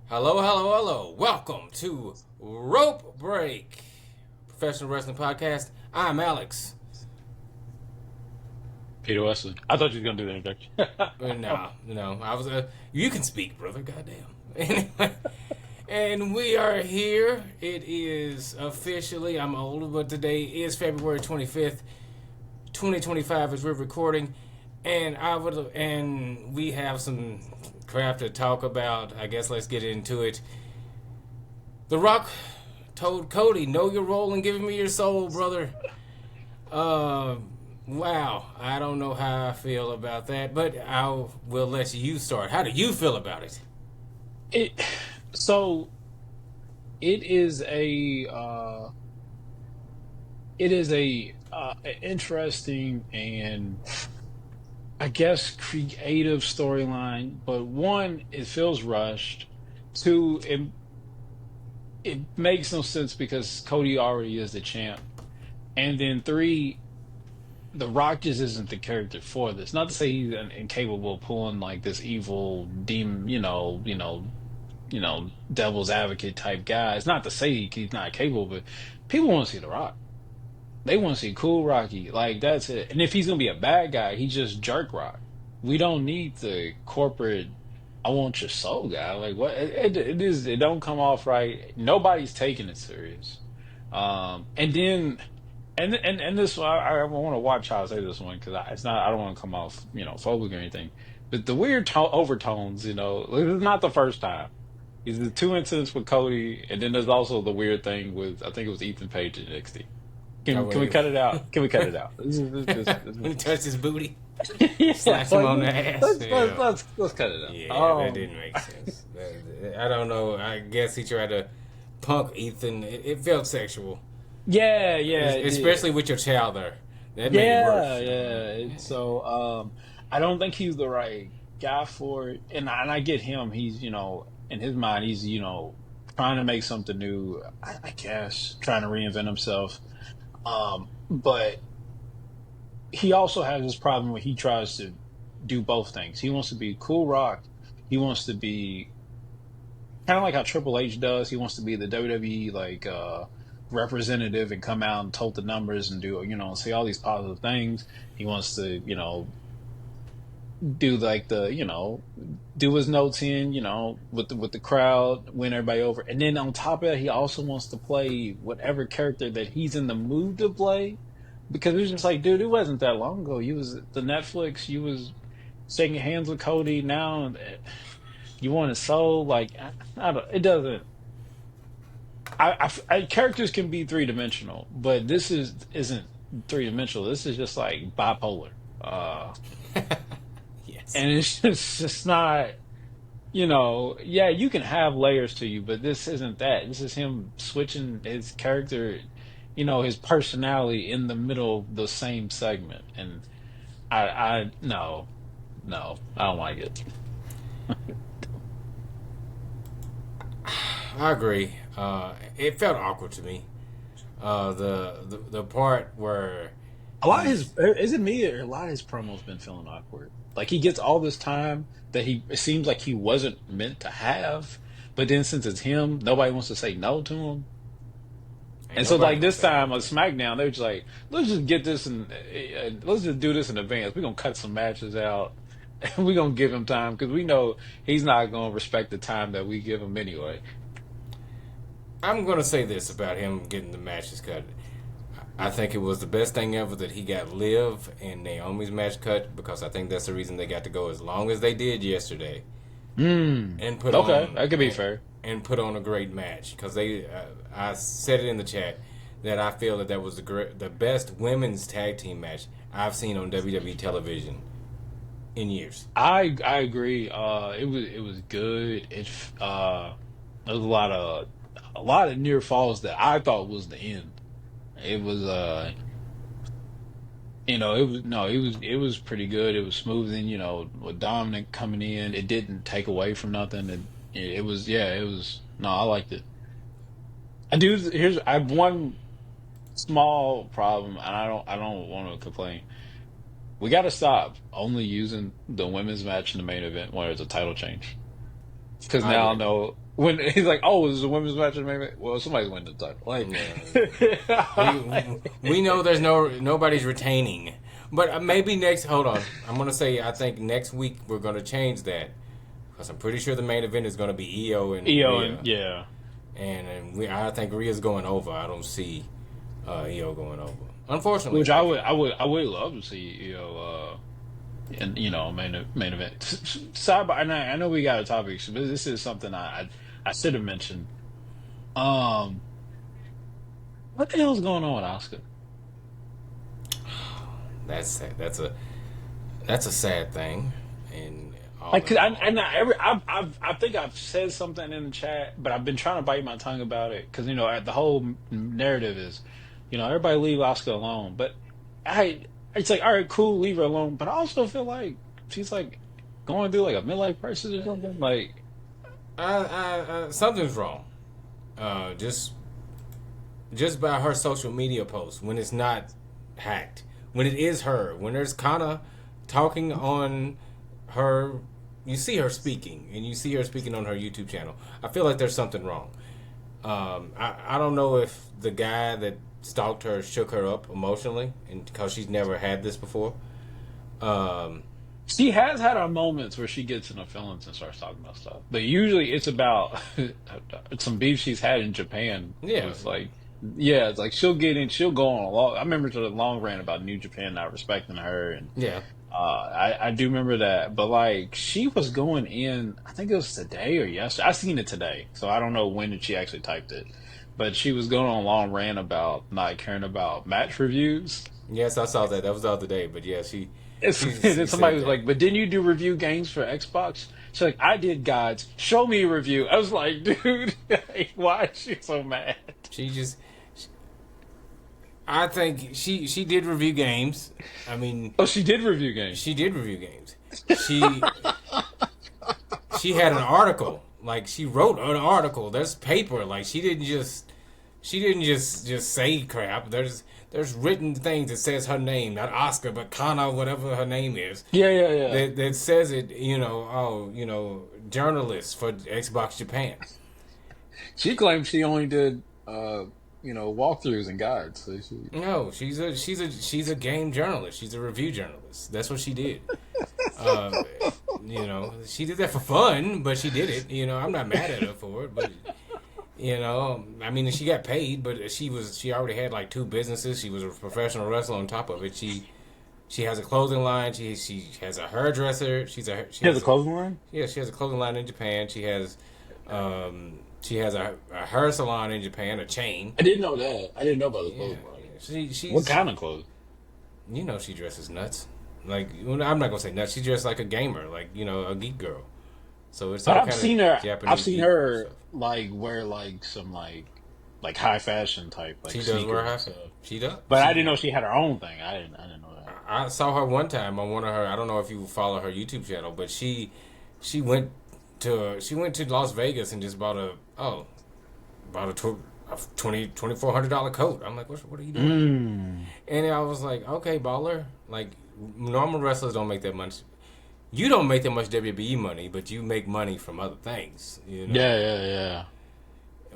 Hello, hello, hello. Welcome to Rope Break, professional wrestling podcast. I'm Alex. Peter Wesley. I thought you were gonna do the introduction. No, I was. You can speak, brother. Goddamn. Anyway, and we are here. It is officially. I'm old, but today is February 25th, 2025, as we're recording, and we have some crap to talk about. I guess let's get into it. The Rock told Cody, "Know your role and give me your soul, brother." Uh, wow. I don't know how I feel about that, but I will let you start. How do you feel about it? it so it is a interesting and I guess creative storyline, but one, it feels rushed. Two, it makes no sense because Cody already is the champ. And then three, The Rock just isn't the character for this. Not to say he's incapable of pulling like this evil demon, devil's advocate type guy. It's not to say he's not capable, but people want to see The Rock. They want to see cool Rocky. Like that's it. And if he's gonna be a bad guy, he just jerk Rock. We don't need the corporate. I want your soul guy. Like what? It is. It don't come off right. Nobody's taking it serious. And then. And this I want to watch how I say this one because it's not I don't want to come off phobic or anything, but the weird overtones this is not the first time. Is the two incidents with Cody, and then there's also the weird thing with I think it was Ethan Page in NXT. Oh, Can we cut it out? Can we cut it out? When he touched his booty, Yeah, slapped him like on the ass. Yeah, let's cut it yeah, out. that didn't make sense. I don't know. I guess he tried to punk Ethan. It felt sexual, Yeah, it did. especially with your child there. That made it Yeah, worse. yeah. I don't think he's the right guy for it. And I get him. He's, in his mind, he's, trying to make something new, I guess, trying to reinvent himself. But he also has this problem where he tries to do both things. He wants to be cool rock. He wants to be kind of like how Triple H does. He wants to be the WWE representative and come out and tote the numbers and do say all these positive things. He wants to do like the do his notes in with the crowd, win everybody over, and then on top of that, he also wants to play whatever character that he's in the mood to play. Because it was just like, dude, it wasn't that long ago. You was the Netflix. You was shaking hands with Cody. Now you want his soul. Like I don't. It doesn't. Characters can be three dimensional, but this isn't three dimensional. This is just like bipolar, Yes. and it's just not. Yeah, you can have layers to you, but this isn't that. This is him switching his character, his personality in the middle of the same segment, and I no, no, I don't like it. I agree. It felt awkward to me. The part where A lot of he's his is it me or a lot of his promos been feeling awkward. Like he gets all this time that it seems like he wasn't meant to have, but then since it's him, nobody wants to say no to him. ain't And so nobody like gonna this say no time on to him. SmackDown, they're just like, let's just get this and let's just do this in advance. We're gonna cut some matches out, and we're gonna give him time because we know he's not gonna respect the time that we give him anyway. I'm gonna say this about him getting the matches cut. I think it was the best thing ever that he got Liv and Naomi's match cut because I think that's the reason they got to go as long as they did yesterday Hmm. and put Okay, on that could be fair. and put on a great match because they. I said it in the chat that I feel that was the best women's tag team match I've seen on WWE television in years. I agree. It was good. There was a lot of near falls that I thought was the end. It was it was no, it was pretty good. It was smooth and with Dominic coming in, it didn't take away from nothing. It was yeah, it was no, I liked it. I have one small problem and I don't want to complain. We got to stop only using the women's match in the main event when there's a title change. Because I now agree. no. When he's like, "Oh, this is a women's match," maybe. Well, somebody's winning the title. Like, We know there's nobody's retaining, but maybe next. Hold on, I'm gonna say I think next week we're gonna change that because I'm pretty sure the main event is gonna be Io and EO Rhea, and yeah. I think Rhea's going over. I don't see Io going over. Unfortunately, Which I would love to see, and main event. Sidebar, and I know we got a topic, but this is something I should have mentioned. Um, what the hell's going on with Oscar? that's sad. That's a sad thing, and all Like, in 'cause all. I think I've said something in the chat, but I've been trying to bite my tongue about it because the whole narrative is, everybody leave Oscar alone, but it's like, all right, cool, leave her alone, but I also feel like she's like going through like a midlife crisis or something. Like, Something's wrong. Just by her social media posts when it's not hacked, when it is her, when there's Kana talking on her, you see her speaking, and you see her speaking on her YouTube channel. I feel like there's something wrong. I don't know if the guy that stalked her shook her up emotionally, and because she's never had this before. Um, she has had her moments where she gets in her feelings and starts talking about stuff, but usually it's about some beef she's had in Japan. yeah, With like, yeah, it's like she'll go on a long. I remember to the long rant about New Japan not respecting her, and yeah. I do remember that. But like, she was going in. I think it was today or yesterday. I seen it today, so I don't know when did she actually typed it. But she was going on a long rant about not caring about match reviews. Yes, I saw that. That was the other day, but yeah, And she then somebody said was that. like, "But didn't you do review games for Xbox?" She's like, "I did guides. Show me a review." I was like, "Dude, why is she so mad?" She just I think she did review games. I mean, Oh, she did review games. she did review games. She had an article. Like she wrote an article. There's paper. Like she didn't just say crap. There's written things that says her name, not Oscar, but Kana, whatever her name is. Yeah, yeah, yeah. That says it. Journalist for Xbox Japan. She claims she only did, walkthroughs and guides. So she... No, she's a game journalist. She's a review journalist. That's what she did. Uh, she did that for fun, but she did it. I'm not mad at her for it, but I mean, she got paid, but she already had like two businesses. She was a professional wrestler on top of it. She has a clothing line. She has a hairdresser. She has a clothing line? Yeah, she has a clothing line in Japan. She has a hair salon in Japan, a chain. I didn't know that. I didn't know about the Yeah, clothing line. she's What kind of clothes? she dresses nuts. Like I'm not gonna say nuts. She dressed like a gamer, like a geek girl. So it's But all I've kind seen of her. Japanese. I've seen geek her stuff. like wear like some like high fashion type like She does sneakers wear and high. stuff. She does. But I didn't know she had her own thing. I didn't know that. I saw her one time on one of her. I don't know if you follow her YouTube channel, but she went to Las Vegas and just bought a $2,400 coat. I'm like, what are you doing? Mm. And I was like, okay, baller. Like normal wrestlers don't make that much. You don't make that much WWE money, but you make money from other things. Yeah, yeah, yeah.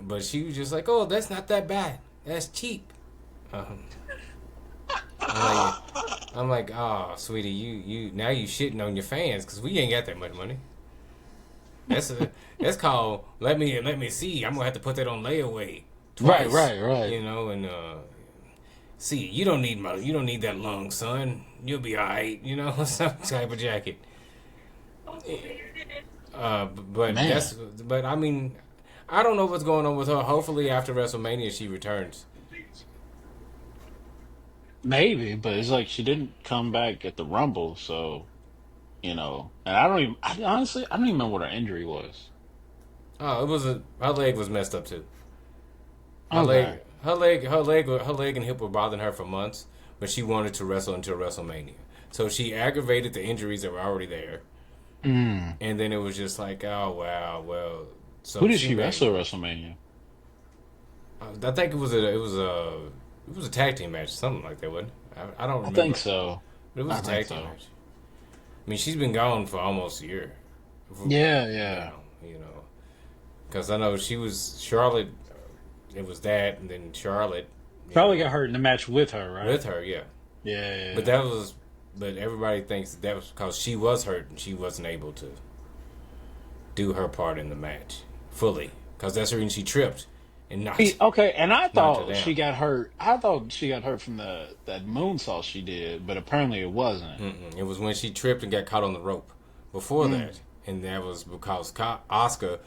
But she was just like, oh, that's not that bad. That's cheap. I'm like, oh, sweetie, you now you shitting on your fans because we ain't got that much money. That's called let me see. I'm gonna have to put that on layaway twice. Right. And see, you don't need that long, son. You'll be alright. Some type of jacket. But Man. but I mean, I don't know what's going on with her. Hopefully after WrestleMania she returns. Maybe, but it's like she didn't come back at the Rumble, so and honestly, I don't even remember what her injury was. Oh, her leg was messed up too. Her Okay. leg, her leg and hip were bothering her for months, but she wanted to wrestle until WrestleMania. So she aggravated the injuries that were already there, Mm. and then it was just like, oh wow, well. So Who did she wrestle at WrestleMania? I think it was a tag team match, something like that, wasn't it? I don't I remember. think so. But it was I a think tag team so. match. I mean, she's been gone for almost a year. Yeah, yeah. You know. Because I know she was Charlotte. It was that, and then Charlotte. Probably got hurt in the match with her, right? With her, yeah. Yeah. But that was. But everybody thinks that was because she was hurt and she wasn't able to do her part in the match fully. Because that's the reason she tripped and Okay, and I knocked her thought down. she got hurt. I thought she got hurt from that moonsault she did, but apparently it wasn't. It was when she tripped and got caught on the rope. Before that, and that was because Asuka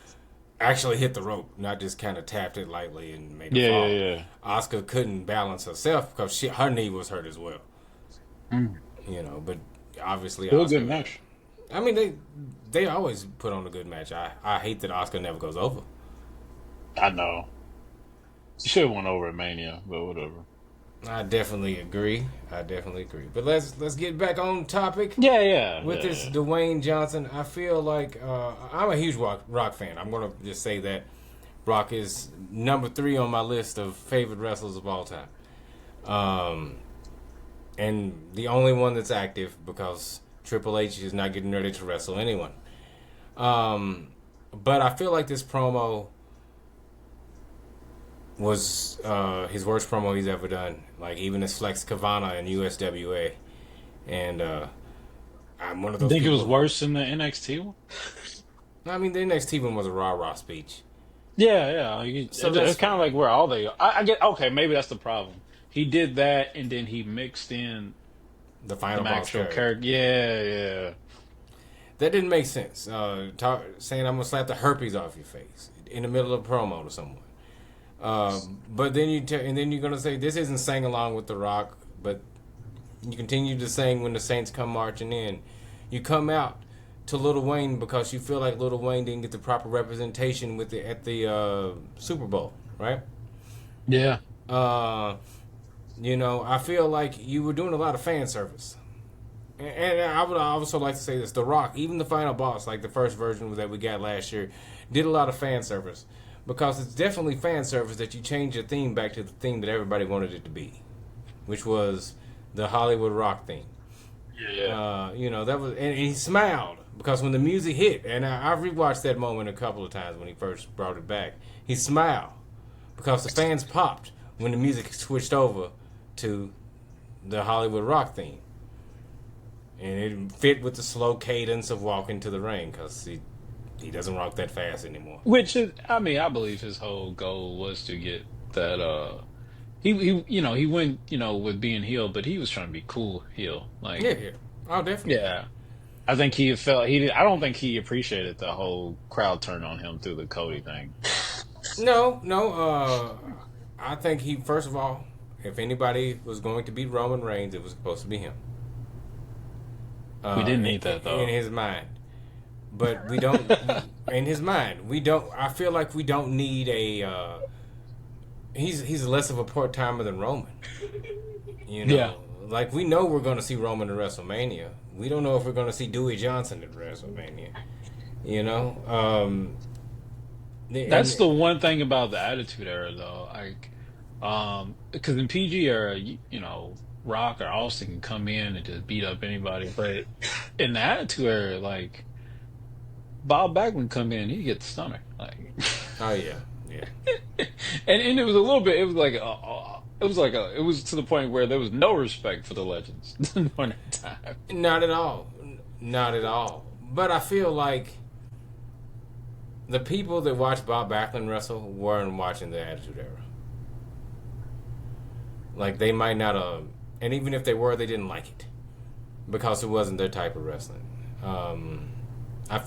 actually hit the rope, not just kind of tapped it lightly and made her fall. Yeah. Asuka couldn't balance herself because her knee was hurt as well. Mm. But obviously, Still a Asuka, good match. I mean, they always put on a good match. I hate that Asuka never goes over. I know. She should have won over at Mania, but whatever. I definitely agree. But let's get back on topic. Yeah. With this Dwayne Johnson, I feel like I'm a huge Rock fan. I'm going to just say that Rock is number 3 on my list of favorite wrestlers of all time. And the only one that's active because Triple H is not getting ready to wrestle anyone. But I feel like this promo was his worst promo he's ever done. Like even his Flex Kavana in USWA. And I'm one of those Think people. it was worse than the NXT one? I mean, the NXT one was a rah-rah speech. Yeah. So It's kind of like where all they. I get okay. Maybe that's the problem. He did that, and then he mixed in The final the boss actual character. Yeah. That didn't make sense. Saying I'm gonna slap the herpes off your face in the middle of a promo to someone. But then and then you're gonna say this isn't sang along with The Rock, but you continue to sing when the Saints come marching in. You come out to Lil Wayne because you feel like Lil Wayne didn't get the proper representation at the Super Bowl, right? Yeah. I feel like you were doing a lot of fan service. And I would also like to say this. The Rock, even the final boss, like the first version that we got last year, did a lot of fan service. Because it's definitely fan service that you change your theme back to the theme that everybody wanted it to be. Which was the Hollywood Rock theme. Yeah. That was... And he smiled. Because when the music hit, and I rewatched that moment a couple of times when he first brought it back, he smiled. Because the fans popped when the music switched over to the Hollywood Rock theme. And it fit with the slow cadence of walking to the ring because he doesn't rock that fast anymore. Which is, I mean, I believe his whole goal was to get that. He went with being heel, but he was trying to be cool heel. Like Yeah. Oh, definitely. yeah. I think he felt he. I don't think he appreciated the whole crowd turn on him through the Cody thing. No. I think he, first of all, if anybody was going to beat Roman Reigns, it was supposed to be him. We didn't need that though. In his mind. But we don't. In his mind, we don't. I feel like we don't need a. He's less of a part timer than Roman. Yeah. Like we know we're going to see Roman at WrestleMania. We don't know if we're going to see Dewey Johnson at WrestleMania. That's the one thing about the Attitude Era, though. Like, because in PG era, Rock or Austin can come in and just beat up anybody, but in the Attitude Era, like Bob Backlund come in, he get the stomach, like. Oh yeah. and it was a little bit. It was like it was to the point where there was no respect for the legends during that time. Not at all. But I feel like the people that watched Bob Backlund wrestle weren't watching the Attitude Era. Like they might not have, and even if they were, they didn't like it because it wasn't their type of wrestling. I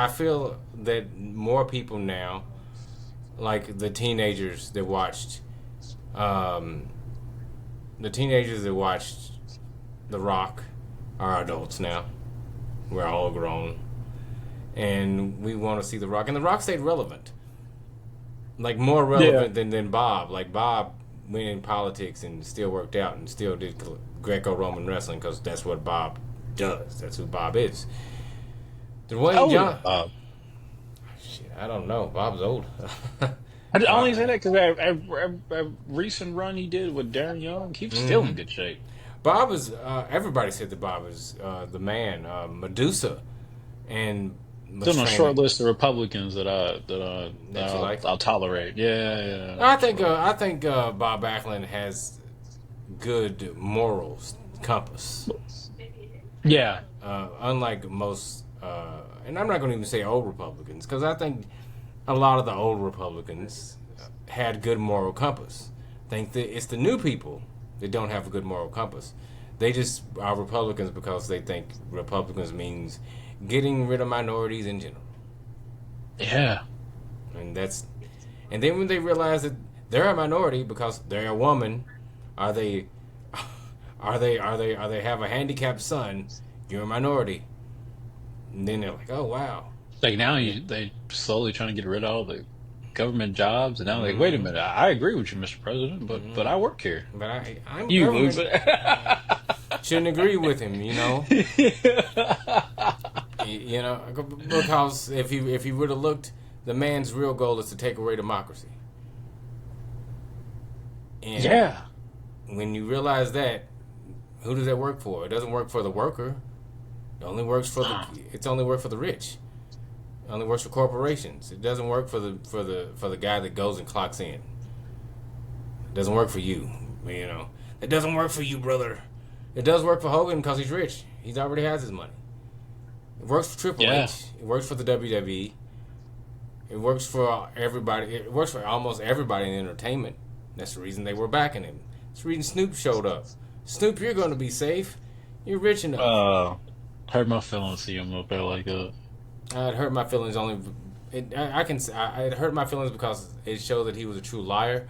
feel that more people now, like the teenagers that watched, The Rock, are adults now. We're all grown, and we want to see The Rock, and The Rock stayed relevant, like more relevant than Bob. Like Bob went in politics and still worked out and still did Greco-Roman wrestling because that's what Bob does. That's who Bob is. Dwayne Johnson. Shit, I don't know. Bob's old. I only say that because a recent run he did with Darren Young, he was still in good shape. Bob is. Everybody said that Bob is the man. Medusa, and was Still on a short training list of Republicans that that you like. I'll tolerate. Yeah, yeah, sure. I think Bob Backlund has good morals compass. Yeah, Unlike most, and I'm not going to even say old Republicans, because I think a lot of the old Republicans had good moral compass. I think that it's the new people that don't have a good moral compass. They just are Republicans because they think Republicans means getting rid of minorities in general, yeah, and that's. And then when they realize that they're a minority because they're a woman, are they, are they have a handicapped son? You're a minority. And then they're like, oh wow, like now yeah. they slowly trying to get rid of all the government jobs, and now like, wait a Mm-hmm. minute, I agree with you, Mr. President, but I work here. But I'm You government. loser. Shouldn't agree with him, you know. You know, because if he would have looked, the man's real goal is to take away democracy. And Yeah. when you realize that, who does that work for? It doesn't work for the worker. It only works for the. It's only work for the rich. It only works for corporations. It doesn't work for the guy that goes and clocks in. It doesn't work for you. You know, it doesn't work for you, brother. It does work for Hogan because he's rich. He already has his money. It works for Triple Yeah. H. It works for the WWE. It works for everybody. It works for almost everybody in entertainment. That's the reason they were backing him. That's the reason Snoop showed up. Snoop, you're going to be safe. You're rich enough. Uh, hurt my feelings see him up there like that. It hurt my feelings only. It hurt my feelings because it showed that he was a true liar,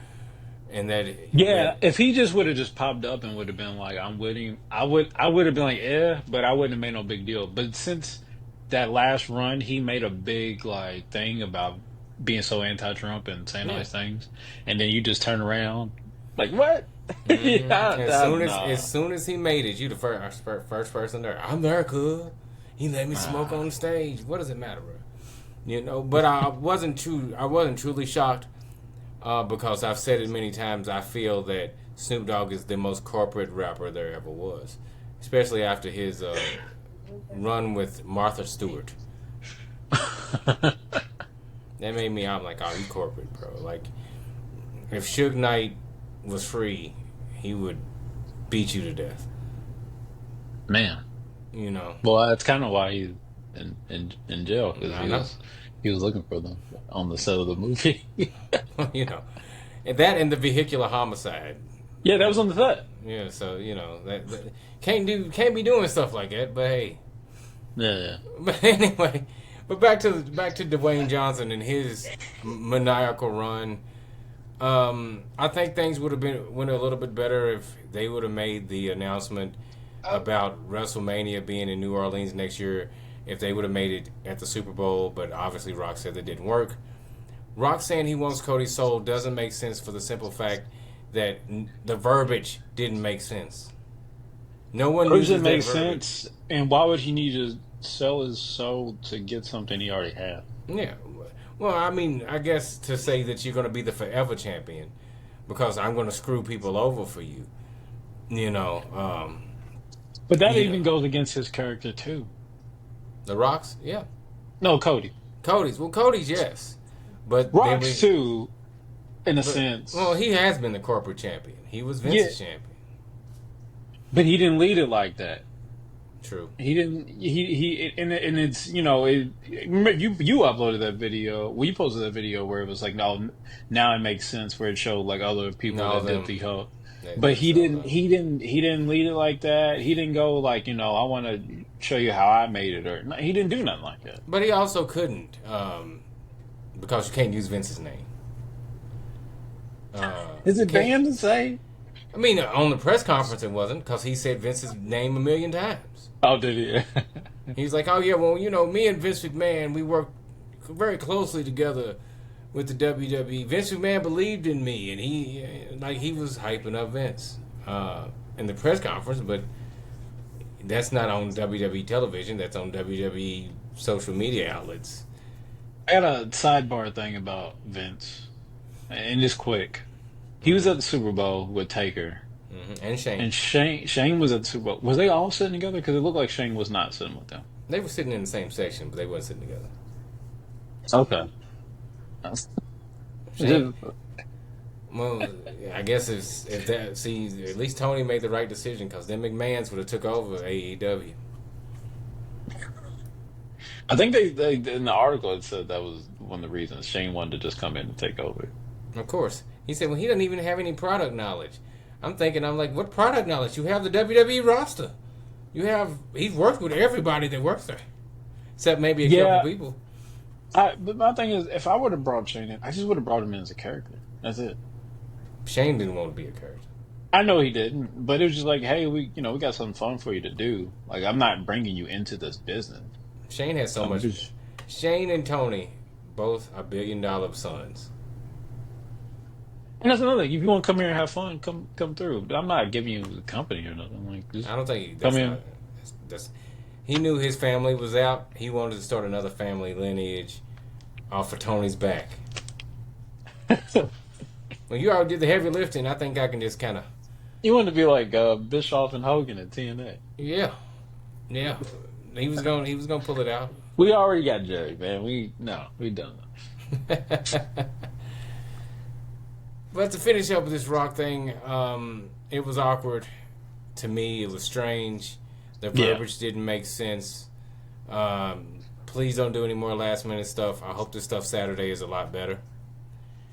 and Yeah, that if he just would have just popped up and would have been like, "I'm with him," I would have been like, "Yeah," but I wouldn't have made no big deal. But since that last run, he made a big like thing about being so anti-Trump and saying all yeah. these things, and then you just turn around like, "What?" Mm-hmm. Yeah, As nah. soon as he made it, you the first person there. I'm there, cuz. He let me smoke Ah, on stage. What does it matter, bro? You know. But I wasn't true. I wasn't truly shocked because I've said it many times. I feel that Snoop Dogg is the most corporate rapper there ever was, especially after his run with Martha Stewart. That made me. I'm like, oh, you corporate, bro. Like, if Suge Knight was free, he would beat you to death. man. You know. Well, that's kind of why he's in jail because I know. he was looking for them on the set of the movie. You know. And that and the vehicular homicide. Yeah, that That was on the set. yeah. So you know that can't be doing stuff like that. But hey. Yeah, yeah. But anyway. But back to Dwayne Johnson and his maniacal run. I think things would have been went a little bit better if they would have made the announcement about WrestleMania being in New Orleans next year. If they would have made it at the Super Bowl, but obviously Rock said that didn't work. Rock saying he wants Cody's soul doesn't make sense for the simple fact that the verbiage didn't make sense. No one Or does it uses that make verbiage. sense? And why would he need to sell his soul to get something he already had? Yeah. Well, I mean, I guess to say that you're going to be the forever champion because I'm going to screw people over for you. You know, But that you know, even goes against his character too. the Rocks, yeah. No, Cody. Cody's, yes, but then Rocks we, too, in a but well, sense. he has been the corporate champion. He was Yeah, Vince's champion. but he didn't lead it like that. True. He didn't. And it's remember you uploaded that video. Well, you posted that video where it was like, no, now it makes sense where it showed like other people No, that did them the whole. But they he sold didn't. out. He didn't lead it like that. He didn't go like I want to show you how I made it or no, he didn't do nothing like that. But he also couldn't because you can't use Vince's name. Is it Can't. banned to say? I mean, on the press conference it wasn't because he said Vince's name a million times. Oh, did he? He's like, oh yeah, well, you know, me and Vince McMahon, we worked very closely together with the WWE. Vince McMahon believed in me, and he was hyping up Vince in the press conference, but that's not on WWE television. That's on WWE social media outlets. I got a sidebar thing about Vince, and it's quick. He was Hmm. at the Super Bowl with Taker, And Shane. and Shane was at the Super Bowl. Was they all sitting together? Because it looked like Shane was not sitting with them. They were sitting in the same section, but they weren't sitting together. Okay. Shane, well, I guess if that see at least Tony made the right decision because then McMahon's would have took over AEW. I think they in the article it said that was one of the reasons Shane wanted to just come in and take over. Of course, he said, "Well, he doesn't even have any product knowledge." I'm like, what product knowledge? You have the WWE roster. He's worked with everybody that works there, except maybe a couple Yeah, people. but my thing is, if I would have brought Shane in, I just would have brought him in as a character. That's it. Shane didn't want to be a character. I know he didn't, but it was just like, hey, we got something fun for you to do. Like, I'm not bringing you into this business. Shane has so much. Just, Shane and Tony both are $1 billion sons. and that's another thing. If you want to come here and have fun, come through. But I'm not giving you the company or nothing. Like, just I don't think come that's in. not. That's, he knew his family was out. He wanted to start another family lineage off of Tony's back. When you already did the heavy lifting, I think I can just kind of. You want to be like Bischoff and Hogan at TNA. Yeah, yeah. He was gonna pull it out. We already got Jerry, man. We done. But to finish up with this Rock thing, it was awkward to me. It was strange. The Yeah. verbiage didn't make sense. Please don't do any more last minute stuff. I hope this stuff Saturday is a lot better.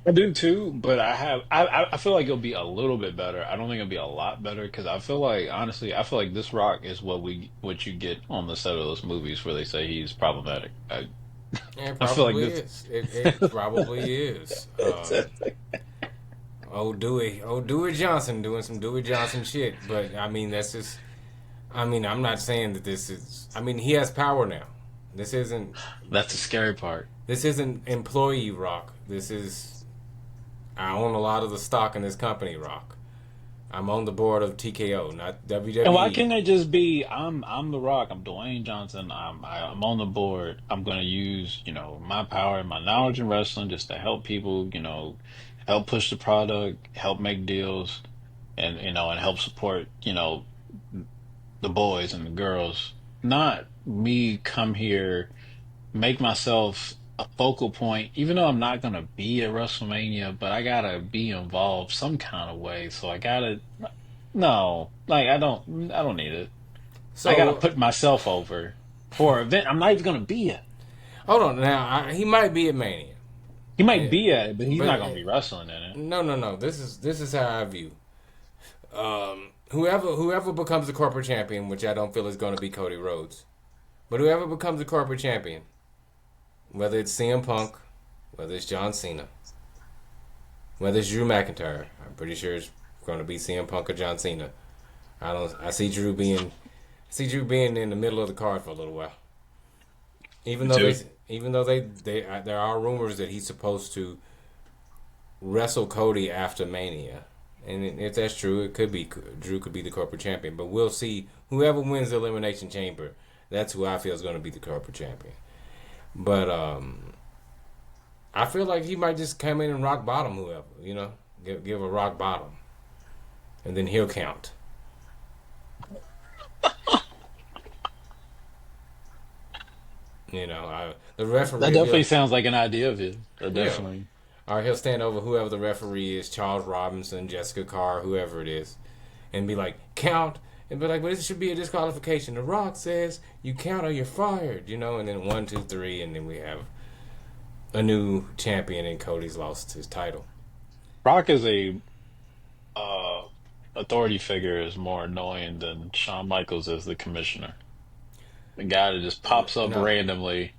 I do too, but I feel like it'll be a little bit better. I don't think it'll be a lot better because I feel like honestly, I feel like this Rock is what you get on the set of those movies where they say he's problematic. Yeah, it I feel like probably this. is. It probably is. Dewey Johnson doing some Dewey Johnson shit. But I mean, that's just. I mean, I'm not saying that this is. I mean, he has power now. This isn't. That's the scary part. This isn't employee Rock. This is. I own a lot of the stock in this company, Rock. I'm on the board of TKO, not WWE. And why can't they just be I'm the Rock, I'm Dwayne Johnson, I'm on the board. I'm gonna use, my power and my knowledge in wrestling just to help people, help push the product, help make deals and help support, the boys and the girls. Not me come here, make myself a focal point, even though I'm not gonna be at WrestleMania, but I gotta be involved some kind of way. So I gotta no, like I don't need it. I gotta So put myself over for an event I'm not even gonna be at. hold on. Now he might be at Mania. He might Yeah. be at it, but he's But not gonna be wrestling in it. no. This is how I view. Whoever becomes the corporate champion, which I don't feel is going to be Cody Rhodes, but whoever becomes the corporate champion, whether it's CM Punk, whether it's John Cena, whether it's Drew McIntyre, I'm pretty sure it's going to be CM Punk or John Cena. I see Drew being in the middle of the card for a little while. Even though Too. there are rumors that he's supposed to wrestle Cody after Mania, and if that's true, it could be Drew could be the corporate champion. But we'll see. Whoever wins the Elimination Chamber, that's who I feel is going to be the corporate champion. But I feel like he might just come in and rock bottom whoever, give a rock bottom, and then he'll count. The referee. That definitely sounds like an idea of his. That Yeah. definitely. Or he'll stand over whoever the referee is, Charles Robinson, Jessica Carr, whoever it is, and be like, count. And be like, but this should be a disqualification. The Rock says, you count or you're fired, and then 1, 2, 3, and then we have a new champion and Cody's lost his title. Rock is a authority figure is more annoying than Shawn Michaels as the commissioner. The guy that just pops up No. randomly.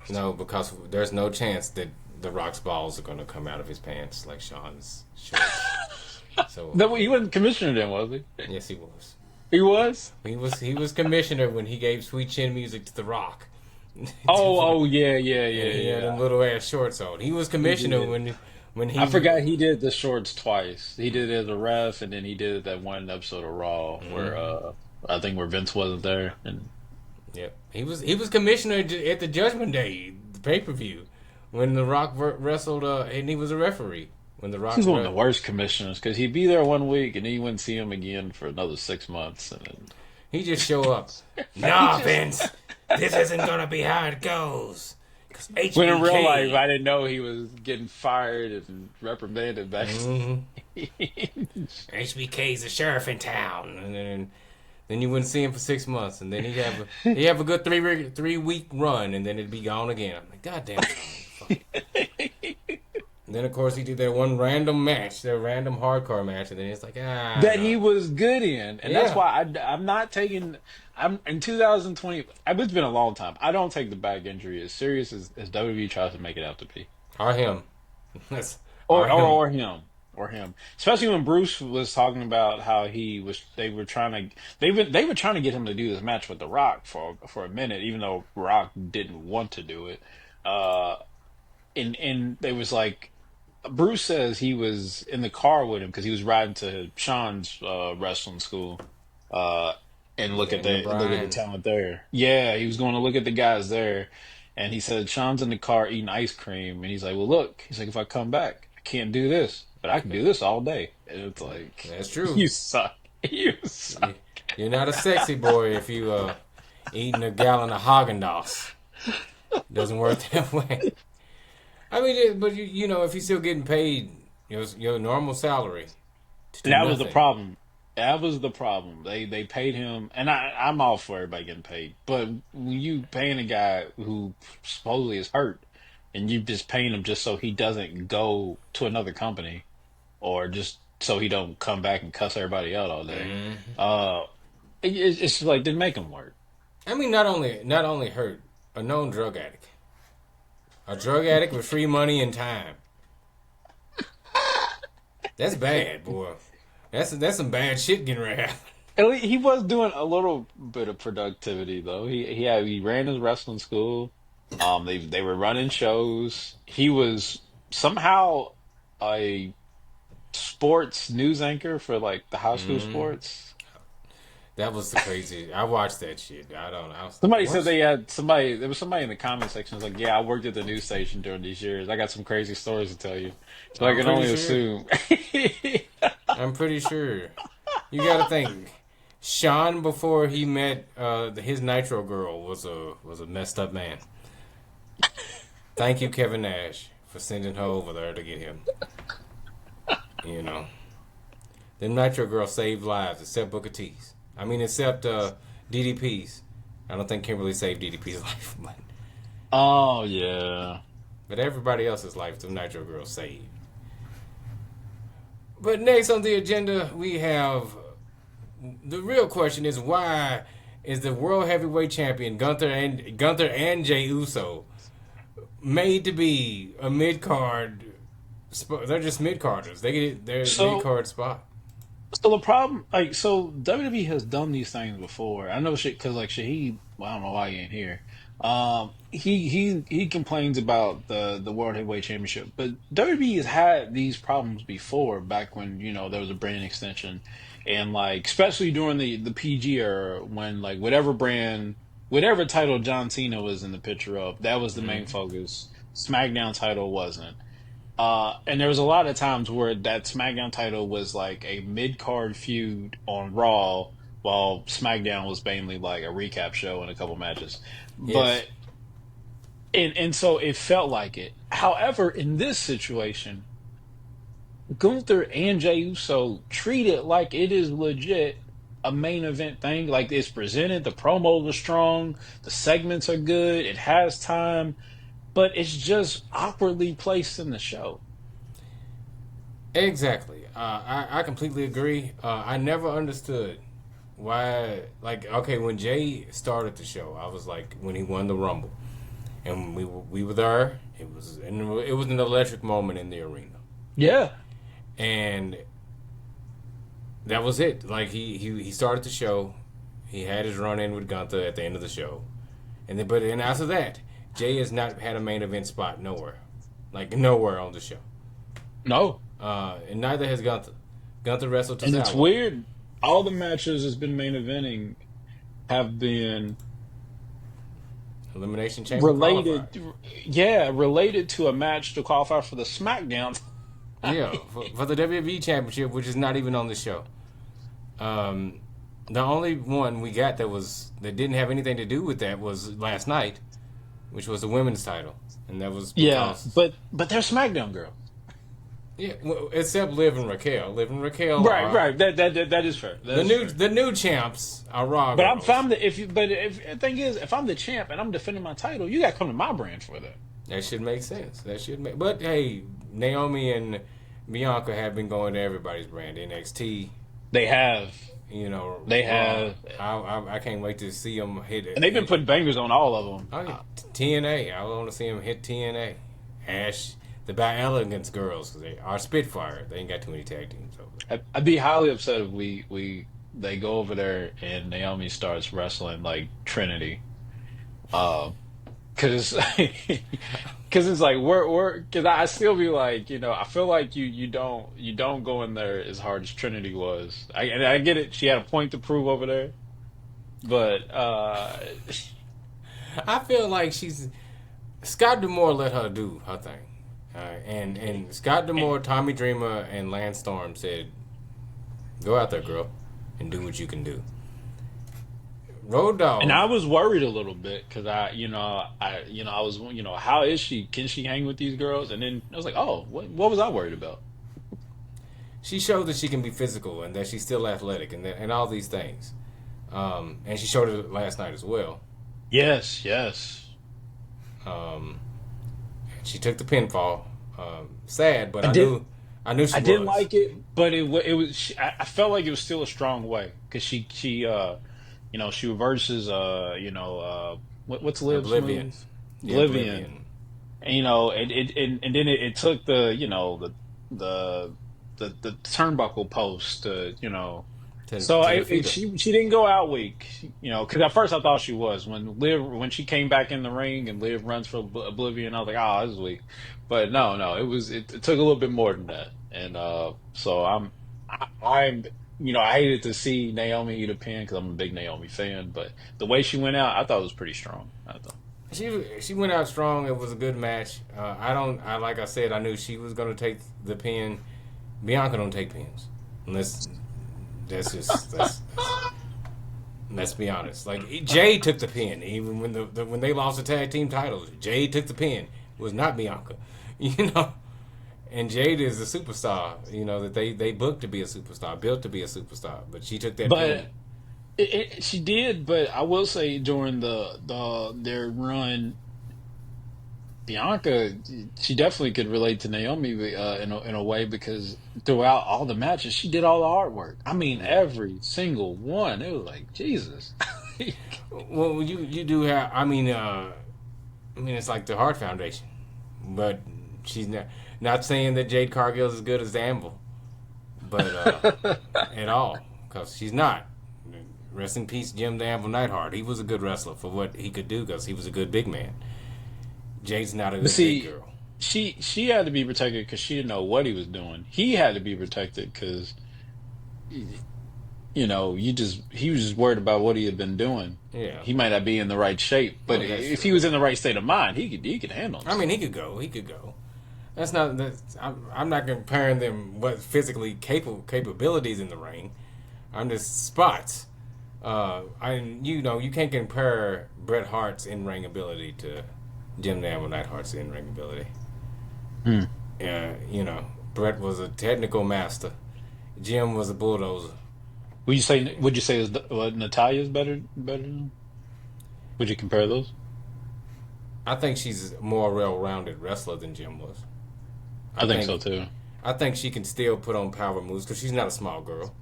No, because there's no chance that the Rock's balls are going to come out of his pants like Shawn's shorts. So No, he wasn't commissioner then, was he? yes, he was. He was? He was commissioner when he gave Sweet Chin Music to the Rock. Oh, yeah. He had them little ass shorts on. He was commissioner when he. I forgot he did the shorts twice. He did it as a ref, and then he did it that one episode of Raw where I think where Vince wasn't there. And Yep, he was commissioner at the Judgment Day pay per view when the Rock wrestled, and he was a referee when the Rock. he's one of the worst commissioners because he'd be there one week and then you wouldn't see him again for another 6 months. And then, He just show up. Nah, Vince, this isn't gonna be how it goes. Cause When in real life, HBK. I didn't know he was getting fired and reprimanded back. Mm-hmm. HBK's the sheriff in town, and then you wouldn't see him for 6 months, and then he'd have a good 3 week run, and then it'd be gone again. I'm like, God damn it. And then of course he did that one random match, that random hardcore match, and then it's like That he was good in, and that's Yeah. why I'm not taking. I'm in 2020. It's been a long time. I don't take the back injury as serious as WWE tries to make it out to be, Or him. That's or or or, him. or him, or him. Especially when Bruce was talking about how he was. They were trying to get him to do this match with The Rock for a minute, even though Rock didn't want to do it. Uh, and they was like. Bruce says he was in the car with him because he was riding to Sean's wrestling school, uh, and Daniel look at the Bryan. talent there. Yeah, he was going to look at the guys there, and he said Sean's in the car eating ice cream, and he's like, "Well, look," he's like, "If I come back, I can't do this, but I can do this all day." And it's like, That's true. you suck, you suck. You're not a sexy boy if you eating a gallon of Haagen-Dazs. Doesn't work that way. I mean, but you know, if you're still getting paid your normal salary to do That was the nothing. problem. That was the problem. They paid him, and I'm all for everybody getting paid. But when you paying a guy who supposedly is hurt, and you just paying him just so he doesn't go to another company, or just so he don't come back and cuss everybody out all day, Mhm. uh, it's just like didn't make him work. I mean, not only hurt, a known drug addict, a drug addict with free money and time. That's bad, boy. That's some bad shit getting ready to happen. At least he was doing a little bit of productivity though. He ran his wrestling school. They were running shows. He was somehow a sports news anchor for like the high school Mm. sports. That was the crazy. I watched that shit. I don't know. I was like, Somebody said what? they had somebody. There was somebody in the comment section was like, "Yeah, I worked at the news station during these years. I got some crazy stories to tell you." So I I'm can pretty only sure. assume. I'm pretty sure. You got to think. Sean, before he met his Nitro girl, was a messed up man. Thank you, Kevin Nash, for sending her over there to get him. You know, them Nitro girls saved lives, except Booker T's. I mean, except DDP's. I don't think Kimberly saved DDP's life, Oh yeah. but everybody else's life, them Nitro girls saved. But next on the agenda, we have the real question: is why is the world heavyweight champion Gunther and Jey Uso made to be a mid card? They're just mid carders. They get their mid So card spot. So the problem, like, so WWE has done these things before. I know shit because like Shaheed, well, I don't know why he ain't here. He complains about the World Heavyweight Championship, but WWE has had these problems before. Back when there was a brand extension, and like especially during the PG era, when like whatever title John Cena was in the picture of, that was the main Mm-hmm. focus. SmackDown title wasn't. And there was a lot of times where that SmackDown title was like a mid card feud on Raw, while SmackDown was mainly like a recap show and a couple matches. Yes, But and so it felt like it. However, in this situation, Gunther and Jey Uso treat it like it is legit a main event thing. Like it's presented, the promos are strong, the segments are good, it has time, but it's just awkwardly placed in the show. exactly. I completely agree. I never understood why. Like, okay, when Jay started the show, I was like, when he won the Rumble, and we were there. It was an electric moment in the arena, Yeah. and that was it. Like he started the show. He had his run in with Gunther at the end of the show, and after that, Jay has not had a main event spot nowhere, like nowhere on the show. No. And neither has Gunther. Gunther wrestled And it's Tozawa. weird. All the matches that's been main eventing have been Elimination Chamber qualifier. related, yeah, related to a match to qualify for the SmackDown. Yeah, for the WWE Championship, which is not even on the show. Um, The only one we got that didn't have anything to do with that was last night, which was the women's title, and that was Yeah, because but they're SmackDown girls. yeah, well, except Liv and Raquel. Liv and Raquel Right, are right. That is fair. That is fair. the new champs are Raw But I'm if girls. I'm the if you but if the thing is, if I'm the champ and I'm defending my title, you got to come to my brand for that. That should make sense. That should make. But hey, Naomi and Bianca have been going to everybody's brand. NXT, They have, they Raw. have, I can't wait to see them hit and they've been it. putting bangers on all of them. Oh yeah, TNA. I want to see them hit TNA. Ash, the By Elegance girls, 'cause they are Spitfire. They ain't got too many tag teams over there. I'd be highly upset if we they go over there and Naomi starts wrestling like Trinity. Um, Cause, cause it's like cause I still be like, I feel like you don't go in there as hard as Trinity was. And I get it. She had a point to prove over there, but I feel like she's Scott D'Amore let her do her thing, and Scott D'Amore, Tommy Dreamer, and Lance Storm said, "Go out there, girl, and do what you can do." Road and Dogg. I was worried a little bit because I was, how is she? Can she hang with these girls? And then I was like, oh, what was I worried about? She showed that she can be physical and that she's still athletic and all these things. And she showed it last night as well. Yes, yes. Um, she took the pinfall. Sad, but I did. I knew I she didn't was. like it, but it was. I felt like it was still a strong way because she reverses. What's Liv's Oblivion. move? Yeah, Oblivion. Oblivion. And, and then it took the the turnbuckle post So To defeat her. she didn't go out weak, because at first I thought she was when she came back in the ring and Liv runs for Oblivion. I was like, oh, this is weak, but no, it took a little bit more than that, and so I'm I hated to see Naomi eat a pin because I'm a big Naomi fan, but the way she went out, I thought it was pretty strong. I thought. She went out strong. It was a good match. I like I said, I knew she was going to take the pin. Bianca don't take pins unless let's be honest. Like Jay took the pin even when they lost the tag team titles. Jay took the pin. It was not Bianca, you know. And Jade is a superstar, that they booked to be a superstar, built to be a superstar. But she took that pin. But she did, but I will say during their run, Bianca, she definitely could relate to Naomi in a way because throughout all the matches, she did all the hard work. I mean, Yeah. every single one. It was like Jesus. Well, you do have. It's like the Hart Foundation, but she's not saying that Jade Cargill is as good as Anvil, but at all, because she's not. Rest in peace, Jim the Anvil Neidhart. He was a good wrestler for what he could do because he was a good big man. Jade's not a But good big see, girl. she had to be protected because she didn't know what he was doing. He had to be protected because he was just worried about what he had been doing. Yeah. He might not be in the right shape, but Well, that's if true. he was in the right state of mind, he could handle I mean, himself. he could go. He could go. I'm not comparing them what physically capabilities in the ring. I'm just spots. You can't compare Bret Hart's in ring ability to Jim Neidhart Neidhart's in ring ability. Hmm. Bret was a technical master. Jim was a bulldozer. Would you say Natalia's better than him? Would you compare those? I think she's a more well-rounded wrestler than Jim was. I I think so think too. I think she can still put on power moves because she's not a small girl.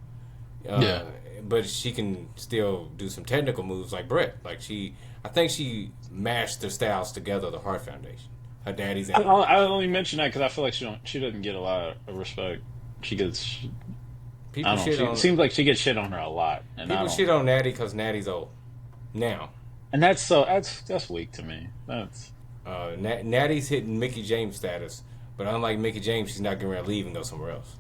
Uh, Yeah. but she can still do some technical moves like Bret. I think she mashed their styles together. The Hart Foundation. Her daddy's I, in. I only mention that because I feel like she doesn't get a lot of respect. She gets I People don't know. shit It on seems like she gets shit on her a lot, and I people don't. shit on Natty because Natty's old. Now, And that's weak to me. That's Natty's hitting Mickey James status, but unlike Mickey James, she's not getting ready to leave and go somewhere else.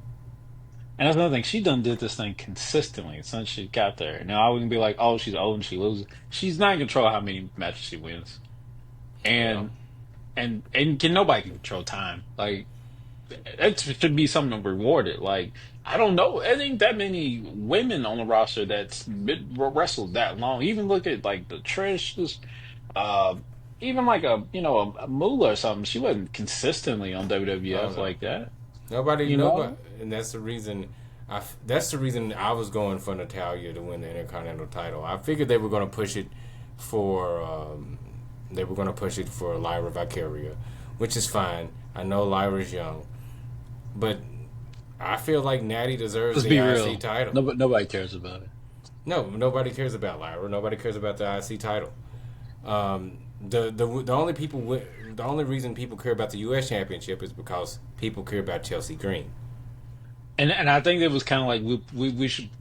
and that's another thing. She done did this thing consistently since she got there. Now I wouldn't be like, oh, she's old and she loses. She's not in control how many matches she wins, Yeah. and can nobody can control time. Like that should be something rewarded. Like I don't know, it ain't that many women on the roster that's been wrestled that long. Even look at like the Trish, uh, even like a Moolah or something. She wasn't consistently on Oh WWF no, like that. nobody, and that's the reason. That's the reason I was going for Natalia to win the Intercontinental title. I figured they were going to push it for Lyra Valkyria, which is fine. I know Lyra's young, but I feel like Natty deserves Let's the be IC real. title. Nobody cares about it. No, nobody cares about Lyra. Nobody cares about the IC title. The only reason people care about the U.S. Championship is because people care about Chelsea Green. And I think it was kind of like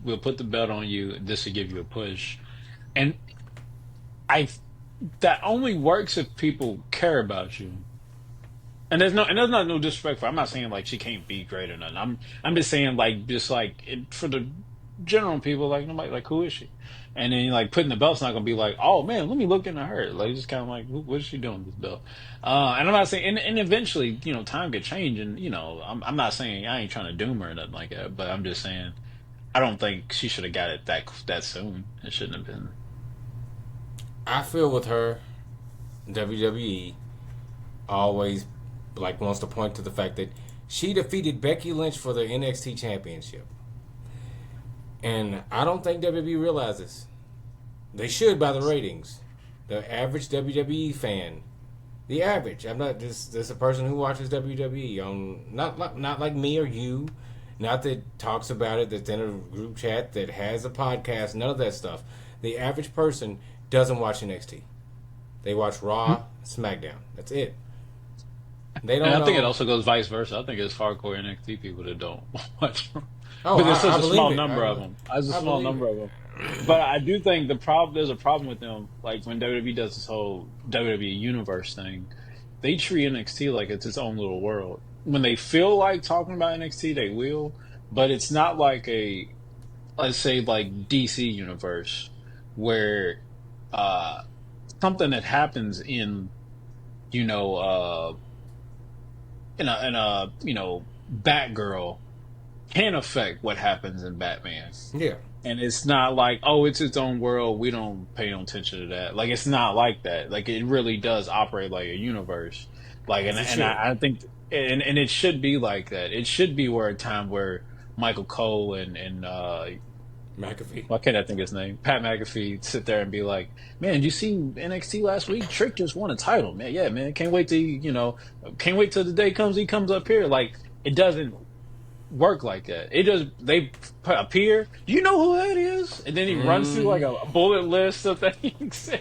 we'll put the belt on you just to give you a push. And I that only works if people care about you. And there's not no disrespect for. I'm not saying like she can't be great or nothing. I'm just saying like for the general people like nobody like who is she? And then like putting the belt's not gonna be like oh man let me look into her like just kind of like what is she doing with this belt? And I'm not saying and eventually time could change and I'm not saying I ain't trying to doom her or nothing like that but I'm just saying I don't think she should have got it that soon. It shouldn't have been. I feel with her, WWE always wants to point to the fact that she defeated Becky Lynch for the NXT Championship, and I don't think WWE realizes. They should by the ratings. The average WWE fan, the average. I'm not just a person who watches WWE on not like me or you, not that talks about it, that's in a group chat, that has a podcast, none of that stuff. The average person doesn't watch NXT. They watch Raw, SmackDown. That's it. They And don't I think it know. also goes vice versa. I think it's hardcore NXT people that don't watch them. Oh, But there's such I a believe small it. number of them. There's a I small believe number it. of them. But I do think there's a problem with them. Like when WWE does this whole WWE Universe thing, they treat NXT like it's its own little world. When they feel like talking about NXT, they will. But it's not like let's say like DC Universe, where uh, something that happens you know, uh, in a Batgirl can affect what happens in Batman. Yeah, And it's not like, oh, it's its own world. We don't pay no attention to that. Like it's not like that. Like it really does operate like a universe. Like as it should. I think and it should be like that. It should be where a time where Michael Cole and McAfee. why can't I think his name? Pat McAfee sit there and be like, "Man, did you see NXT last week? Trick just won a title, man. Yeah, man. Can't wait till the day comes he comes up here." Like it doesn't work like that. It does. They appear. Do you know who that is? And then he runs through like Mm. a bullet list of things.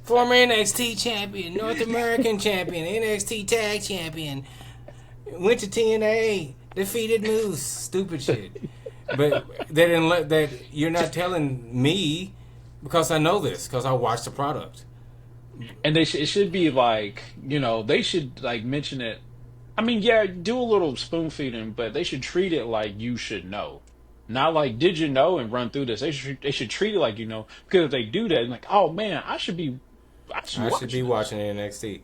Former NXT champion, North American champion, NXT tag champion, went to TNA, defeated Moose, stupid shit. But they didn't let that. You're not telling me because I know this because I watched the product. And it should be like they should like mention it. I mean, yeah, do a little spoon feeding, but they should treat it like you should know. Not like, did you know and run through this. They should treat it like because if they do that, like, oh man, I should be I should be watching this. watching NXT.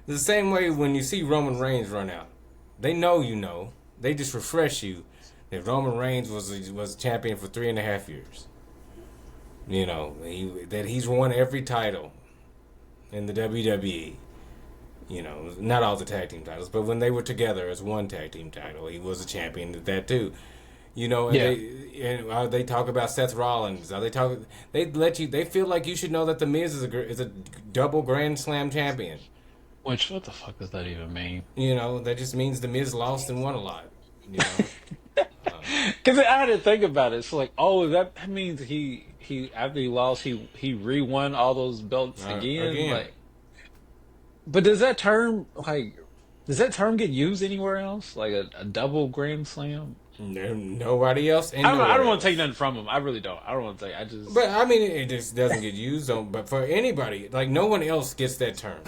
The same way when you see Roman Reigns run out, they know you know. They just refresh you that Roman Reigns was champion for 3.5 years. That he's won every title in the WWE. Not all the tag team titles, but when they were together as one tag team title, he was a champion at that too. And Yeah, they talk about Seth Rollins. They feel like you should know that the Miz is a double Grand Slam champion. which what the fuck does that even mean? That just means the Miz lost and won a lot. You know, Because I had to think about it. It's like, oh, that means he after he lost, he re-won all those belts again. again, Like, but does that term get used anywhere else? Like a double Grand Slam? nobody else and I nowhere don't want to take else. nothing from him. I really don't. I don't want to take. I just But I mean, it just doesn't get used on. But for anybody, like no one else gets that term.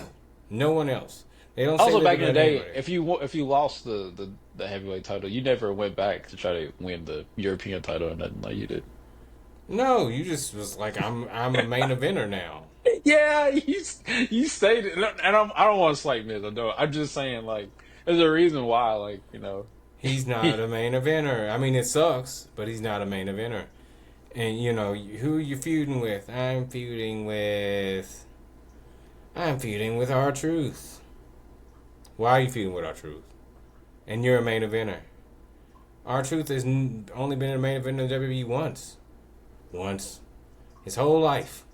No one else. They don't say also that back in the about day, anybody. if you lost the heavyweight title, you never went back to try to win the European title or nothing like you did. No, you just was like, I'm a main eventer now. Yeah, you stated, and I don't want to slight Miz. I don't. I'm just saying like there's a reason why like. He's not a main eventer. I mean, it sucks, but he's not a main eventer. And you know who you feuding with? I'm feuding with R-Truth. Why are you feuding with R-Truth? And you're a main eventer. R-Truth has only been a main eventer in WWE once. Once. His whole life.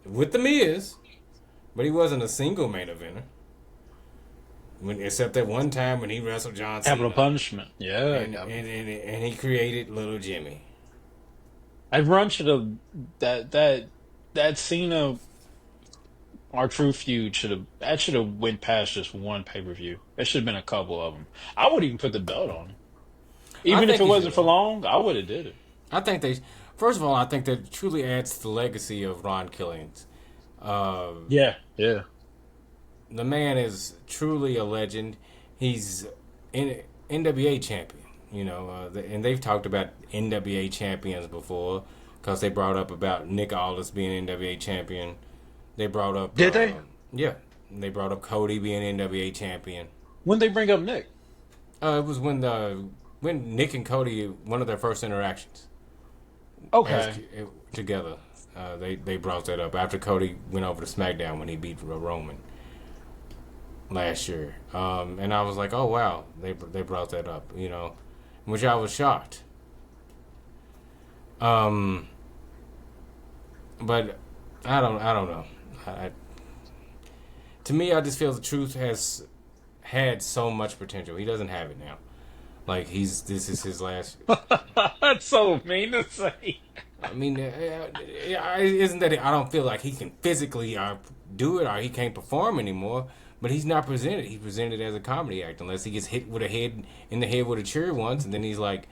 With The Miz. But he wasn't a single main eventer. Except that one time when he wrestled John Cena. Capital Punishment. Yeah. And he created Little Jimmy. I run should have that Cena R-Truth feud should have went past just one pay-per-view. There should have been a couple of them. I would even put the belt on him. Even if it wasn't for long, I would have did it. I think first of all, I think that truly adds to the legacy of Ron Killings. Yeah. The man is truly a legend. He's an NWA champion, you know, and they've talked about NWA champions before because they brought up about Nick Aldis being NWA champion. They brought up... Did they? Yeah. They brought up Cody being NWA champion. When they bring up Nick? It was when Nick and Cody, one of their first interactions. Okay. Together. They brought that up after Cody went over to SmackDown when he beat Roman last year. And I was like, oh, wow. They brought that up, you know, which I was shocked. But I don't know. To me, I just feel the Truth has had so much potential. He doesn't have it now. Like this is his last. That's so mean to say. I mean, isn't that it? I don't feel like he can physically do it or he can't perform anymore. But he's not presented. He's presented as a comedy act unless he gets hit with in the head with a chair once, and then he's like,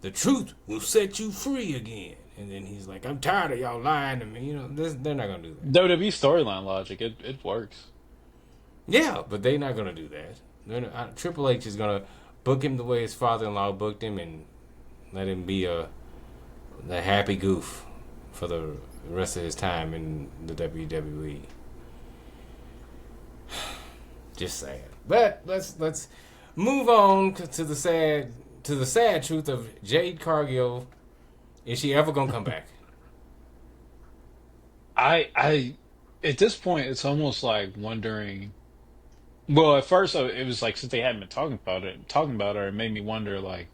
"The truth will set you free again." And then he's like, "I'm tired of y'all lying to me." You know, they're not gonna do that. WWE storyline logic, it works. Yeah, but they're not gonna do that. Triple H is gonna book him the way his father-in-law booked him, and let him be the happy goof for the rest of his time in the WWE. Just sad. But let's move on to the sad truth of Jade Cargill. Is she ever gonna come back? I at this point it's almost like wondering. Well, at first it was like since they hadn't been talking about her, it made me wonder like,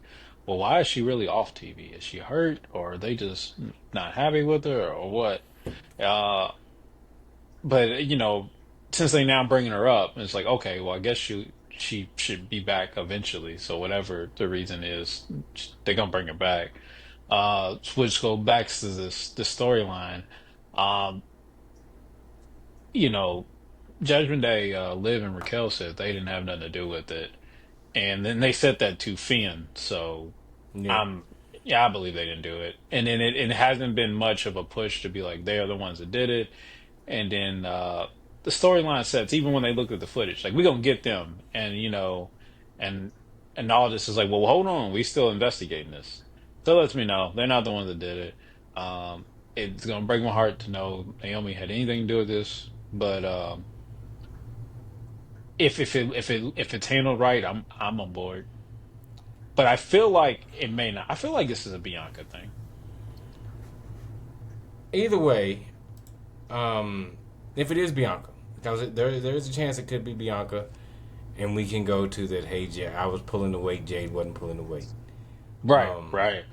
well, why is she really off TV? Is she hurt, or are they just not happy with her, or what? Uh, but you know, since they now bringing her up, it's like okay, well, I guess she should be back eventually. So whatever the reason is, they're gonna bring her back. Which go back to this storyline. Um, you know, Judgment Day, Liv and Raquel said they didn't have nothing to do with it, and then they said that to Finn. So, Yeah. yeah, I believe they didn't do it. And then it hasn't been much of a push to be like they are the ones that did it. And then the storyline sets even when they looked at the footage, like we're gonna get them, and you know, and all this is like, well, hold on, we still investigating this. So it lets me know they're not the ones that did it. It's gonna break my heart to know Naomi had anything to do with this, but if it's handled right, I'm on board. But I feel like it may not. I feel like this is a Bianca thing. Either way, if it is Bianca, because there is a chance it could be Bianca, and we can go to that. Hey, Jade, I was pulling the weight. Jade wasn't pulling the weight. Right, right.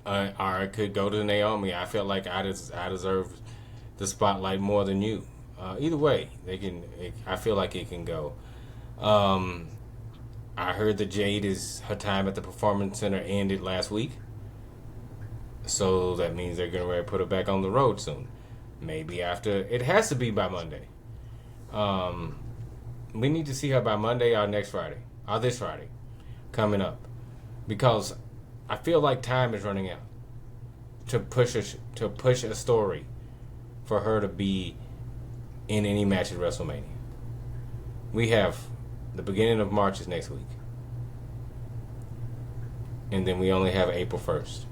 Or it could go to Naomi. I felt like I deserve the spotlight more than you. Either way, I feel like it can go. I heard that her time at the Performance Center ended last week. So that means they're going to put her back on the road soon. Maybe after. It has to be by Monday. We need to see her by Monday or next Friday. Or this Friday. Coming up. Because I feel like time is running out. To push a story. For her to be in any match at WrestleMania. We have the beginning of March is next week. And then we only have April 1st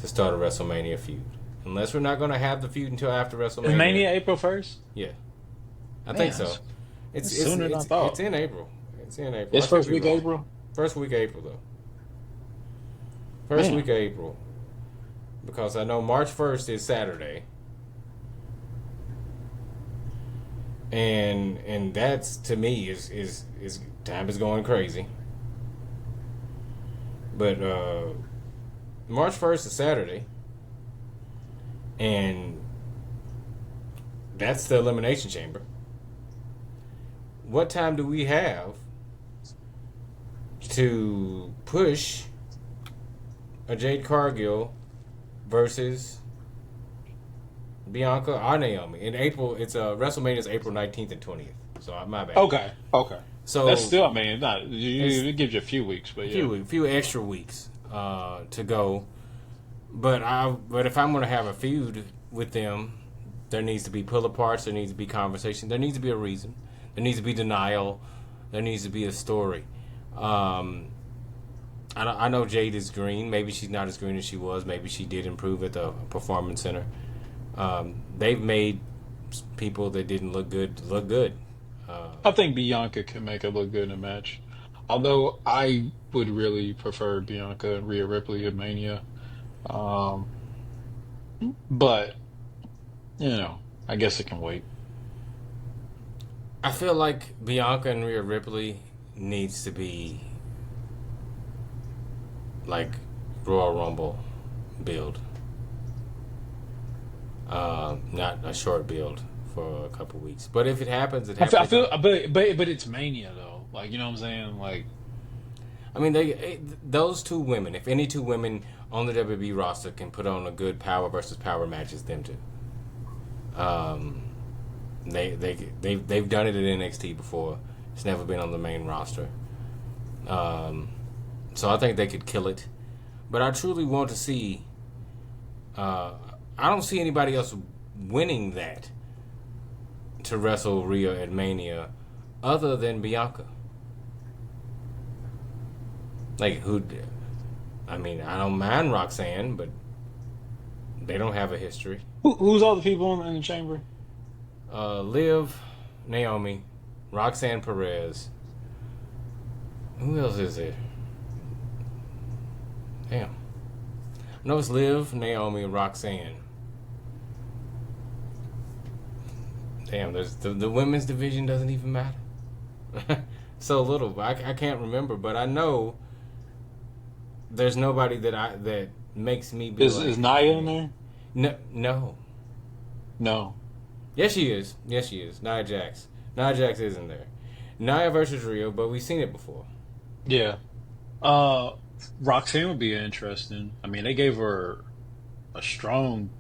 to start a WrestleMania feud. Unless we're not going to have the feud until after WrestleMania. Is Mania April 1st? Yeah. I think so. It's sooner than I thought. It's in April. It's in April. It's I could first be week wrong. April. First week of April though. First week Man, of April, because I know March 1st is Saturday, and that's to me is time is going crazy. But March 1st is Saturday, and that's the Elimination Chamber. What time do we have to push a Jade Cargill versus Bianca or Naomi? In April, it's WrestleMania is April 19th and 20th. So my bad. okay. That's So still, I mean, not it's it gives you a few weeks, but a yeah. few extra weeks to go. But if I'm going to have a feud with them, there needs to be pull aparts. There needs to be conversation. There needs to be a reason. There needs to be denial. There needs to be a story. I know Jade is green. Maybe she's not as green as she was. Maybe she did improve at the Performance Center. They've made people that didn't look good look good. I think Bianca can make it look good in a match. Although I would really prefer Bianca and Rhea Ripley at Mania. Um, but I guess it can wait. I feel like Bianca and Rhea Ripley needs to be like Royal Rumble build, not a short build for a couple weeks. But if it happens, it I happens. feel, but it's Mania though. Like, you know what I'm saying? Like, I mean, those two women. If any two women on the WWE roster can put on a good power versus power match, it's them two. They've done it at NXT before. It's never been on the main roster. So I think they could kill it. But I truly want to see. I don't see anybody else winning that to wrestle Rhea at Mania, other than Bianca. Like who? I mean, I don't mind Roxanne, but they don't have a history. who's all the people in the chamber? Liv, Naomi, Roxanne Perez. Who else is there? Damn. I know it's Liv, Naomi, Roxanne. Damn, there's the women's division doesn't even matter. So little. I can't remember, but I know there's nobody that makes me be like. Is Nia in there? No. No. Yes, she is. Nia Jax. Nia Jax isn't there. Nia versus Rio, but we've seen it before. Yeah. Roxanne would be interesting. I mean, they gave her a strong,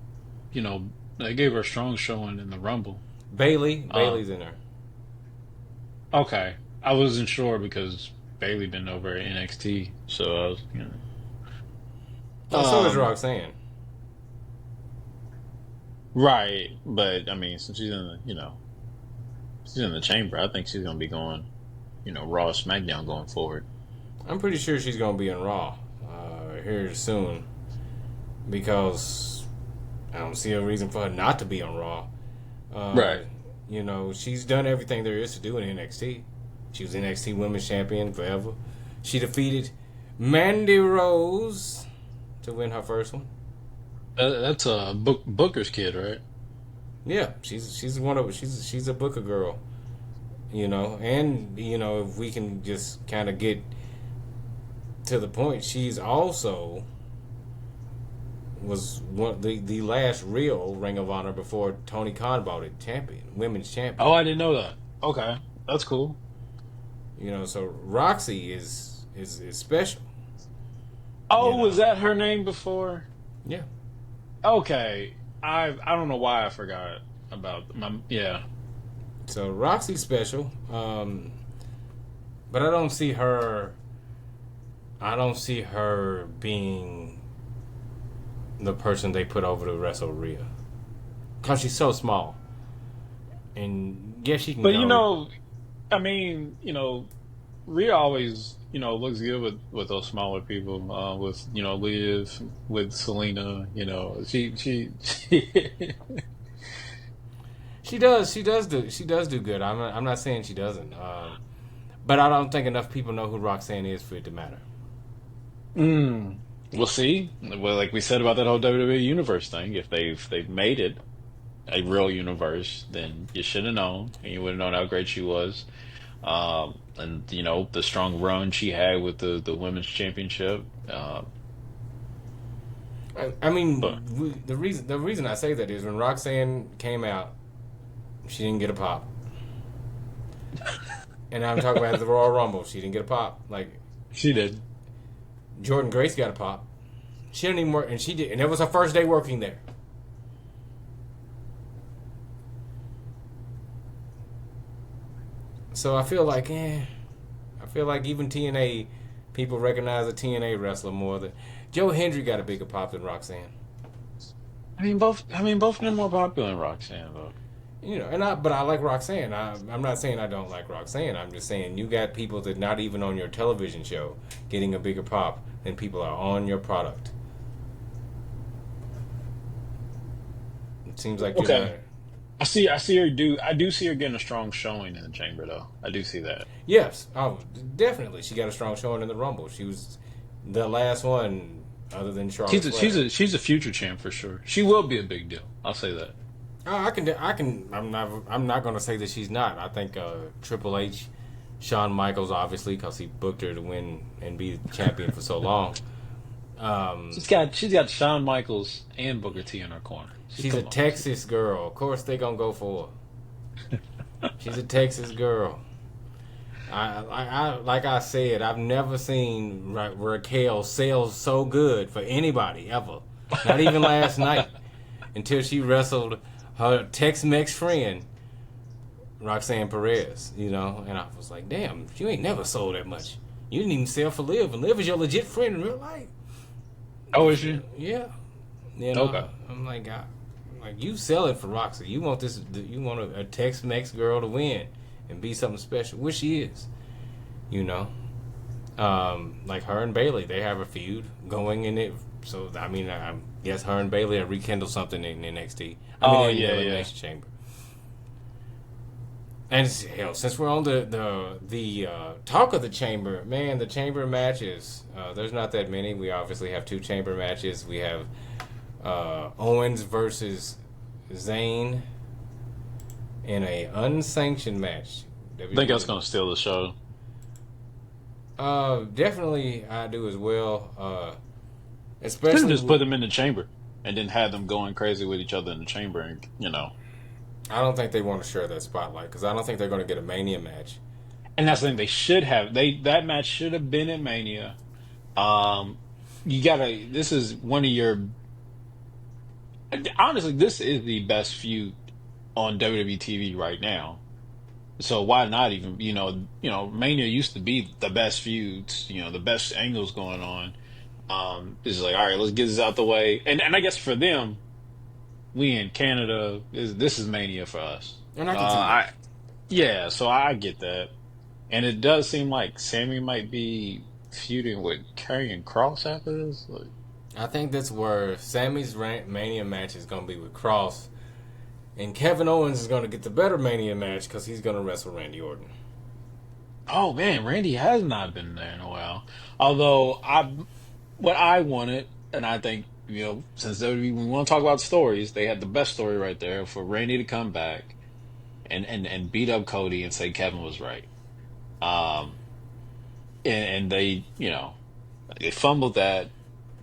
they gave her a strong showing in the Rumble. Bailey's in there. Okay. I wasn't sure because Bailey been over at NXT, so I was, So is Roxanne. Right, but I mean, since she's in she's in the chamber, I think she's gonna be going, Raw, SmackDown going forward. I'm pretty sure she's going to be in Raw here soon, because I don't see a reason for her not to be on Raw. Right. She's done everything there is to do in NXT. She was NXT Women's Champion forever. She defeated Mandy Rose to win her first one. That's a Booker's kid, right? Yeah, she's a Booker girl. And if we can just kind of get to the point, she's also was the last real Ring of Honor before Tony Khan bought it, women's champion. Oh, I didn't know that. Okay, that's cool. So Roxy is special. Oh, was that her name before? Yeah. Okay, I don't know why I forgot about my So Roxy's special, but I don't see her being the person they put over to wrestle Rhea, because she's so small. And yes, she can. But go. I mean, Rhea always looks good with those smaller people. With Liv, with Selena. She She does do good. I'm not saying she doesn't. But I don't think enough people know who Roxanne is for it to matter. Mm. We'll see. Well, like we said about that whole WWE universe thing, if they've made it a real universe, then you should have known, and you would have known how great she was. And the strong run she had with the women's championship. I But mean, the reason I say that is when Roxanne came out, she didn't get a pop. And I'm talking about the Royal Rumble. She didn't get a pop. Like she did. Jordan Grace got a pop. She didn't even work, and she did, and it was her first day working there. So I feel like even TNA people recognize a TNA wrestler more than Joe Hendry got a bigger pop than Roxanne. I mean, both of them are popular in Roxanne, though. But I like Roxanne. I'm not saying I don't like Roxanne. I'm just saying you got people that not even on your television show getting a bigger pop than people are on your product. It seems like you're not. Okay. I see her do. I do see her getting a strong showing in the chamber, though. I do see that. Yes, oh, definitely. She got a strong showing in the Rumble. She was the last one other than Charlotte She's a, Flair. she's a she's a future champ for sure. She will be a big deal. I'll say that. I'm not going to say that she's not. I think Triple H, Shawn Michaels, obviously, because he booked her to win and be the champion for so long. She's got Shawn Michaels and Booker T in her corner. She's a Come on. Texas girl. Of course, they gonna go for her. She's a Texas girl. Like I said, I've never seen Raquel sell so good for anybody ever. Not even last night, until she wrestled her Tex-Mex friend, Roxanne Perez. And I was like, damn, you ain't never sold that much. You didn't even sell for Liv, and Liv is your legit friend in real life. Oh, is she? Yeah. Okay. I'm like, you sell it for Roxy. You want you want a Tex-Mex girl to win and be something special, which she is. Like her and Bailey, they have a feud going in it. So I mean, I guess her and Bailey have rekindled something in NXT. In the Elimination Chamber. And hell, since we're on the talk of the chamber, man, the chamber matches. There's not that many. We obviously have 2 chamber matches. We have Owens versus Zayn in a unsanctioned match. I think that's gonna steal the show. Definitely, I do as well. Couldn't Especially just put them in the chamber and then have them going crazy with each other in the chamber, and. I don't think they want to share that spotlight because I don't think they're going to get a Mania match. And that's the thing they should have. That match should have been at Mania. You gotta. This is one of your. Honestly, this is the best feud on WWE TV right now. So why not even? Mania used to be the best feuds. The best angles going on. It's like, all right, let's get this out the way. And I guess for them, we in Canada, this is Mania for us. And I can see that. Yeah, so I get that. And it does seem like Sammy might be feuding with Karrion Kross after this. I think that's where Sammy's Mania match is going to be with Cross. And Kevin Owens is going to get the better Mania match because he's going to wrestle Randy Orton. Oh, man, Randy has not been there in a while. Although, what I wanted, and I think, since we want to talk about stories, they had the best story right there for Randy to come back and beat up Cody and say Kevin was right. And they, they fumbled that.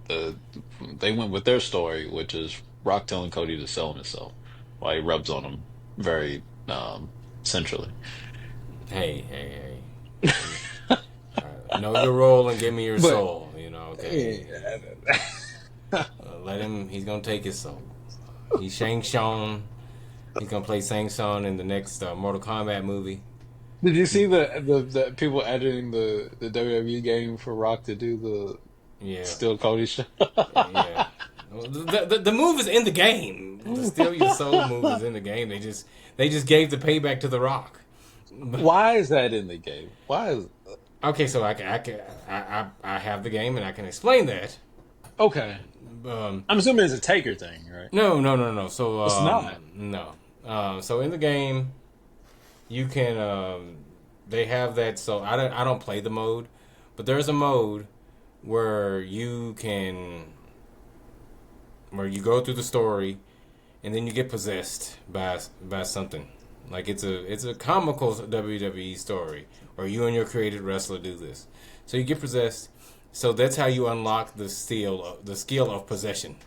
They went with their story, which is Rock telling Cody to sell himself while he rubs on him very centrally. Hey. Know your role and give me your soul, okay? Let him, he's going to take his soul. He's Shang Tsung. He's going to play Shang Tsung in the next Mortal Kombat movie. Did you see the people editing the WWE game for Rock to do the Still Cody show? Yeah. The move is in the game. The Steal Your Soul move is in the game. They just gave the payback to The Rock. Why is that in the game? Why is Okay, so I have the game and I can explain that. Okay. I'm assuming it's a Taker thing, right? No. So it's not. No. So in the game, you can they have that. So I don't play the mode, but there's a mode where you go through the story and then you get possessed by something. Like it's a comical WWE story, or you and your created wrestler do this. So you get possessed. So that's how you unlock the skill of possession.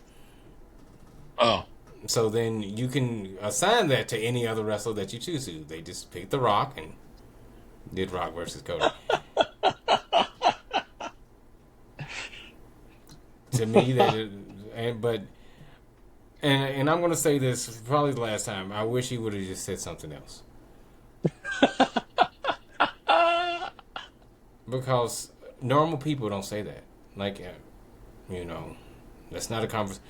Oh, So then you can assign that to any other wrestler that you choose to. They just picked The Rock and did Rock versus Cody. To me, and I'm gonna say this probably the last time. I wish he would have just said something else because normal people don't say that. Like, you know, that's not a conversation.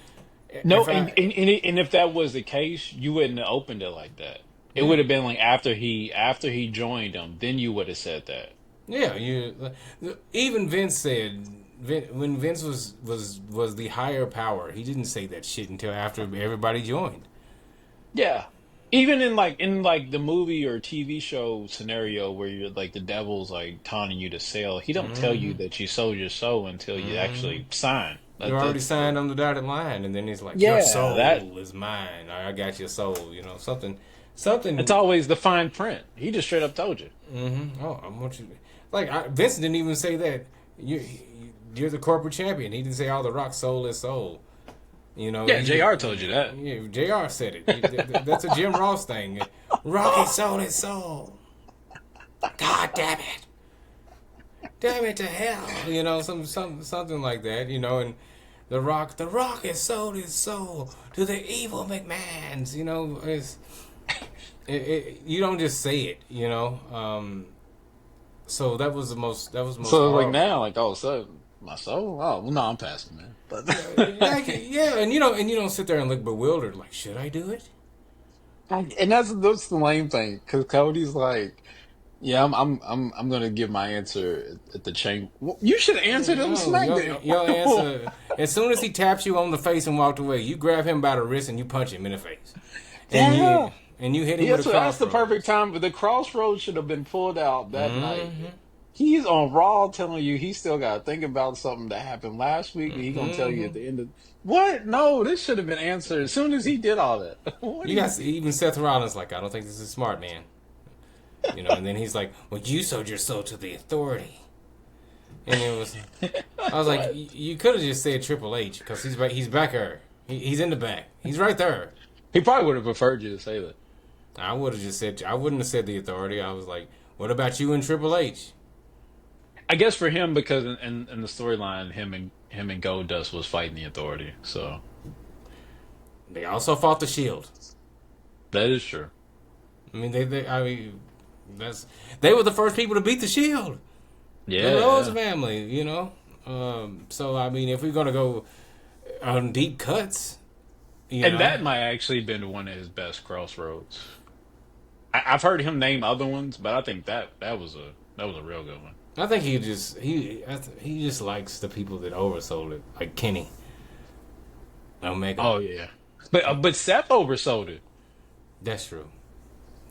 no, If I, and if that was the case, you wouldn't have opened it like that. It yeah, would have been like after he joined them, then you would have said that. yeah, even Vince said when Vince was the higher power, he didn't say that shit until after everybody joined. Yeah. Even in like the movie or TV show scenario where you're like the devil's like taunting you to sell, he don't tell you Hmm. that you sold your soul until you Hmm. actually sign. You already signed on the dotted line, and then he's like, "Your Yeah, that soul is mine. I got your soul." You know, it's something. always the fine print. He just straight up told you. Oh, I want you. Like Vince didn't even say that. You're the corporate champion. He didn't say, "Oh, the Rock soul is soul." You know, Yeah, JR told you that. Jr. said it. That's a Jim Ross thing. Rocky soul is soul. God damn it to hell. You know, something like that. You know, and the Rock has sold his soul to the evil McMahons. You know, you don't just say it. You know, so that was the most So like horrible. now, like all of a sudden, my soul. Oh well, no, I'm passing, man. But Yeah, and you don't sit there and look bewildered. Like, should I do it? and that's the lame thing because Cody's like, yeah, I'm gonna give my answer at the chain. Well, you should have answered on No, SmackDown. your answer. As soon as he taps you on the face and walked away, you grab him by the wrist and you punch him in the face, and Yeah. you hit him Yeah, with a so that's the perfect crossroads. time. But the crossroads should have been pulled out that night. Mm-hmm. He's on Raw telling you he still got to think about something that happened last week. And he gonna tell you Mm-hmm. at the end of what? No, this should have been answered as soon as he did all that. What do You you? got even Seth Rollins like, I don't think this is smart, man. You know, and then he's like, "Well, you sold your soul to the authority," and I was like, What? You could have just said Triple H because he's back there. He's in the back. He's right there. He probably would have preferred you to say that. I wouldn't have said the authority. I was like, what about you and Triple H? I guess for him because in the storyline, him and Goldust was fighting the Authority. So They also fought the Shield. that is true. I mean, I mean, that's they were the first people to beat the Shield. The Yeah, Rhodes yeah. family, you know. So I mean, if we're gonna go on deep cuts, you And know, that might actually been one of his best crossroads. I've heard him name other ones, but I think that was a real good one. I think he just likes the people that oversold it, like Kenny Omega. Oh yeah, but Seth oversold it. That's true.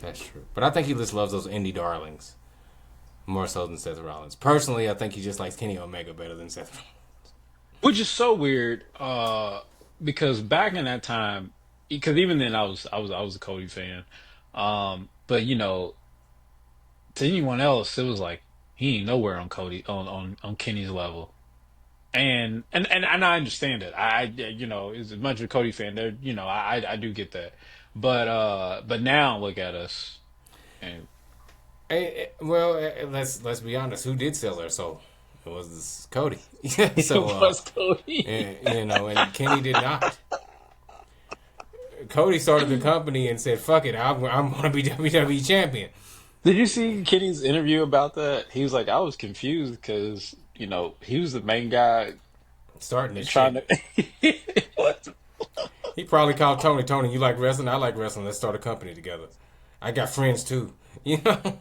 That's true. But I think he just loves those indie darlings more so than Seth Rollins. Personally, I think he just likes Kenny Omega better than Seth Rollins. Which is so weird, because back in that time, because even then I was a Cody fan, but to anyone else, it was like he ain't nowhere on Cody on Kenny's level, and I understand it. As much of a Cody fan, there, I do get that, but now look at us, and Well, let's be honest. Who did sell their soul? It was Cody. it So, was Cody. and Kenny did not. Cody started the company and said, "Fuck it, I'm going to be WWE champion." Did you see Kenny's interview about that? He was like, I was confused because, he was the main guy Starting this trying shit. to. What? He probably called Tony. Tony, you like wrestling? I like wrestling. Let's start a company together. I got friends too. You know.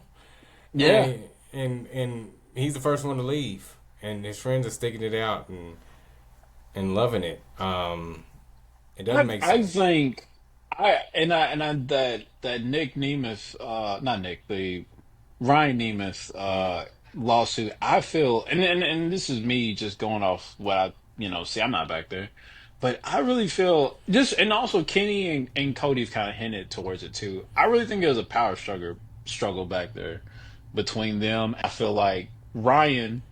Yeah. And he's the first one to leave, and his friends are sticking it out and loving it. It doesn't make I sense. think that Nick Nemeth, not Nick, the Ryan Nemeth lawsuit. I feel, and this is me just going off what I see. I'm not back there, but I really feel just, and also Kenny and Cody've kind of hinted towards it too. I really think there's a power struggle back there between them. I feel like Ryan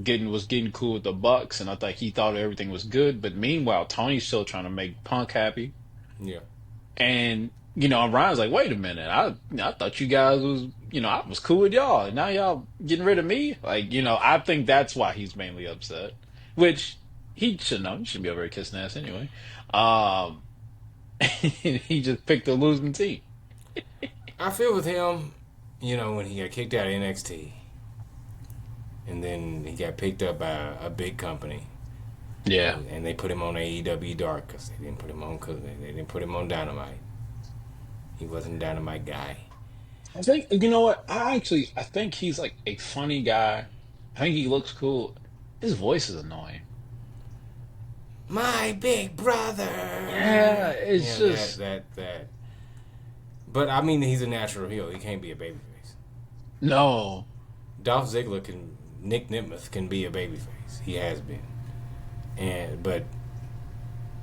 getting cool with the Bucks, and I thought he thought everything was good, but meanwhile Tony's still trying to make Punk happy. Yeah. And Ryan's like, wait a minute, I thought you guys was, I was cool with y'all. Now y'all getting rid of me? Like, I think that's why he's mainly upset. Which he should know. He shouldn't be over here kissing ass anyway. Um, he just picked a losing team. I feel with him, when he got kicked out of NXT, and then he got picked up by a big company. Yeah. And they put him on AEW Dark because they didn't put him on Dynamite. He wasn't a Dynamite guy. I think you know what? I think he's like a funny guy. I think he looks cool. His voice is annoying. My big brother. Yeah, it's just that. But I mean, he's a natural heel. He can't be a babyface. no. Dolph Ziggler Nick Nemeth can be a babyface. He has been, but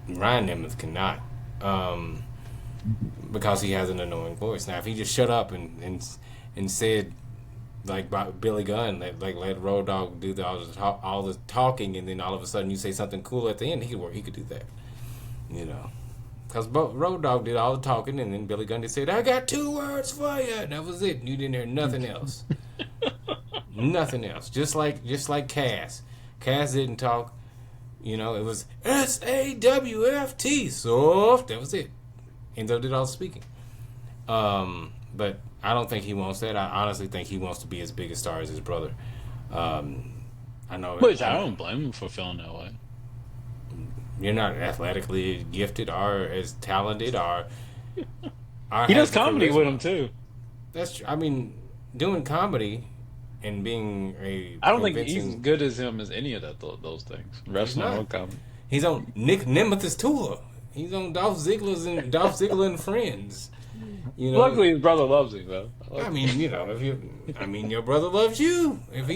Ryan Nemeth cannot, because he has an annoying voice. Now, if he just shut up and said, like Billy Gunn, let Road Dogg do all the talking, and then all of a sudden you say something cool at the end, he could do that, Because Road Dogg did all the talking, and then Billy Gunn just said, "I got 2 words for you," and that was it. And you didn't hear nothing else. Nothing else. Just like Cass. Cass didn't talk. It was SAWFT. Soft. That was it. Enzo did all the speaking. But I don't think he wants that. I honestly think he wants to be as big a star as his brother. I know. Which I don't blame him for feeling that way. You're not athletically gifted or as talented or he does comedy with him too. That's true. I mean, doing comedy and being I don't think he's as good as him as any of those things. Wrestling or comedy. He's on Nick Nemeth's tour. He's on Dolph Ziggler and Friends. Luckily, his brother loves him though. I mean, your brother loves you. If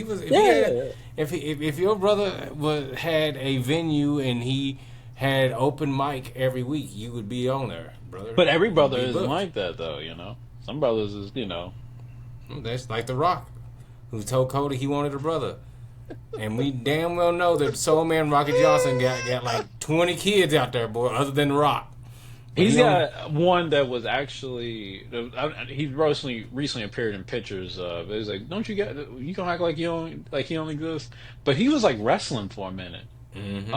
your brother had a venue and he had open mic every week, you would be on there, brother. But every brother isn't like that, though. Some brothers is, That's like The Rock, who told Cody he wanted a brother, and we damn well know that Soul Man Rocky Johnson got like 20 kids out there, boy, other than The Rock. He's got one that was actually he recently appeared in pictures of. It was like, don't you gonna act like he only exists? But he was like wrestling for a minute. Mm-hmm.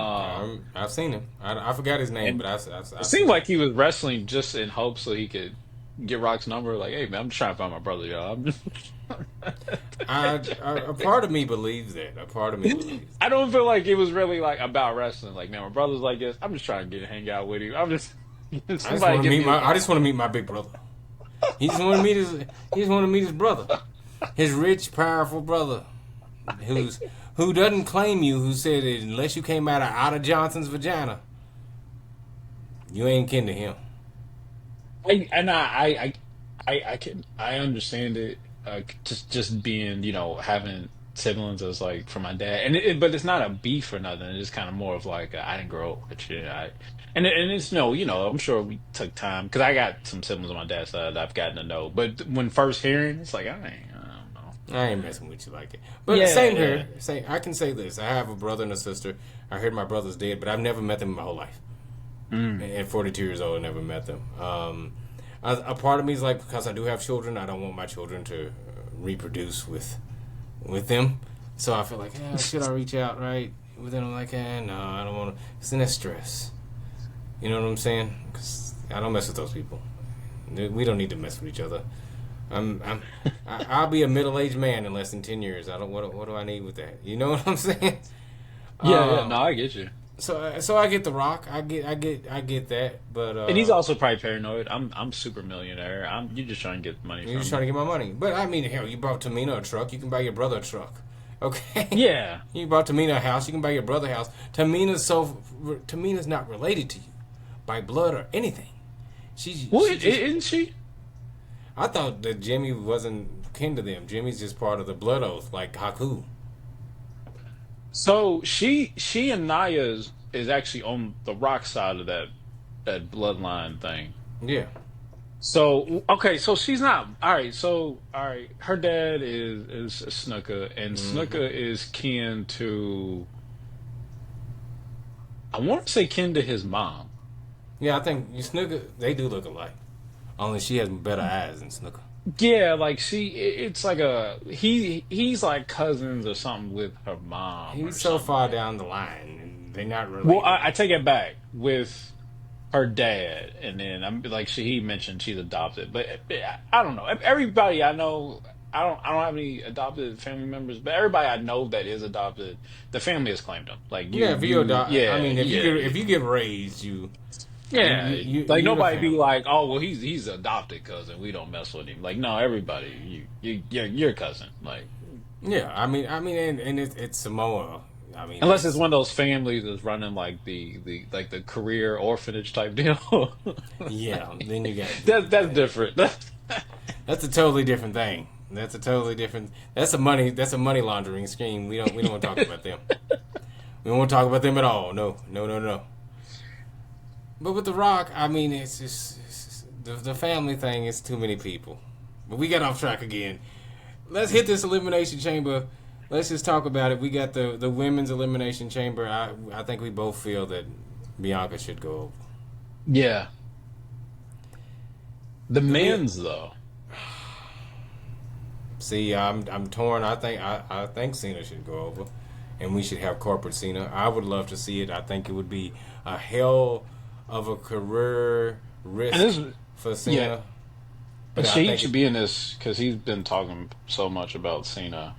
I've seen him. I forgot his name, but I it seemed like he was wrestling just in hopes so he could get Rock's number. Like, hey man, I'm just trying to find my brother, y'all. A part of me believes that. A part of me believes. I don't feel like it was really like about wrestling. Like, man, my brother's like this. I'm just trying to hang out with him. I just want to meet my big brother. He just want to meet his brother, his rich, powerful brother, who doesn't claim you. Who said that unless you came out of Johnson's vagina, you ain't kin to him. I understand it. Just being having siblings as like for my dad, but it's not a beef or nothing. It's kind of more of like I didn't grow up with you. And it's I'm sure we took time because I got some siblings on my dad's side that I've gotten to know. But when first hearing, it's like I don't know. I ain't messing with you like it. But same here. I can say this: I have a brother and a sister. I heard my brother's dead, but I've never met them in my whole life. At 42 years old, I never met them. A part of me is like, because I do have children, I don't want my children to reproduce with them. So I feel like, should I reach out, right? But then I'm like, no, I don't want to. It's in that stress. You know what I'm saying? Because I don't mess with those people. We don't need to mess with each other. I'll be a middle-aged man in less than 10 years. What do I need with that? You know what I'm saying? Yeah, no, I get you. So I get The Rock. I get that. But and he's also probably paranoid. I'm super millionaire. You're just trying to get money. You're just trying to get my money. But I mean, hell, you bought Tamina a truck. You can buy your brother a truck. Okay. Yeah. You bought Tamina a house. You can buy your brother a house. Tamina's not related to you by blood or anything. Isn't she? I thought that Jimmy kin to them. Jimmy's just part of the blood oath, like Haku. So she and Naya's is actually on the Rock side of that bloodline thing. Yeah. So okay, so she's not all right. So all right, her dad is Snuka, and Hmm. Snuka is kin to, I want to say kin to his mom. Yeah, I think you Snooker, they do look alike. Only she has better eyes than Snooker. Yeah, like it's like he's like cousins or something with her mom or He's so something far like. down the line, and they're not Well, related. I take it back with her dad, and then I'm like he mentioned she's adopted, but I don't know. Everybody I know, I don't have any adopted family members, but everybody I know that is adopted, the family has claimed them. Like Yeah, if you adopt, I yeah, mean, yeah, if you get raised, yeah. Like you're the nobody be family. like, oh well, he's adopted cousin, we don't mess with him. Like no, everybody, you're your cousin. Like Yeah, and it's Samoa. I mean, unless it's it's one of those families that's running like the career orphanage type deal. yeah. Then you got That's different. that's a totally different thing. That's a totally different. That's a money laundering scheme. We don't want to talk about them. We don't want to talk about them at all. No, no, no, no. But with The Rock, I mean, the family thing is too many people. But we got off track again. Let's hit this elimination chamber. Let's just talk about it. We got the women's elimination chamber. I think we both feel that Bianca should go over. Yeah. The The men, men's though. see, I'm torn. I think Cena should go over, and we should have corporate Cena. I would love to see it. I think it would be a hell of a career And risk this for yeah, Cena. and But I she think should it, be in this because he's been talking so much about Cena.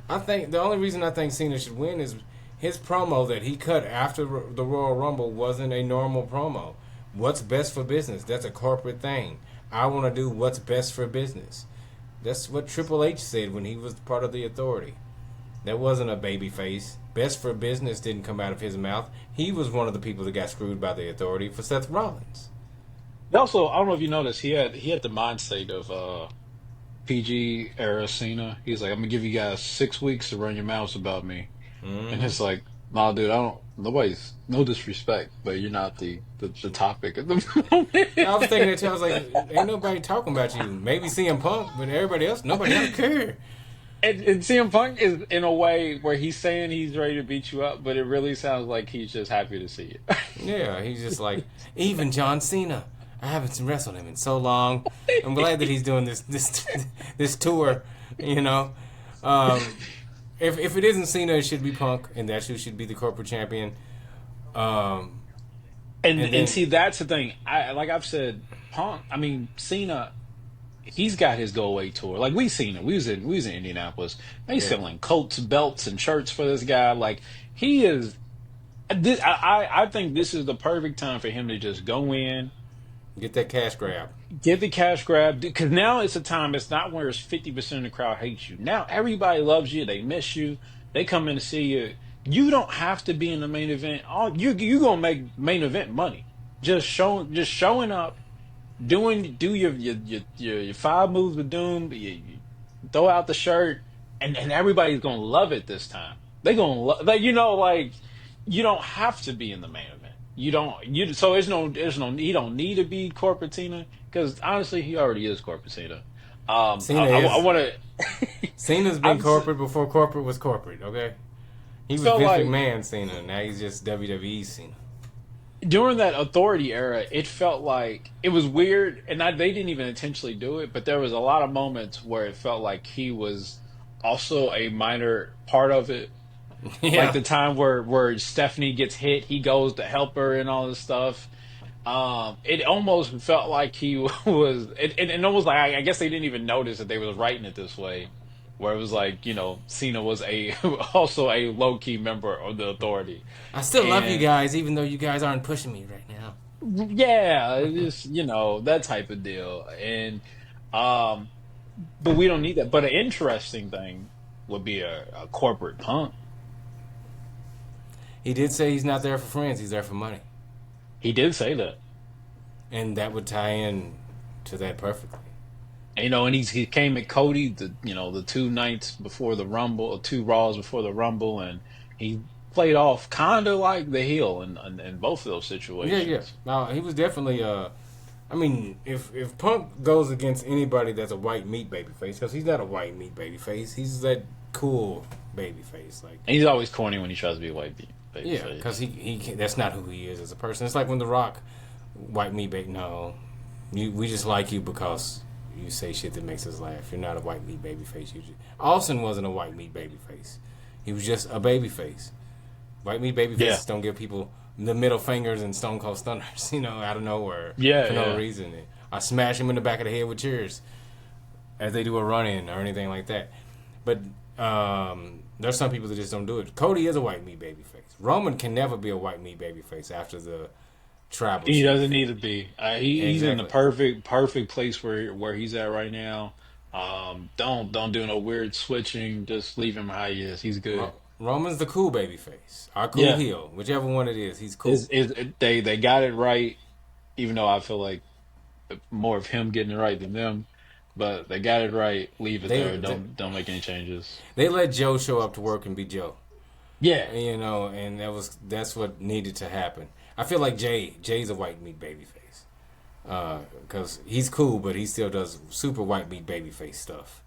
I think the only reason I think Cena should win is his promo that he cut after the Royal Rumble wasn't a normal promo. What's best for business? That's a corporate thing. I want to do what's best for business. That's what Triple H said when he was part of the Authority. That wasn't a baby face. Best for business didn't come out of his mouth. He was one of the people that got screwed by the Authority for Seth Rollins. Also, I don't know if you noticed, he had the mindset of PG era Cena. He's like, I'm gonna give you guys 6 weeks to run your mouths about me, and Hmm. it's like, nah, dude, I don't. Nobody's no disrespect, but you're not the topic at the I was thinking that too. I moment. was like, ain't nobody talking about you. Maybe CM Punk, but everybody else, nobody else care. And CM Punk is in a way where he's saying he's ready to beat you up, but it really sounds like he's just happy to see Yeah, he's just like even John Cena. I haven't wrestled him in so long. I'm glad that you. he's doing this this tour. You know, um, if it isn't Cena, it should be Punk, and that's who should be the corporate champion. Um, and And then see, that's the thing. I like I've said, Punk. I mean, Cena. He's got his go away tour. Like we seen it. We was in Indianapolis. They yeah, selling coats, belts, and shirts for this guy. Like he is. This I think this is the perfect time for him to just go in, get that cash grab. get the cash grab. Because now it's a time. It's not where it's 50% of the crowd hates you. Now everybody loves you. They miss you. They come in to see you. You don't have to be in the main event. All you gonna make main event money. Just showing up, do your 5 moves with Doom. You throw out the shirt, and everybody's gonna love it this time. They gonna like like you don't have to be in the main event. You don't you so there's no he don't need to be corporate Tina because honestly he already is corporate Tina. Cena I is want to. Cena's been corporate before corporate was corporate. Okay, he was Felt Vince like McMahon Cena. Now he's just WWE Cena. during that authority era, it felt like it was weird, and they didn't even intentionally do it, but there was a lot of moments where it felt like he was also a minor part of it. Like Yeah. the time where Stephanie gets hit, he goes to help her and all this stuff. It almost felt like he was, it almost like I guess they didn't even notice that they was writing it this way, where it was like Cena was a also a low key member of the authority, I still love you and guys, even though you guys aren't pushing me right now. yeah, it's just that type of deal, and um, but we don't need that. But an interesting thing would be a corporate Punk. He did say he's not there for friends; he's there for money, He did say that. and that would tie in to that perfectly. And he came at Cody the 2 nights before the Rumble, or 2 Raws before the Rumble, and he played off kind of like the heel in both of those Yeah, yeah. situations. No, he was definitely. I mean, if Punk goes against anybody that's a white meat baby face, because he's not a white meat baby face, he's that cool baby face. Like, And he's always corny when he tries to be a baby yeah, because face. that's not who he is as a person. It's like when The Rock, white meat baby. No, we just like you because you say shit that makes us laugh. You're not a white meat baby face. Austin wasn't a white meat baby face. He was just a baby face. White meat baby Yeah, faces don't give people the middle fingers and Stone Cold Stunners, out of nowhere yeah, for no yeah. reason. I smash him in the back of the head with chairs as they do a run in or anything like that. But there's some people that just don't do it. Cody is a white meat baby face. Roman can never be a white meat baby face after the tribal He chief. doesn't need to be. He's in the Exactly. perfect place where he's at right now. Don't do no weird switching. Just leave him how he is. He's good. Roman's the cool baby face. Our cool Yeah, heel. Whichever one it is, he's cool. they got it right. Even though I feel like more of him getting it right than them, but they got it right. Leave it They, there. they Don't make any changes. they let Joe show up to work and be Joe. Yeah, And that's what needed to happen. I feel like Jay's a white meat baby face, because he's cool, but he still does super white meat baby face stuff.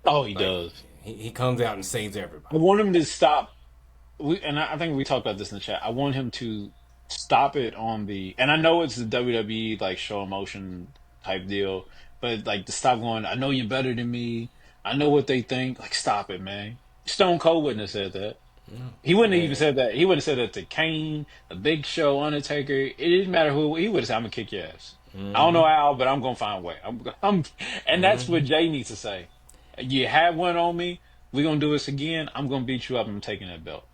oh, he Like does. he comes out and saves I everybody. want him to stop. I think we talked about this in the chat. I want him to stop it on and I know it's the WWE like show emotion type deal, but like to stop going. I know you're better than me. I know what they think. Like, stop it, man. Stone Cold wouldn't have said that. He wouldn't have even And said that. He would have said that to Kane, the Big Show, Undertaker. It didn't matter who. He would have said, "I'm gonna kick your ass." I don't know how, but I'm gonna find a way. And that's what Jay needs to say. You had one on me. We're gonna do this again. I'm gonna beat you up. I'm taking that belt.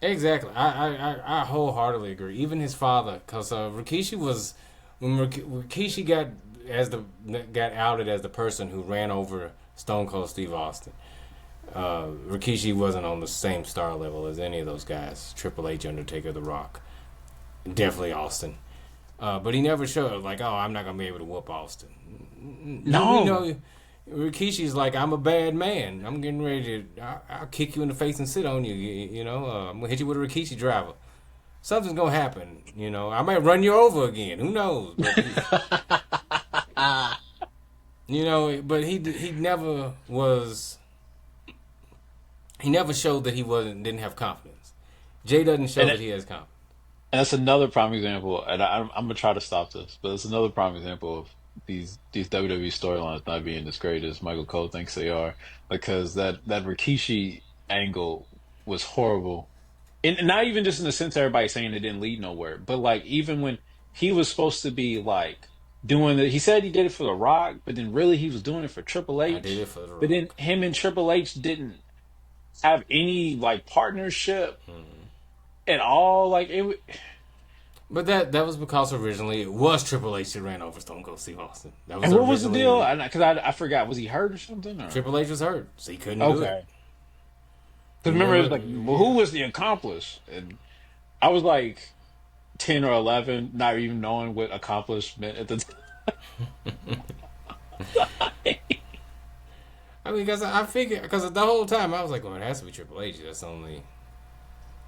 exactly, I wholeheartedly agree. Even his father, because Rikishi was when Rikishi got outed as the person who ran over Stone Cold Steve Austin. Rikishi wasn't on the same star level as any of those guys. Triple H, Undertaker, The Rock, definitely Austin. But he never showed like, oh, I'm not gonna be able to whoop Austin. We No. know Rikishi's like, I'm a bad man. I'm getting ready to. I'll kick you in the face and sit on you. I'm gonna hit you with a Rikishi driver. Something's gonna happen. I might run you over again. Who knows? But but he never was. He never showed that he didn't have confidence. Jay doesn't show And, that he has confidence. and that's another prime example. And I'm gonna try to stop this, but it's another prime example of these WWE storylines not being as great as Michael Cole thinks they are, because that Rikishi angle was horrible, and not even just in the sense of everybody saying it didn't lead nowhere, but like even when he was supposed to be like doing it, he said he did it for The Rock, but then really he was doing it for Triple I did it H. for The But then Rock. him and Triple H didn't have any like partnership at all. Like it. But that was because originally it was Triple H that ran over Stone Cold Steve Austin. That was And what was the deal? originally Because I forgot. Was he hurt or something? Or Triple H was hurt, so he couldn't do it. okay. Because He remember, it was never. like, well, who was the accomplice? And I was like 10 or 11, not even knowing what accomplice meant at the time. I mean, because I figured because the whole time I was like, well, it has to be Triple H. That's the only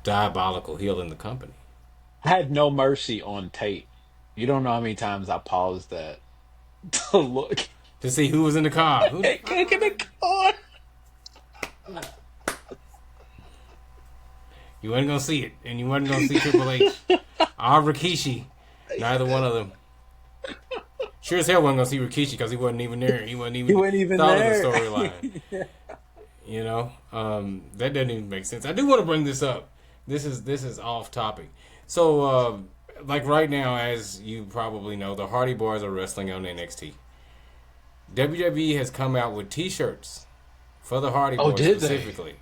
diabolical heel in the company. I had no mercy on tape. You don't know how many times I paused that to look. To see who was in the car. Who the Hey, fuck? get in the car. You wasn't gonna see it, and you wasn't gonna see Triple H or Rikishi. Neither one of them. Sure as hell wasn't gonna see Rikishi because he wasn't even there. He wasn't You even weren't even thought of the there. storyline. That doesn't even make sense. I do want to bring this up. This is off topic. So, like right now, as you probably know, the Hardy Boys are wrestling on NXT. WWE has come out with T-shirts for the Hardy Oh, Boys did they? specifically,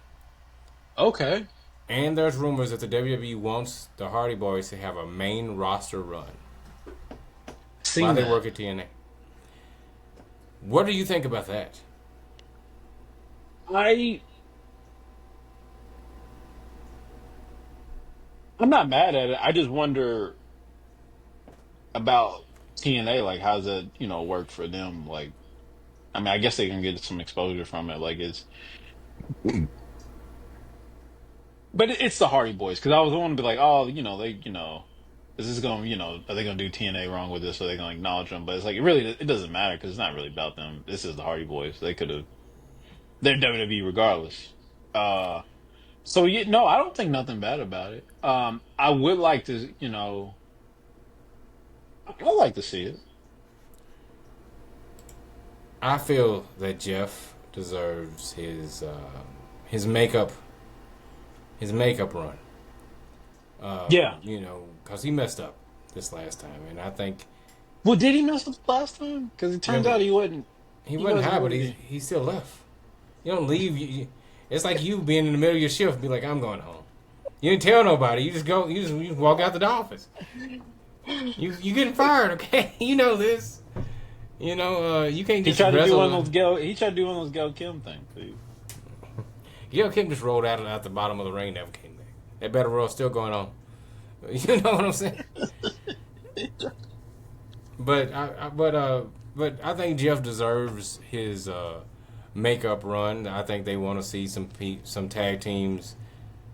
Okay. and there's rumors that the WWE wants the Hardy Boys to have a main roster run while Seen they that. work at TNA. What do you think about that? I I'm not mad at it. I just wonder about TNA. Like, how's that work for them? Like, I mean, I guess they can get some exposure from it. Like it's, but it's the Hardy Boys because I was wanting to be like, oh, is this going, are they going to do TNA wrong with this? Or are they going to acknowledge them? But it's like it doesn't matter because it's not really about them. This is the Hardy Boys. They're WWE regardless. So no, I don't think nothing bad about it. I would like to, I like to see it. I feel that Jeff deserves his makeup his makeup run. Yeah. Because he messed up this last time, and I think Well, did he mess up last time? Because it turns out he wasn't. he He wasn't wasn't high, but really. he still left. You don't leave. It's like you being in the middle of your shift, and be like, I'm going home. You didn't tell nobody. You just go. You just walk out the office. You getting fired, okay? You know this. You can't He just tried to do one wrestle. of those Gail. He tried to do one of those Gail Kim things. Too. Gail Kim just rolled out at the bottom of the ring, never came back. That battle royal still going on. You know what I'm saying? But I think Jeff deserves his makeup run. I think they want to see some tag teams.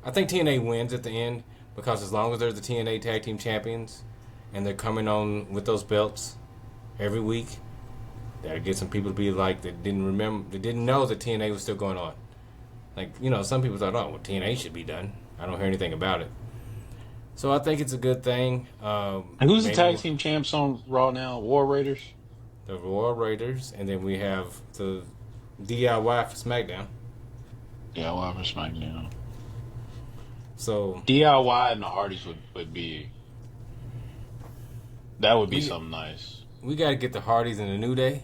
I think TNA wins at the end because as long as they're the TNA tag team champions and they're coming on with those belts every week, that'll get some people to be like that didn't know that TNA was still going on. Like, some people thought, oh, well, TNA should be done. I don't hear anything about it. So I think it's a good thing. And who's the tag team champs on Raw now? War Raiders. The Royal Raiders, and then we have the DIY for SmackDown. Yeah, well, for SmackDown. So DIY and the Hardys would be. That would be we something nice. we got to get the Hardys in the New Day.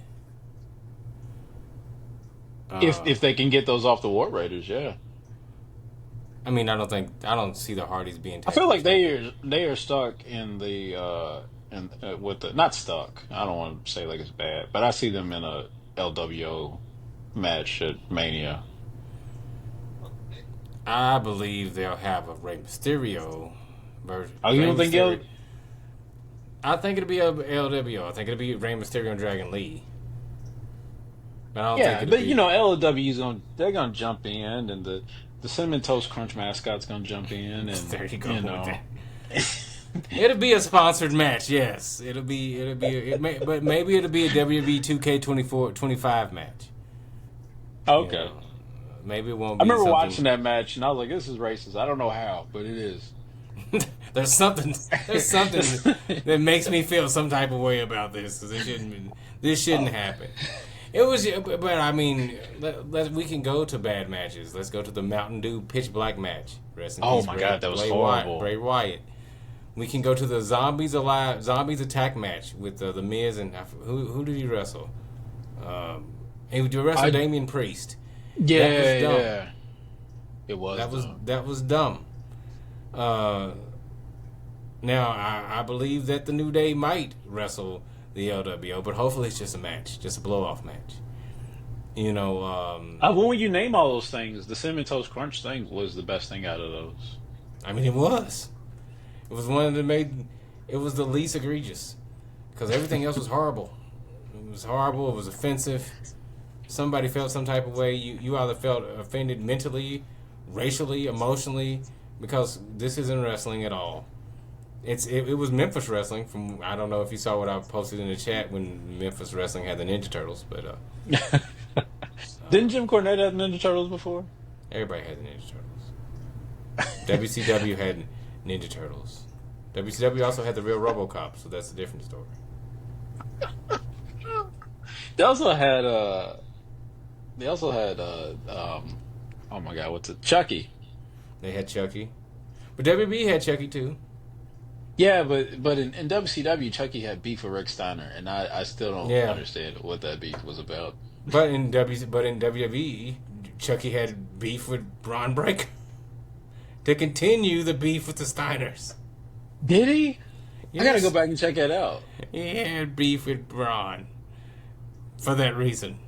If they can get those off the War Raiders, yeah. I mean, I don't see the Hardys being I tag feel team like champions. they are stuck in the with the not stuck. I don't want to say like it's bad, but I see them in a LWO match at Mania. I believe they'll have a Rey Mysterio version. Oh, you Rey don't think Mysterio. I think it'll be a LWO. I think it'll be Rey Mysterio and Dragon Lee. But I don't think Yeah, it'll but be. LW's they're gonna jump in, and the Cinnamon Toast Crunch mascot's gonna jump in, and There you go with that. it It'll be a sponsored match, yes. But maybe it'll be a WWE 2K25 match. You okay. know, maybe it won't I be remember something. watching that match, and I was like, "This is racist." I don't know how, but it is. there's something. There's something that makes me feel some type of way about this. 'Cause this shouldn't happen. It was, but I mean, we can go to bad matches. Let's go to the Mountain Dew Pitch Black match. Rest in Oh peace, my God, that was Bray horrible. Bray Wyatt. We can go to the Zombies Attack match with the Miz and who did he wrestle? He wrestled Damian Priest. Yeah, That was dumb. yeah. It was. That was dumb. Now I believe that the New Day might wrestle the LWO, but hopefully it's just a match, just a blow off match. When you name all those things, the Cinnamon Toast Crunch thing was the best thing out of those. I mean, it was. It was one that made. It was the least egregious, because everything else was horrible. It was horrible. It was offensive. Somebody felt some type of way. You either felt offended mentally, racially, emotionally, because this isn't wrestling at all. It was Memphis wrestling. From I don't know if you saw what I posted in the chat when Memphis wrestling had the Ninja Turtles, but Didn't Jim Cornette have Ninja Turtles before? everybody had the Ninja Turtles. WCW had Ninja Turtles. WCW also had the real RoboCop, so that's a different story. They also had They also had oh my God, what's it? Chucky. They had Chucky, but WB had Chucky too. Yeah, but in WCW, Chucky had beef with Rick Steiner, and I still don't Yeah. understand what that beef was about. But in WWE, Chucky had beef with Braun Breaker to continue the beef with the Steiners. Did he? Yes. I gotta go back and check that out. He had beef with Braun for that reason.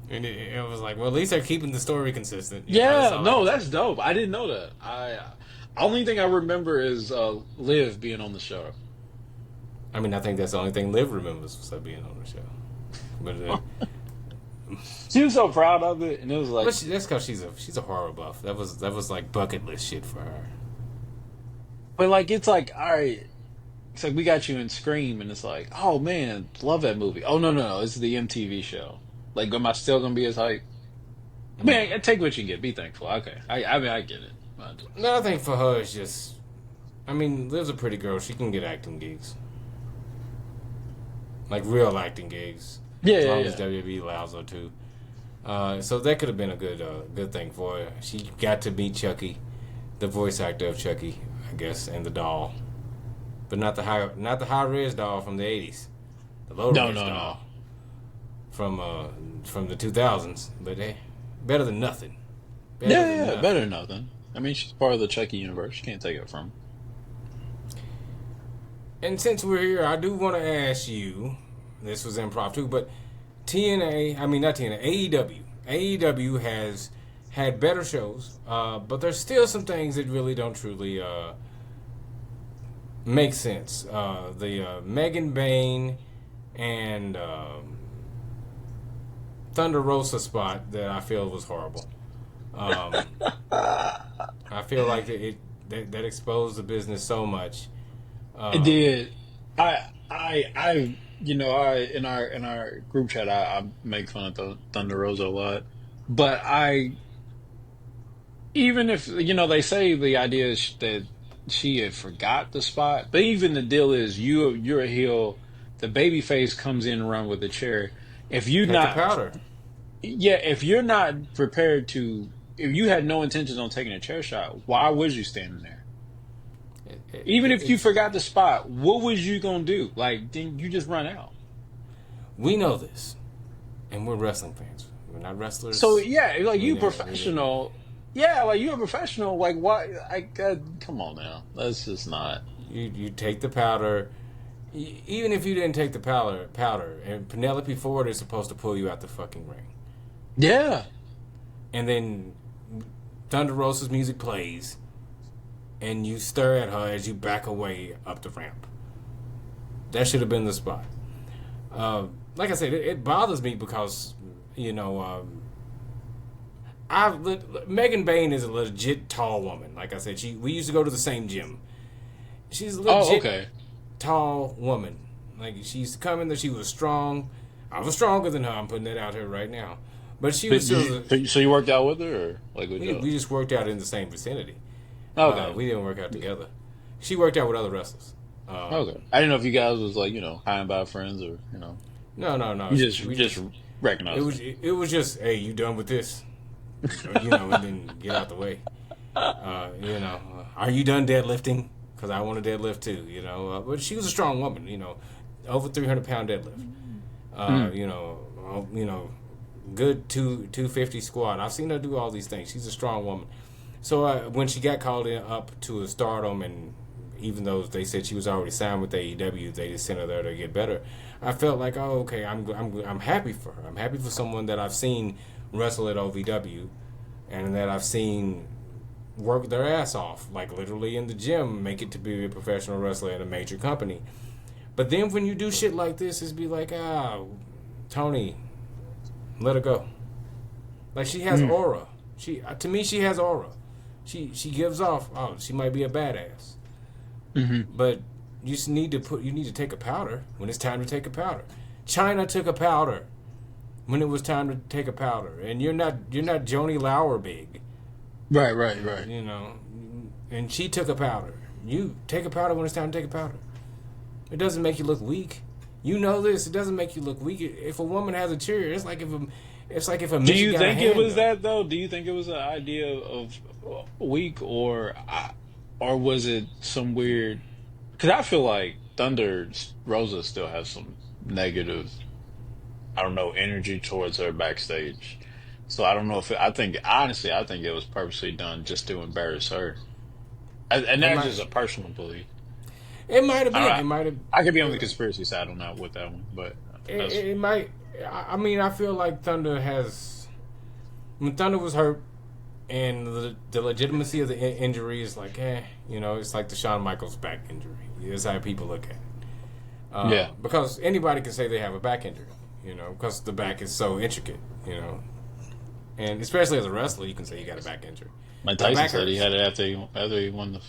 And it was like, well, at least they're keeping the story consistent. Yeah, no, that's dope. I didn't know that. Only thing I remember is Liv being on the show. I mean, I think that's the only thing Liv remembers was her being on the show. But She was so proud of it, and it was like, But that's because she's a horror buff. That was like bucket list shit for her. but like it's like, all right, it's like we got you in Scream, and it's like, oh man, love that movie. Oh no, no, no, it's the MTV show. Like, am I still gonna be as hype? I mean, I take what you get. Be thankful. Okay, I mean, I get it. No, I think for her it's just. I mean, Liv's a pretty girl. She can get acting gigs, like real acting gigs, Yeah, as yeah, long as yeah. WWE allows her to. So that could have been a good thing for her. She got to meet Chucky, the voice actor of Chucky, I guess, and the doll, but not the high res doll from the '80s, the low No, res no, no. doll from the 2000s. But hey, better than nothing. Better Yeah, than yeah, nothing. better than nothing. I mean, she's part of the Chucky universe. You can't take it from. And since we're here, I do want to ask you. This was improv too, but TNA, I mean not TNA, AEW. AEW has had better shows, but there's still some things that really don't truly make sense. The Megan Bain and Thunder Rosa spot that I feel was horrible. I feel like that exposed the business so much. It Um, did. You know, in our group chat, I make fun of Thunder Rosa a lot, but even if you know they say the idea is that she had forgot the spot, but even the deal is you're a heel, the baby face comes in and run with the chair. If you take the not powder. Yeah, if you're not prepared to, if you had no intentions on taking a chair shot, why was you standing there? Even if you It's forgot the spot, what was you gonna do? Like, then you just run out. we know this, and we're wrestling fans. We're not So wrestlers. yeah, like We you know. We didn't. professional. Yeah, like you're a professional. Like why? Come on now. That's just not. You take the powder. Even if you didn't take the powder, and Penelope Ford is supposed to pull you out the fucking ring, Yeah. and then Thunder Rosa's music plays, and you stare at her as you back away up the ramp. That should have been the spot. Like I said, it bothers me because you know Megan Bain is a legit tall woman. Like I said, we used to go to the same gym. She's a Oh, legit okay. tall woman. Like she used to come in there. She was strong. I was stronger than her. I'm putting that out here right now. But she But was still. so you worked out with her, or like with We just worked out in the same vicinity. Okay. We didn't work out together. She worked out with other wrestlers. Okay. I didn't know if you guys was like high and by friends or No, no, no. you just We just just it recognized was her. it was just, hey, you done with this? And then get out the way. Are you done deadlifting? Because I want to deadlift too. But she was a strong woman. Over 300-pound deadlift. Uh, Mm. you know, good 250 squat. I've seen her do all these things. She's a strong woman. So when she got called up to a Stardom, and even though they said she was already signed with AEW, they just sent her there to get better. I felt like, oh, okay, I'm happy for her. I'm happy for someone that I've seen wrestle at OVW, and that I've seen work their ass off, like literally in the gym, make it to be a professional wrestler at a major company. But then when you do shit like this, it's be like, Tony, let her go. Like she has Mm. aura. To me, she has aura. She gives off. Oh, she might be a badass, Hmm. but you need to take a powder when it's time to take a powder. China took a powder when it was time to take a powder, and you're not Joni Lauer big, Right, right, right. you know, and she took a powder. You take a powder when it's time to take a powder. It doesn't make you look weak. You know this. It doesn't make you look weak. If a woman has a cheer, it's like if a Do midget you got a think it was handgun. that though? Do you think it was an idea of weak or was it some weird? Because I feel like Thunder Rosa still has some negative, I don't know, energy towards her backstage. So I don't know if I think honestly, I think it was purposely done just to embarrass her, and It that's might just a personal belief. it might have I don't been. know. It might have. I could be on the conspiracy side on that with that one, but that's It might. I mean, I feel like Thunder has. When Thunder was hurt, and the legitimacy of the injury is like, it's like the Shawn Michaels back injury. That's how people look at it. yeah. Because anybody can say they have a back injury. because the back is so intricate, and especially as a wrestler, you can say you got a back injury. Mike My Tyson back said he hurts. had it after he won the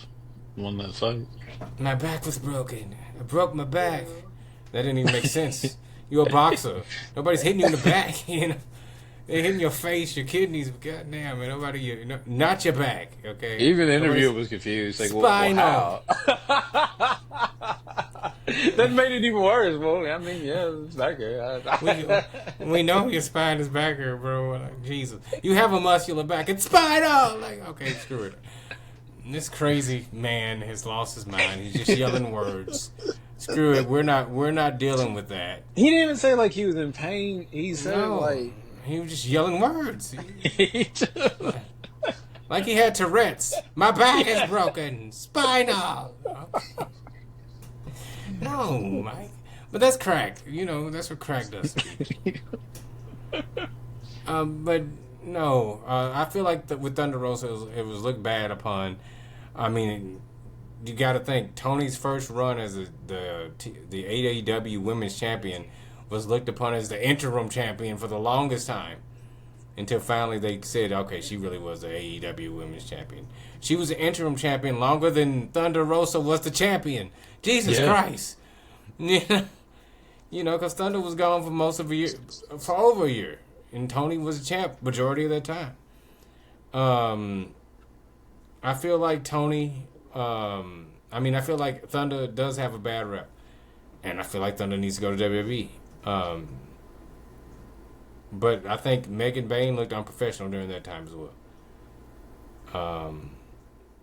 fight. My back was broken. I broke my back. That didn't even make sense. You're a boxer. Nobody's hitting you in the back. They're hitting your face, your kidneys. God damn, man. Not your back. Okay. Even the interviewer Nobody's was confused. Like, well spinal. how? That made it even worse. Well, I mean, yeah, it's back here. We know your spine is back here, bro. Like, Jesus, you have a muscular back. It's spinal. Like, okay, screw it. This crazy man has lost his mind. He's just yelling words. Screw it. We're not dealing with that. He didn't even say like he was in pain. He said like he was just yelling words. Like he had Tourette's. My back is broken. Spinal. No, Mike. But that's crack. That's what crack does. But no, I feel like with Thunder Rosa, it was looked bad upon. I mean, you got to think Tony's first run as the AEW Women's Champion was looked upon as the interim champion for the longest time, until finally they said, okay, she really was the AEW Women's Champion. She was the interim champion longer than Thunder Rosa was the champion. Jesus Christ. Because Thunder was gone for most of a year, for over a year, and Tony was the champ majority of that time. I feel like Tony. I feel like Thunder does have a bad rep, and I feel like Thunder needs to go to WWE. But I think Megan Bain looked unprofessional during that time as well.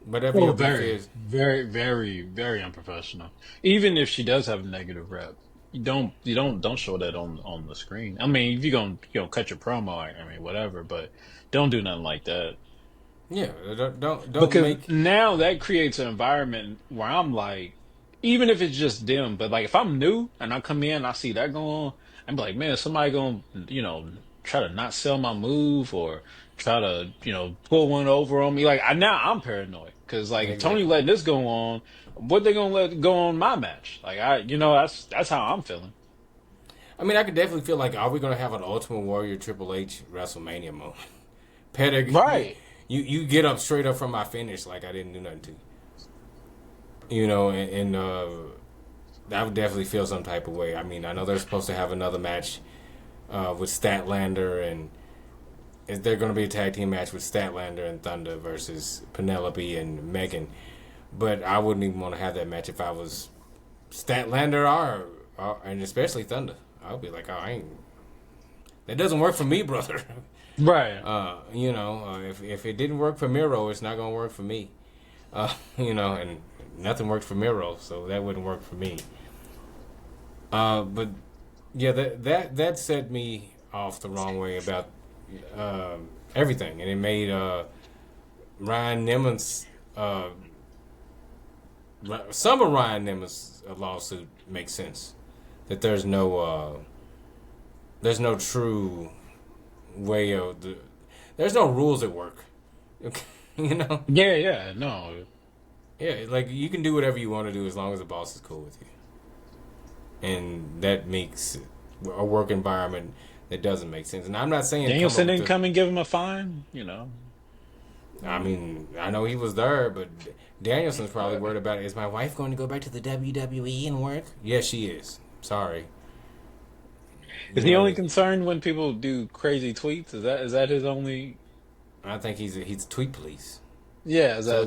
Whatever your beef very, is, very, very, very unprofessional. Even if she does have a negative rep, you don't show that on the screen. I mean, if you're gonna cut your promo, I mean, whatever, but don't do nothing like that. yeah, don't Because make. now that creates an environment where I'm like, even if it's just them, but like if I'm new and I come in, I see that going on, I'm like, man, somebody gonna, try to not sell my move or try to, pull one over on me. Like now I'm paranoid because like if Tony Exactly. letting this go on, what they gonna let go on my match? Like that's how I'm feeling. I mean, I could definitely feel like, are we going to have an Ultimate Warrior Triple H WrestleMania moment? Pedigree, Right. you get up straight up from my finish like I didn't do nothing to you. And I would definitely feel some type of way. I mean, I know they're supposed to have another match with Statlander, and they're going to be a tag team match with Statlander and Thunder versus Penelope and Megan. But I wouldn't even want to have that match if I was Statlander and especially Thunder. I would be like, that doesn't work for me, brother. Right. If it didn't work for Miro, it's not gonna work for me. And nothing worked for Miro, so that wouldn't work for me. But yeah, that set me off the wrong way about everything, and it made Ryan Nemeth's some of Ryan Nemeth's lawsuit make sense. That there's no true way of there's no rules at work. Yeah. No. Yeah, like you can do whatever you want to do as long as the boss is cool with you, and that makes a work environment that doesn't make sense. And I'm not saying Danielson didn't come and give him a fine. I mean, I know he was there, but Danielson's probably worried about it. Is my wife going to go back to the WWE and work? Yes, she is. Sorry. Is he only concerned when people do crazy tweets? Is that his only? I think he's tweet police. Yeah, So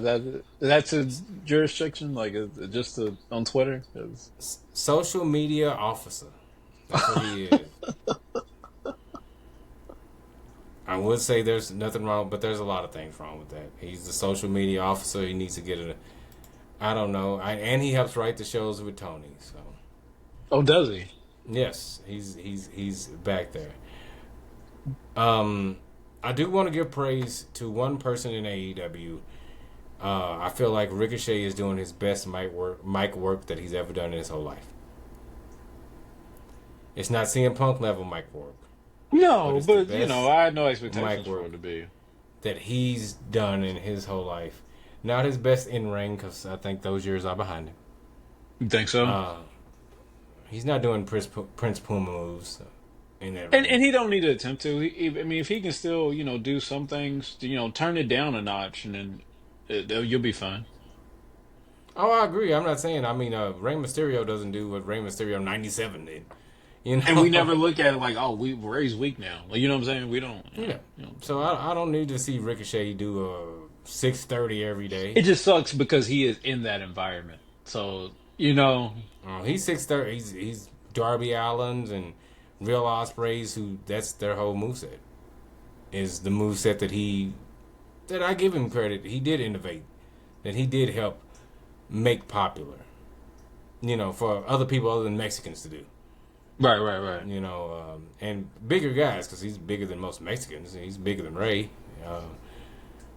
that's his jurisdiction? Like, just on Twitter? social media officer. That's what he is. I would say there's nothing wrong, but there's a lot of things wrong with that. He's the social media officer. He needs to get it. I don't know. And he helps write the shows with Tony. So Oh, does he? yes, he's back there. I do want to give praise to one person in AEW. I feel like Ricochet is doing his best mic work that he's ever done in his whole life. It's not CM Punk level mic work, No, it's the but best I had no expectations mic for work him to be. that he's done in his whole life. Not his best in ring, because I think those years are behind him. You think so? He's not doing Prince Puma moves. in that And ring. he don't need to attempt to. I mean, if he can still, do some things, turn it down a notch, and then you'll be fine. Oh, I agree. I'm not saying. I mean, Rey Mysterio doesn't do what Rey Mysterio '97 did. You And we know. never look at it like, oh, Ray's weak now. Like, you know what I'm saying? We don't. Yeah. You know what I'm So saying? I don't need to see Ricochet do a 6:30 every day. It just sucks because he is in that environment. So He's 6:30. He's Darby Allin's and Real Ospreys. Who that's their whole moveset. Is the moveset that I give him credit. He did innovate. That he did help make popular. For other people other than Mexicans to do. right, right, right. And bigger guys because he's bigger than most Mexicans. He's bigger than Ray,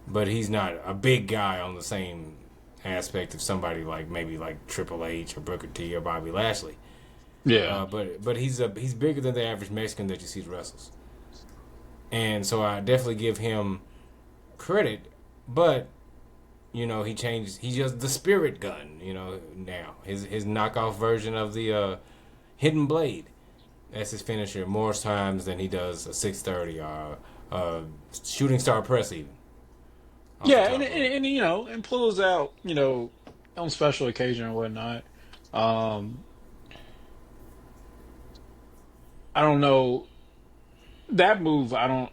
but he's not a big guy on the same aspect of somebody like maybe like Triple H or Booker T or Bobby Lashley. Yeah. But he's bigger than the average Mexican that you see wrestles, and so I definitely give him credit. But he changed. He just the Spirit Gun. Now his knockoff version of the Hidden Blade. That's his finisher more times than he does a 6:30 or a Shooting Star Press even. Off the Yeah, top rope. and pulls out, on special occasion or whatnot. Um, I don't know that move. I'm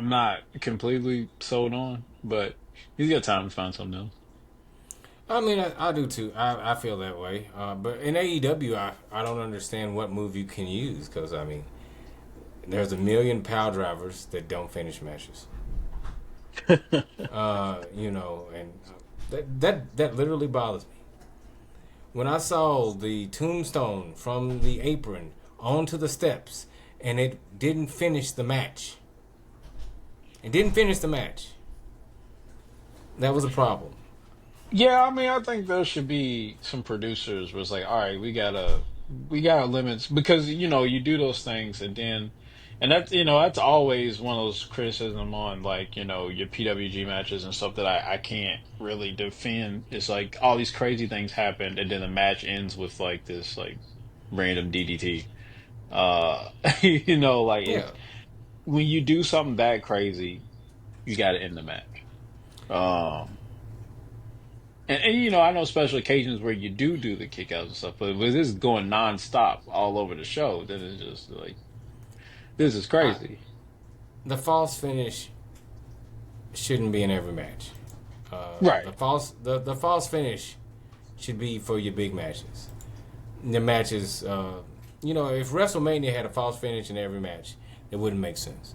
not completely sold on, but he's got time to find something else. I mean, I do too. I feel that way. But in AEW, I don't understand what move you can use because, I mean, there's a million power drivers that don't finish matches. And that literally bothers me. When I saw the tombstone from the apron onto the steps and it didn't finish the match. It didn't finish the match. That was a problem. Yeah, I mean, I think there should be some producers was like, all right, we gotta limits because you do those things and that's always one of those criticism on like your PWG matches and stuff that I can't really defend. It's like all these crazy things happen and then the match ends with like this like random DDT. Uh, like Yeah. if when you do something that crazy, you got to end the match. Um. And I know special occasions where you do the kickouts and stuff, but if this is going nonstop all over the show, then it's just like this is I, crazy. the false finish shouldn't be in every match. Right. The false finish should be for your big matches. The matches, if WrestleMania had a false finish in every match, it wouldn't make sense.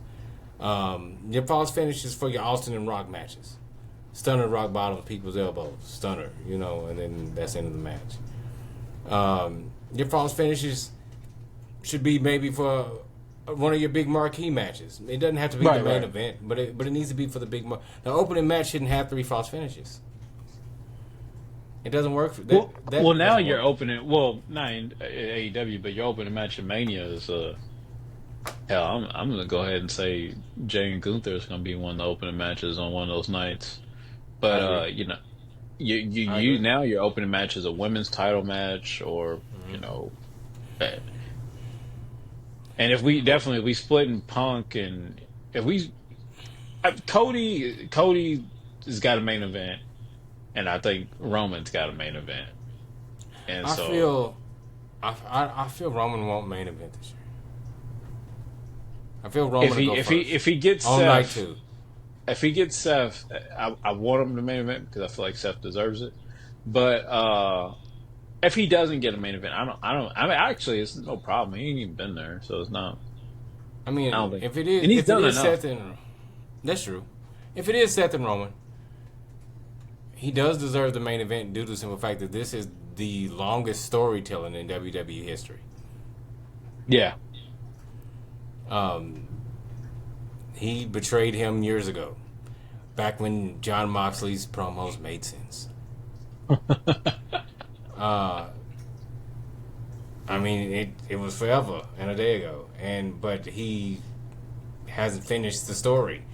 Your false finish is for your Austin and Rock matches. Stunner, rock bottom, people's elbows, stunner, and then that's the end of the match. Your false finishes should be maybe for one of your big marquee matches. It doesn't have to be the Right, main right. event, but it needs to be for the big. The opening match shouldn't have 3 false finishes. It doesn't work. Well, That now doesn't you're work. opening. Well, not in AEW, but your opening match in Mania is hell. I'm gonna go ahead and say Jay and Gunther is gonna be one of the opening matches on one of those nights. I But agree. I you agree. now your opening match is a women's title match, or eh, and if we split in Punk and if we Cody has got a main event, and I think Roman's got a main event, and I so feel, I feel Roman won't main event this year. I feel if Roman to he go if he first if he gets on night Seth, 2. I want him to main event because I feel like Seth deserves it. But if he doesn't get a main event, I mean, actually, it's no problem. He ain't even been there, so it's not. I I don't mean, think, and he's if it done is enough. Seth and that's true. If it is Seth and Roman, he does deserve the main event due to the simple fact that this is the longest storytelling in WWE history. Yeah, Um, he betrayed him years ago, back when John Moxley's promos made sense. Uh, I mean, it was forever and a day ago, but he hasn't finished the story.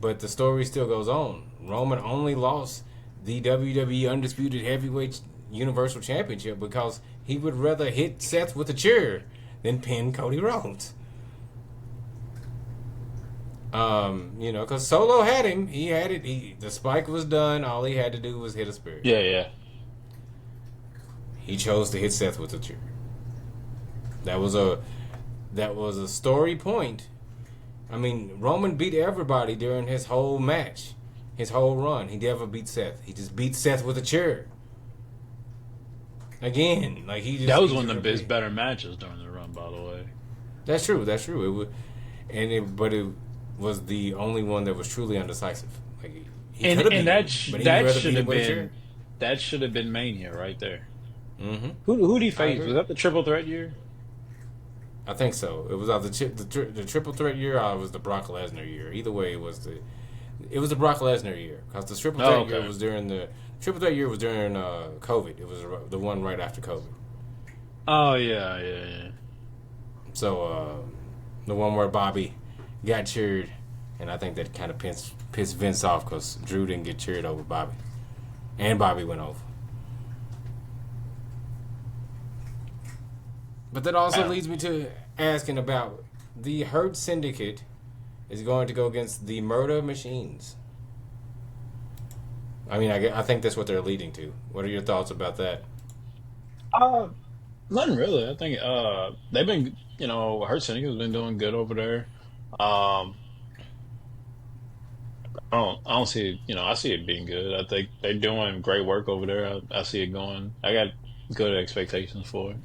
But the story still goes on. Roman only lost the WWE Undisputed Heavyweight Universal Championship because he would rather hit Seth with a chair than pin Cody Rhodes. Because Solo had him. He had it. The spike was done. All he had to do was hit a spear. Yeah, yeah. He chose to hit Seth with a chair. That was a story point. I mean, Roman beat everybody during his whole match, his whole run. He never beat Seth. He just beat Seth with a chair. Again, like That was one of the best, better matches during the run, by the way. That's true. That's true. But it was the only one that was truly undecisive. Like he could have And beat that him, but he that rather should beat him have with a chair. been that should have been Mania right there. Mm-hmm. Who did he I face? agree. Was that the triple threat year? I think so. It was either the triple threat year or it was the Brock Lesnar year. Either way, it was the Brock Lesnar year because the triple threat Oh, year okay. was during COVID. It was the one right after COVID. Oh yeah, yeah, yeah. So the one where Bobby got cheered, and I think that kind of pissed Vince off because Drew didn't get cheered over Bobby, and Bobby went over. But that also Wow. leads me to asking about the Hurt Syndicate is going to go against the Murder Machines. I mean, I think that's what they're leading to. What are your thoughts about that? Uh, Nothing really. I think they've been Hurt Syndicate has been doing good over there. Um, I don't see it, I see it being good. I think they're doing great work over there. I see it going. I got good expectations for it.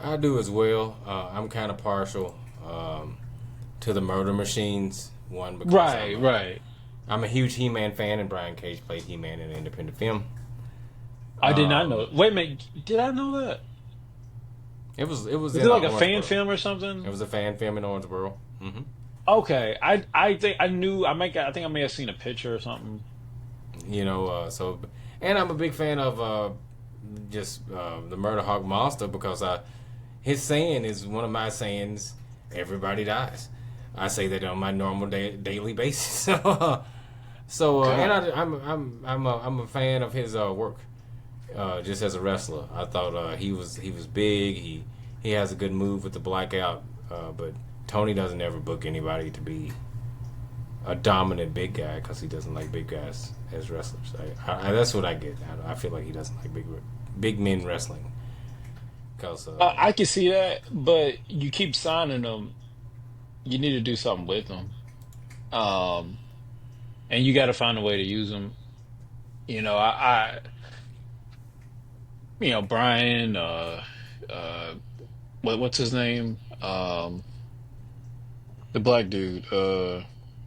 I do as well. I'm kind of partial to the Murder Machines. One because Right, right. I'm a huge He-Man fan, and Brian Cage played He-Man in an independent film. I did not know. Um, Wait a minute, did I know that? it was Was it in like a fan Orangeburg. film or It something? was a fan film in Orangeburg. Okay, I think I knew. I think I may have seen a picture or something. And I'm a big fan of just the Murder Hawk Monster because his saying is one of my sayings. Everybody dies. I say that on my normal daily basis. And God. I'm a fan of his work. Just as a wrestler, I thought he was big. He has a good move with the blackout. But Tony doesn't ever book anybody to be a dominant big guy because he doesn't like big guys as wrestlers. That's what I get. I feel like he doesn't like big men wrestling because I can see that, but you keep signing them. You need to do something with them, um, and you got to find a way to use them. You know, Brian. Uh, what's his name? The black dude.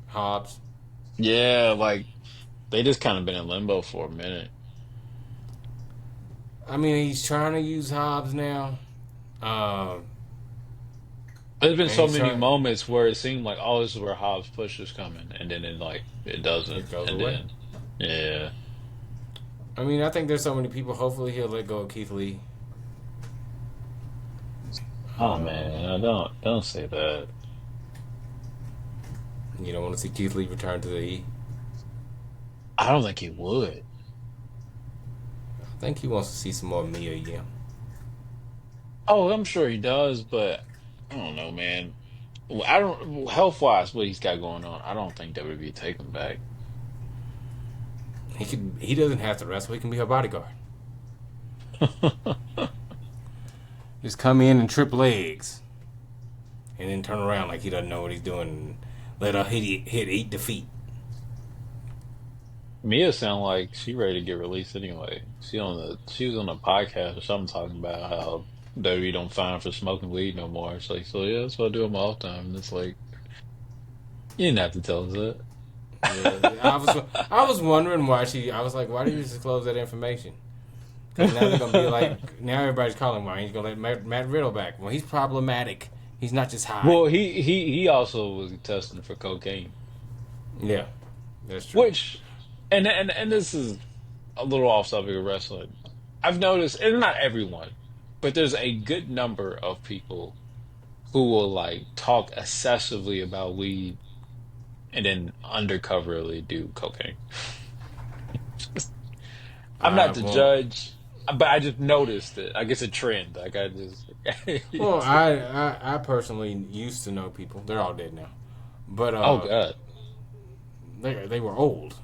Hobbs. Yeah, like they just kind of been in limbo for a minute. I mean, he's trying to use Hobbs now. Um, There's been and so he's many trying. moments where it seemed like, oh, this is where Hobbs' push is coming, and then it doesn't, It goes and away. then yeah. I mean, I think there's so many people. Hopefully, he'll let go of Keith Lee. Oh Um, man, I don't say that. you don't want to see Keith Lee return to the E. I don't think he would. I think he wants to see some more Mia Yim. Oh, I'm sure he does, but I don't know, man. I don't health wise what he's got going on. I don't think WWE would take him back. He doesn't have to wrestle. He can be her bodyguard. Just come in and trip legs, and then turn around like he doesn't know what he's doing. And let her hit 8 defeat. Mia sound like she ready to get released anyway. She was on a podcast or something talking about how WWE don't fine for smoking weed no more. It's like, so yeah, that's what I do on my off time. And it's like, you didn't have to tell us Yeah, I was that. I was wondering why she. I was like, why do you disclose that information? Because now they're gonna be like, now everybody's calling why he's gonna let Matt Riddle back. Well, he's problematic. He's not just high. Well, he also was testing for cocaine, Yeah, that's true. which, and this is a little off subject of wrestling. I've noticed, and not everyone, but there's a good number of people who will like talk excessively about weed and then undercoverly do cocaine. I'm I not the won't. judge, but I just noticed it. I guess a trend. Like I just, Well, it's like, I personally used to know people. They're all dead now. but Oh God. they were old.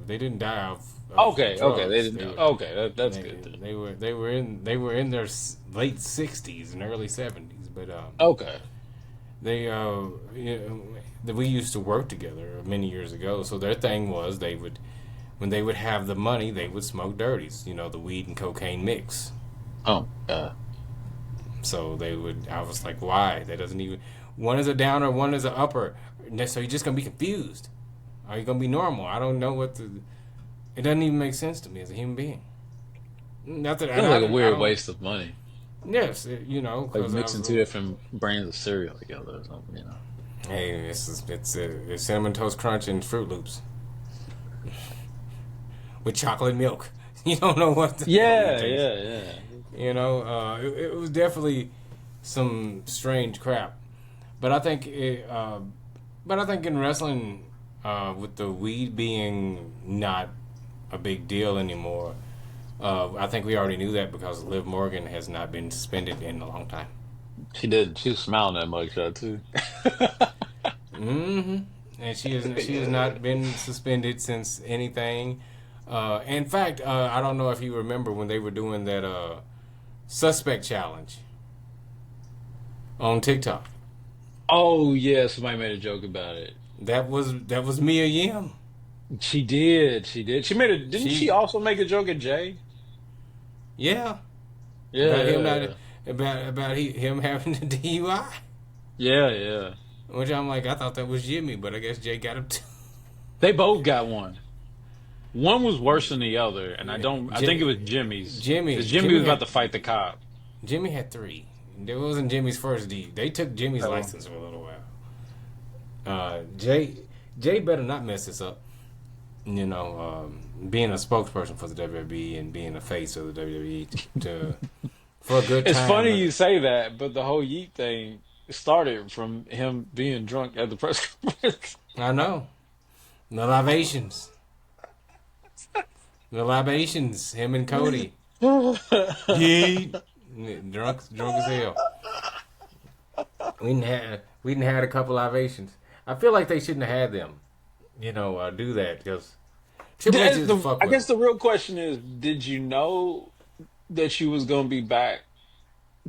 They didn't die of Okay, okay. They drugs. didn't. Okay, that's They good then. they were in their late 60s and early 70s. But Okay. they we used to work together many years ago. So their thing was they would when they would have the money, they would smoke dirties. The weed and cocaine mix. Oh God. So they would. I was like, why? That doesn't even. One is a downer, one is a upper. So you're just gonna be confused. Are you gonna be normal? I don't know what the. It doesn't even make sense to me as a human being. Not that Sounds like a I weird don't. waste of money. Yes, Like because I mixing was. two different brands of cereal together or something. Hey, it's cinnamon toast crunch and Fruit Loops with chocolate milk. You don't know what the hell you Yeah, taste. yeah, yeah. It was definitely some strange crap. But I think in wrestling, with the weed being not a big deal anymore, I think we already knew that because Liv Morgan has not been suspended in a long time. She did. She was smiling at mugshot too. Hmm. And she has not been suspended since anything. In fact, I don't know if you remember when they were doing that suspect challenge on TikTok. Oh yeah, somebody made a joke about it. That was Mia Yim. She did. She did. She made a. Didn't she She also make a joke at Jay? Yeah, Yeah, about him yeah, not yeah. him having the DUI. Yeah, yeah. Which I'm like, I thought that was Jimmy, but I guess Jay got him too. They both got one. One was worse than the other, and I Yeah, don't. I think it Jimmy, was Jimmy's because Jimmy, Jimmy Jimmy was about had to fight the cop. Jimmy had three. It wasn't Jimmy's first D. They took Jimmy's Oh. license for a little while. Jay better not mess this up. Being a spokesperson for the WWE and being a face of the WWE for a good It's time. funny you say that, but the whole Yeet thing started from him being drunk at the press conference. I know the libations, him and Cody. Yeet. Drunk as hell. We didn't had a couple libations. I feel like they shouldn't have had them. Do that because Triple H is a fuck I with guess them. the real question is, did you know that she was going to be back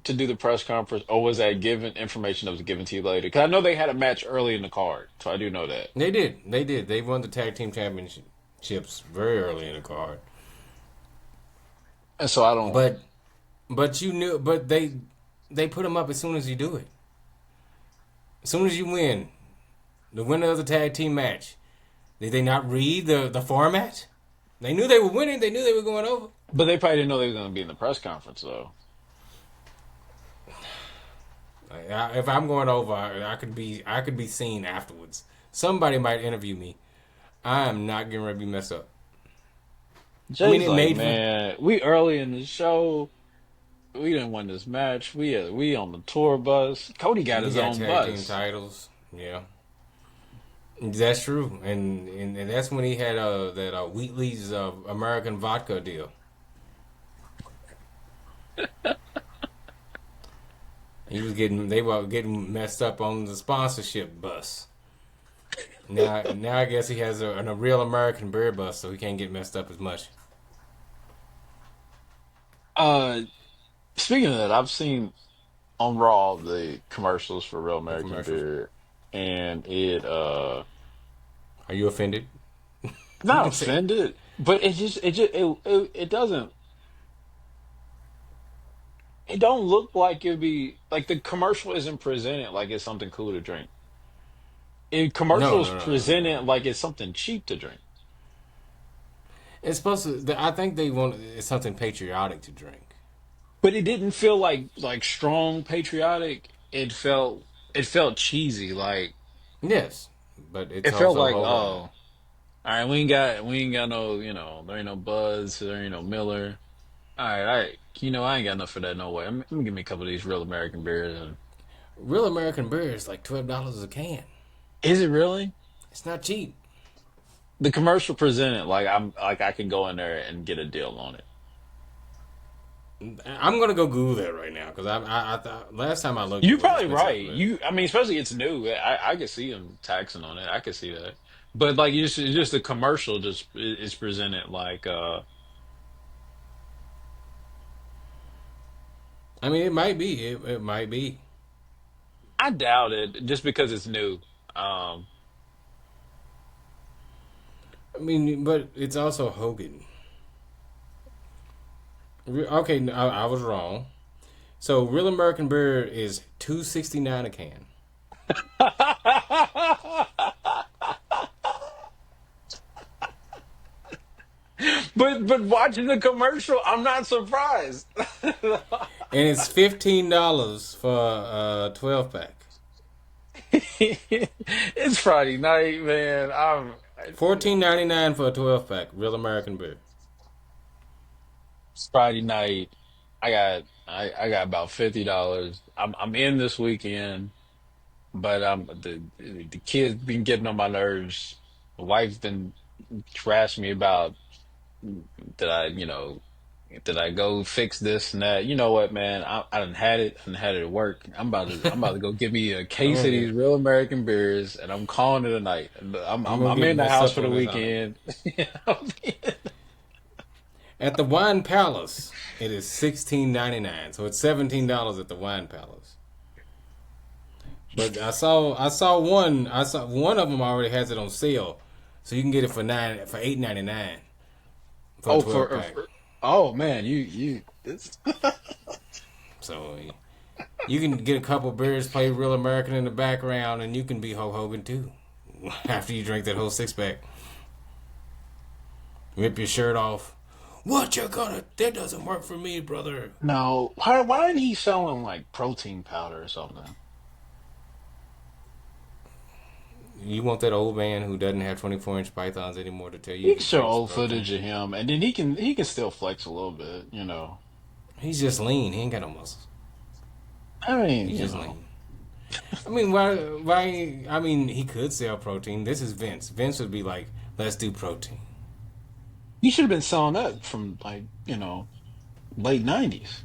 to do the press conference, or was that given information that was given to you later? Because I know they had a match early in the card, so I do know that. They did. They did. They won the tag team championships very early in the card. And so I don't. But you knew. But they put them up as soon as you do it. As soon as you win, the winner of the tag team match. Did they not read the format? They knew they were winning. They knew they were going over. But they probably didn't know they were going to be in the press conference, though. If I'm going over, I could be seen afterwards. Somebody might interview me. I am not getting ready to be messed up. I mean, Jay's it like, made for. man, we early in the show. We didn't win this match. We on the tour bus. Cody got We his got own tag team bus. titles. Yeah, that's true. And that's when he had that Wheatley's American vodka deal. They were getting messed up on the sponsorship bus. Now I guess he has a real American beer bus, so he can't get messed up as much. Uh, Speaking of that, I've seen on Raw the commercials for Real The American commercials. Beer, and it Are you offended? You not can say offended, but it doesn't it don't look like it'd be like the commercial isn't presented like it's something cool to drink. no, Commercials no, no, no, no. presented like it's something cheap to drink. It's supposed to. I think they want it's something patriotic to drink. But it didn't feel like strong patriotic. It felt cheesy. Like Yes, but it's it felt also like, Hogan. oh, all right, we ain't got no, there ain't no Buds, there ain't no Miller. All right, I ain't got enough for that, no way. Let me give me a couple of these real American beers. And Real American beer is like $12 a can. is it really? It's not cheap. The commercial presented like I can go in there and get a deal on it. I'm gonna go Google that right now because I thought last time I looked it You're was probably expensive. right. But I mean, especially it's new. I could see them taxing on it. I could see that. But like, it's just the commercial just is presented like, I mean, it might be. It might be. I doubt it just because it's new. Um, I mean, but it's also Hogan. Okay, I was wrong. So Real American Beer is $2.69 a can. but watching the commercial, I'm not surprised. And it's $15 for a 12 pack. It's Friday night, man. $14.99 for a 12 pack. Real American Beer. It's Friday night. I got about $50. I'm in this weekend, but the kids been getting on my nerves. The wife's been trashing me about that did I go fix this and that? You know what, man? I done had it. I done had it at work. I'm about to go get me a I'm case gonna of get. these real American beers, and I'm calling it a night. I'm gonna I'm get in the messed house up for the on this on it. weekend. At the Wine Palace, it is $16.99. So it's $17 at the Wine Palace. But I saw one of them already has it on sale, so you can get it for $8.99 for a Oh, 12 pack. oh man, you this So you can get a couple beers, play Real American in the background, and you can be Hulk Hogan too. After you drink that whole 6 pack, rip your shirt off. What you gonna? That doesn't work for me, brother. no. Why isn't he selling like protein powder or something? You want that old man who doesn't have 24-inch pythons anymore to tell you He he can can show drink some old protein? footage of him, and then he can still flex a little bit, you know. He's just lean. He ain't got no muscles. I mean, He's you just know. lean. I mean, why? Why? I mean, he could sell protein. This is Vince. Vince would be like, "Let's do protein." He should have been selling that from like, late 90s.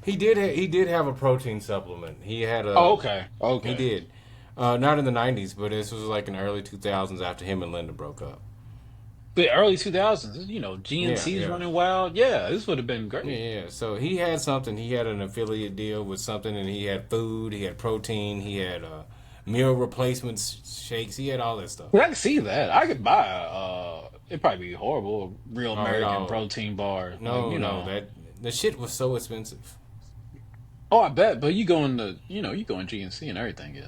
He did have a protein supplement. He had Oh, a. okay. He Okay. did. Not in the '90s, but this was like in the early 2000s after him and Linda broke up. The early 2000s, Yeah, GNC's yeah. running wild. Yeah, this would have been Yeah, great. yeah. So he had something. He had an affiliate deal with something, and he had food. He had protein. He had meal replacement shakes. He had all that stuff. But I could see that. I could buy it'd probably be horrible, a real Oh, it American all. protein bar. Like, No, no. That the shit was so expensive. oh, I bet. But you go in GNC and everything. Yeah.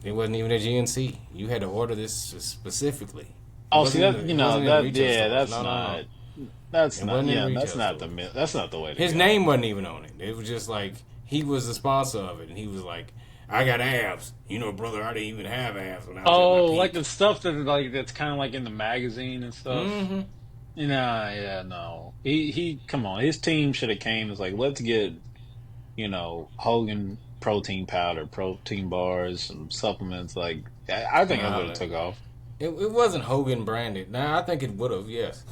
It wasn't even a GNC. You had to order this specifically. It Oh, see wasn't in that the. It wasn't in retail stores. No, no, no. that's It not wasn't in yeah, retail stores. that's not the way to His go. name wasn't even on it. It was just like he was the sponsor of it, and he was like, "I got abs." You know, brother, I didn't even have abs when I was at my Oh, like peak. the stuff that's kind of like in the magazine and stuff. Mm-hmm. Yeah, no. He come on. His team should have came as like, let's get, Hogan protein powder, protein bars, some supplements. Like, I think it would have No, took off. it wasn't Hogan branded. Now I think it would have, yes.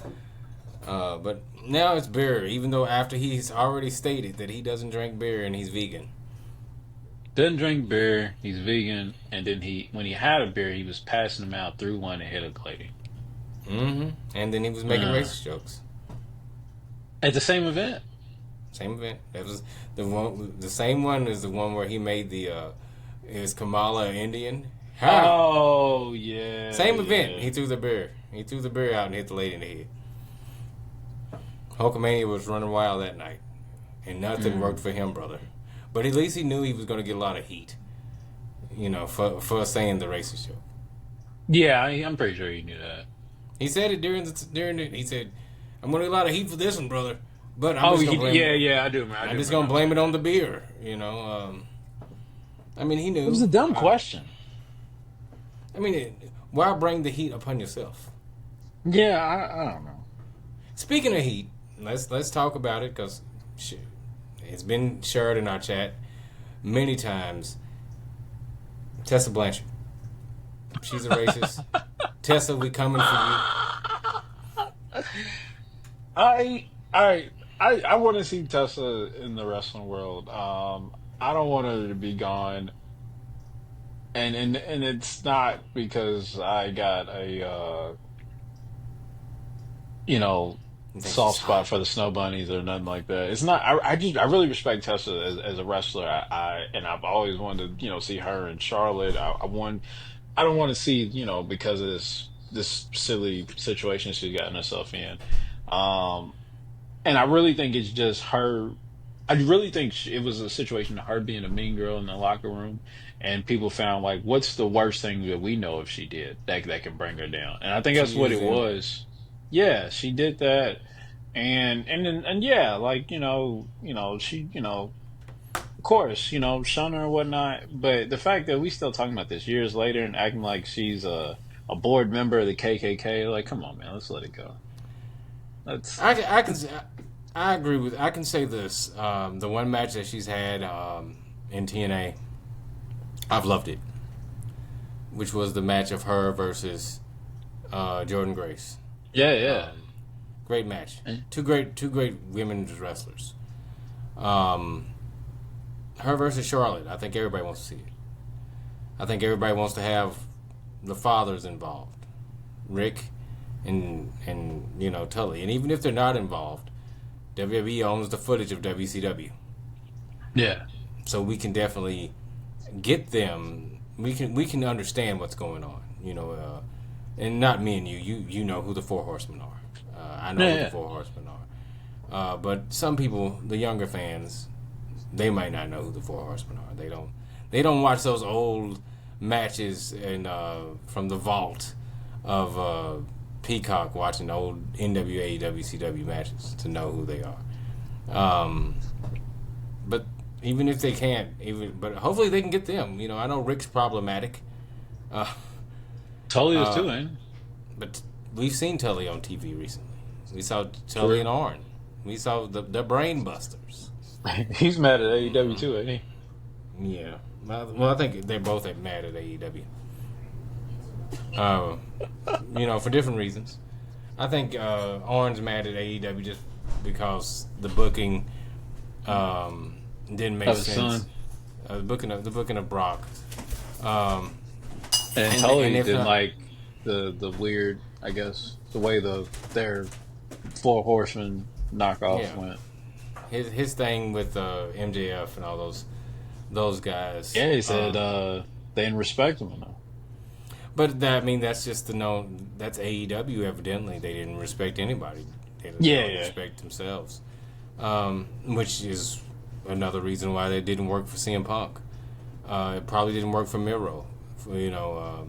But now it's beer. Even though after he's already stated that he doesn't drink beer and he's vegan. Doesn't drink beer. He's vegan, and then when he had a beer, he was passing them out through one and hit a lady Mm-hmm. And then he was making uh, racist jokes. at the same event. Same event. That was the one. The same one is the one where he made the. Is Kamala Indian? How? Oh yeah, Same event. yeah. He threw the beer. He threw the beer out and hit the lady in the head. Hulkamania was running wild that night, and nothing Mm. worked for him, brother. But at least he knew he was going to get a lot of heat. For saying the racist joke. Yeah, I'm pretty sure he knew that. He said it during it. He said, "I'm going to get a lot of heat for this one, brother." But I'm Oh, just going to blame. yeah, I do remember. I I'm do just going remember to him blame saying it on that. the beer. I mean, he It was knew. a dumb question. I mean, why bring the heat upon yourself? Yeah, I don't know. Speaking of heat, let's talk about it because it's been shared in our chat many times. Tessa Blanchard, she's a racist. Tessa, we coming for you. I I want to see Tessa in the wrestling world. I don't want her to be gone, and it's not because I got a you know, I think she's soft spot hot. for the Snow Bunnies or nothing like that. It's not. I really respect Tessa as a wrestler. And I've always wanted to see her in Charlotte. I don't want to see because of this silly situation she's gotten herself in. Um, and I really think it's just her. I really think it was a situation of her being a mean girl in the locker room, and people found like, what's the worst thing that we know if she did that can bring her down? And I think She that's what used it him. was. Yeah, she did that, and yeah, like she of course shun her and whatnot. But the fact that we still talking about this years later and acting like she's a board member of the KKK, like, come on, man, let's let it go. Let's. I can I agree with. I can say this: the one match that she's had in TNA, I've loved it, which was the match of her versus Jordan Grace. Yeah, yeah. Um, Great match. And- Two great women's wrestlers. Um, her versus Charlotte. I think everybody wants to see it. I think everybody wants to have the fathers involved, Rick and Tully. And even if they're not involved, WWE owns the footage of WCW, Yeah. so we can definitely get them. We can understand what's going on. And not me and you. You know who the Four Horsemen are. I know Yeah, who the yeah. Four Horsemen are. But some people, the younger fans, they might not know who the Four Horsemen are. They don't watch those old matches and from the vault of Peacock, watching old NWA WCW matches to know who they are. But even if they can't, but hopefully they can get them. I know Rick's problematic, uh, Totally is uh, too, ain't but we've seen Tully on TV recently. We saw For Tully real. and Arn. We saw the Brain Busters. He's mad at AEW too, ain't he? Yeah. Well, I think they're both mad at AEW. Uh, for different reasons. I think Arn's mad at AEW just because the booking didn't make Of his sense. son. The booking of Brock. Um, And and Tully if didn't not, like the weird, I guess, the way their Four Horsemen knockoff yeah, went. his thing with MJF and all those guys. Yeah, he said they didn't respect him enough. But that's just the known. That's AEW. Evidently, they didn't respect anybody. They Yeah, don't yeah. respect themselves, which is another reason why they didn't work for CM Punk. It probably didn't work for Miro, or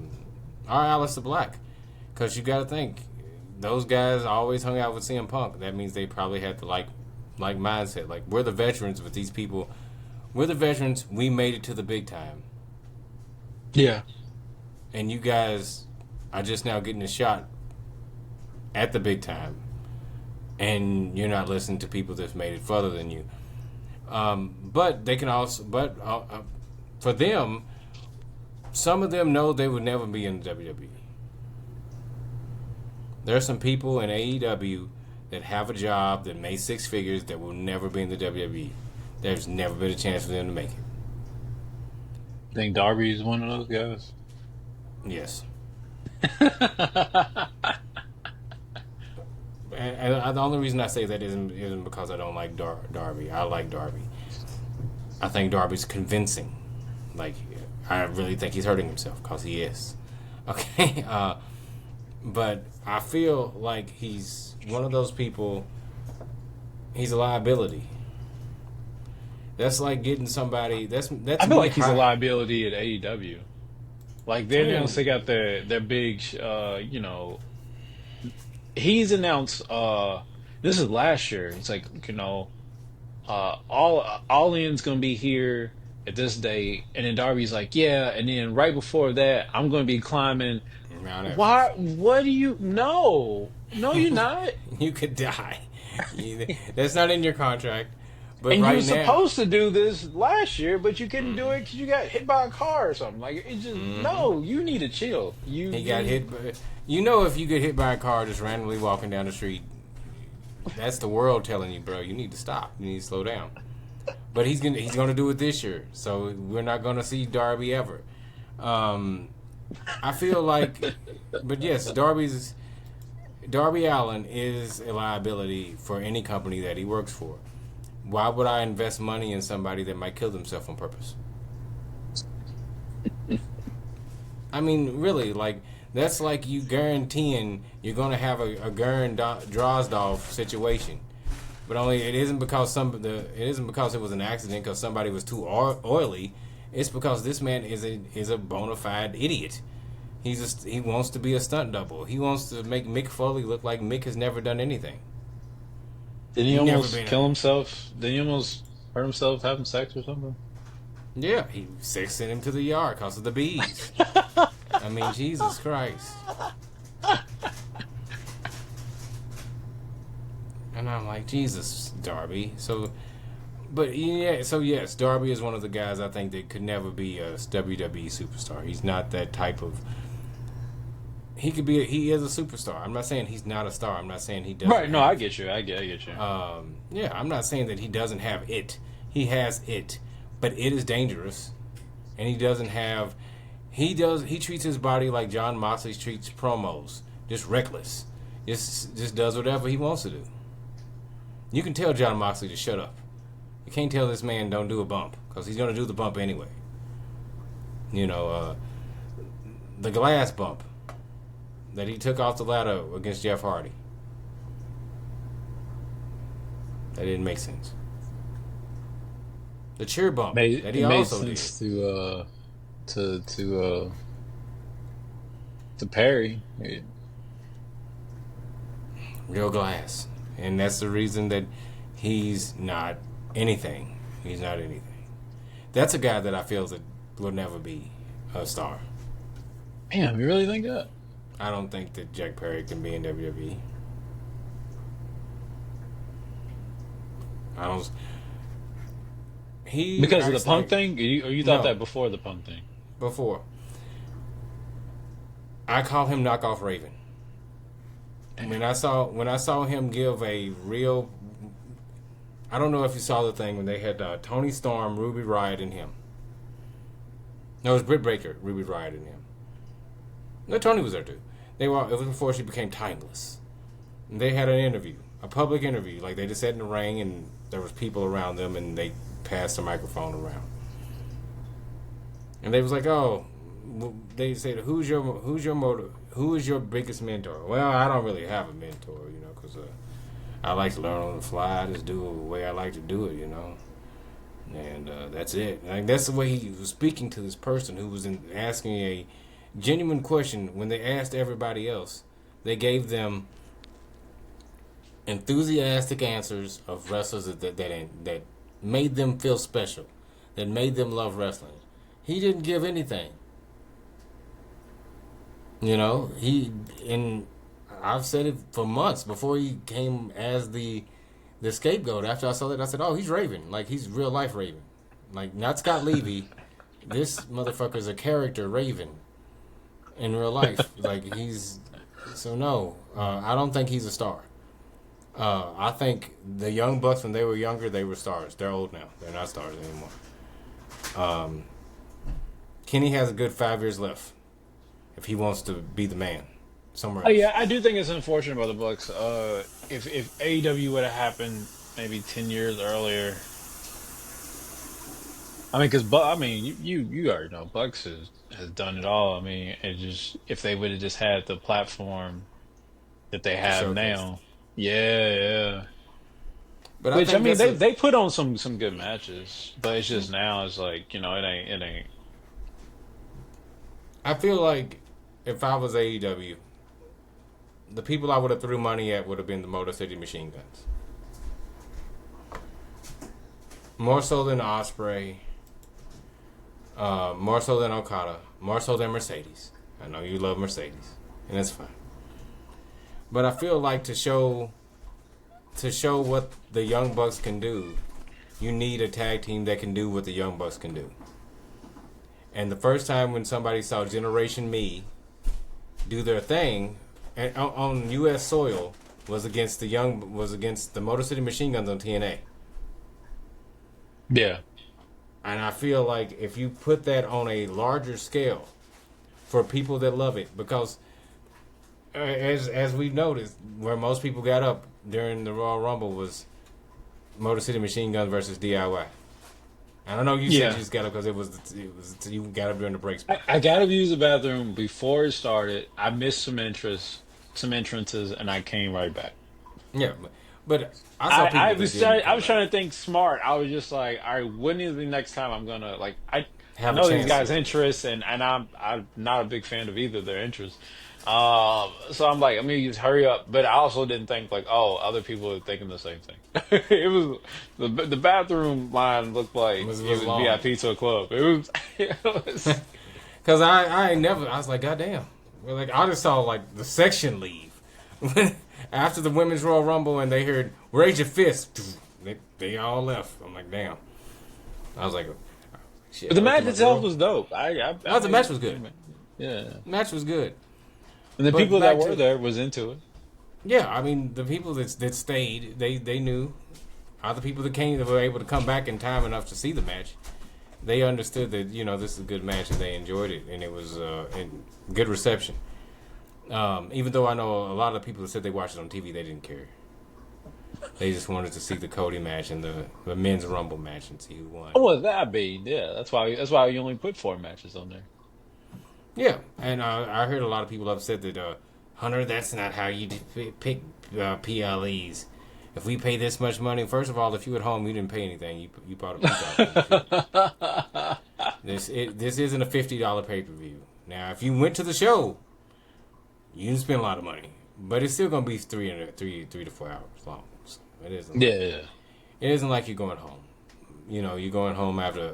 Aleister Black, because you got to think those guys always hung out with CM Punk. That means they probably had the like mindset. Like, we're the veterans with these people. We're the veterans. We made it to the big time. Yeah. And you guys are just now getting a shot at the big time, and you're not listening to people that's made it further than you. But they can also, for them, some of them know they would never be in the WWE. There are some people in AEW that have a job that made six figures that will never be in the WWE. There's never been a chance for them to make it. Think Darby's one of those guys? Yes. And the only reason I say that isn't because I don't like Darby. I like Darby. I think Darby's convincing. Like, I really think he's hurting himself, because he is. Okay? But I feel like he's one of those people, he's a liability. That's like getting somebody, that's I feel me like he's a high. liability at AEW. Like they Yeah. announced they got their big he's announced this is last year. It's like, all in's gonna be here at this date, and then Darby's like, yeah, and then right before that I'm gonna be climbing. Mount Why? Everest. What do you? No, you're not. You could die. That's not in your contract. But And you were right now, supposed to do this last year, but you couldn't do it because you got hit by a car or something. Like, it just no. You need to chill. he got hit. If you get hit by a car just randomly walking down the street, That's the world telling you, bro. You need to stop. You need to slow down. But he's gonna do it this year, so we're not gonna see Darby ever. I feel like, but yes, Darby Allin is a liability for any company that he works for. Why would I invest money in somebody that might kill themselves on purpose? I mean, really, like that's like you guaranteeing you're gonna have a Garen Drozdov situation. But only it isn't because it was an accident because somebody was too oily. It's because this man is a bona fide idiot. He wants to be a stunt double. He wants to make Mick Foley look like Mick has never done anything. Didn't he almost kill himself? Didn't he almost hurt himself having sex or something? Yeah, he sent him to the yard because of the bees. I mean, Jesus Christ. And I'm like, Jesus, Darby. But yes, Darby is one of the guys I think that could never be a WWE superstar. He's not that type of. He is a superstar. I'm not saying he's not a star. I'm not saying he doesn't. Right? No, I get you. I get you. Yeah, I'm not saying that he doesn't have it. He has it, but it is dangerous, and he doesn't have. He treats his body like John Moxley treats promos, just reckless. Just does whatever he wants to do. You can tell John Moxley to shut up. You can't tell this man don't do a bump because he's going to do the bump anyway. You know, the glass bump that he took off the ladder against Jeff Hardy. That didn't make sense. The cheer bump that he also did. To Perry. Real glass. And that's the reason that he's not anything. He's not anything. That's a guy that I feel that will never be a star. Damn, you really think that? I don't think that Jack Perry can be in WWE. I don't. Because of the Punk thing, or you thought that before the Punk thing? Before. I call him knockoff Raven. When I saw him give a real, I don't know if you saw the thing when they had Tony Storm, Ruby Riott, and him. No, it was Britt Baker, Ruby Riott, and him. No, Tony was there too. It was before she became timeless. And they had an interview, a public interview, like they just sat in the ring and there was people around them and they passed the microphone around. And they was like, oh, they said, who is your biggest mentor? Well, I don't really have a mentor, because I like to learn on the fly. I just do it the way I like to do it, and that's it. Like, that's the way he was speaking to this person who was asking a genuine question. When they asked everybody else, they gave them enthusiastic answers of wrestlers that made them feel special, that made them love wrestling. He didn't give anything. And I've said it for months before he came as the scapegoat. After I saw that, I said, oh, he's Raven. Like, he's real life Raven. Like, not Scott Levy. This motherfucker's a character Raven in real life. Like, no, I don't think he's a star. I think the Young Bucks, when they were younger, they were stars. They're old now. They're not stars anymore. Kenny has a good 5 years left if he wants to be the man somewhere else. Oh, yeah, I do think it's unfortunate about the Bucks. If AEW would have happened maybe 10 years earlier, I mean, because you already know Bucks has done it all. I mean, if they would have just had the platform that they have now, yeah. But they put on some good matches, but it's just now it's like it ain't. I feel like if I was AEW, the people I would have threw money at would have been the Motor City Machine Guns. More so than Ospreay. More so than Okada. More so than Mercedes. I know you love Mercedes, and that's fine. But I feel like to show what the Young Bucks can do, you need a tag team that can do what the Young Bucks can do. And the first time when somebody saw Generation Me do their thing on U.S. soil, was against the Motor City Machine Guns on TNA. Yeah. And I feel like if you put that on a larger scale for people that love it, because as we've noticed, where most people got up during the Royal Rumble was Motor City Machine Guns versus DIY. I know you said you Yeah. just got up because it was you got up during the break I, spot. I got to use the bathroom before it started. I missed some entrances, and I came right back. Yeah, but I saw people that didn't I come was back trying to think smart. I was just like, all right, when is the next time I'm gonna like I have a know these chance guys' to. interests, and I'm not a big fan of either of their interests. So I'm like, I mean, just hurry up. But I also didn't think like, oh, other people are thinking the same thing. It was the bathroom line looked It like it was was long VIP to a club. It was it was because I ain't never. I was like, God damn. Well, like I just saw like the section leave after the women's Royal Rumble, and they heard "Raise your fist." They all left. I'm like, damn. I was like, shit. But I the looked at match my itself girl. was dope. I Oh, the match made was good. yeah. The match was good. And the But people that back were to there was into it. yeah, I mean the people that stayed, they knew. Other people that came that were able to come back in time enough to see the match, they understood that this is a good match and they enjoyed it and it was in good reception. Even though I know a lot of people that said they watched it on TV, they didn't care. They just wanted to see the Cody match and the men's Rumble match and see who won. Oh, well, that be yeah. That's why you only put four matches on there. Yeah, and I heard a lot of people upset that Hunter, that's not how you pick PLEs. If we pay this much money, first of all, if you at home, you didn't pay anything. You bought a pay per view. This isn't a $50 pay per view. Now, if you went to the show, you didn't spend a lot of money, but it's still gonna be 3 to 4 hours long. So Yeah, it isn't like you're going home. You're going home after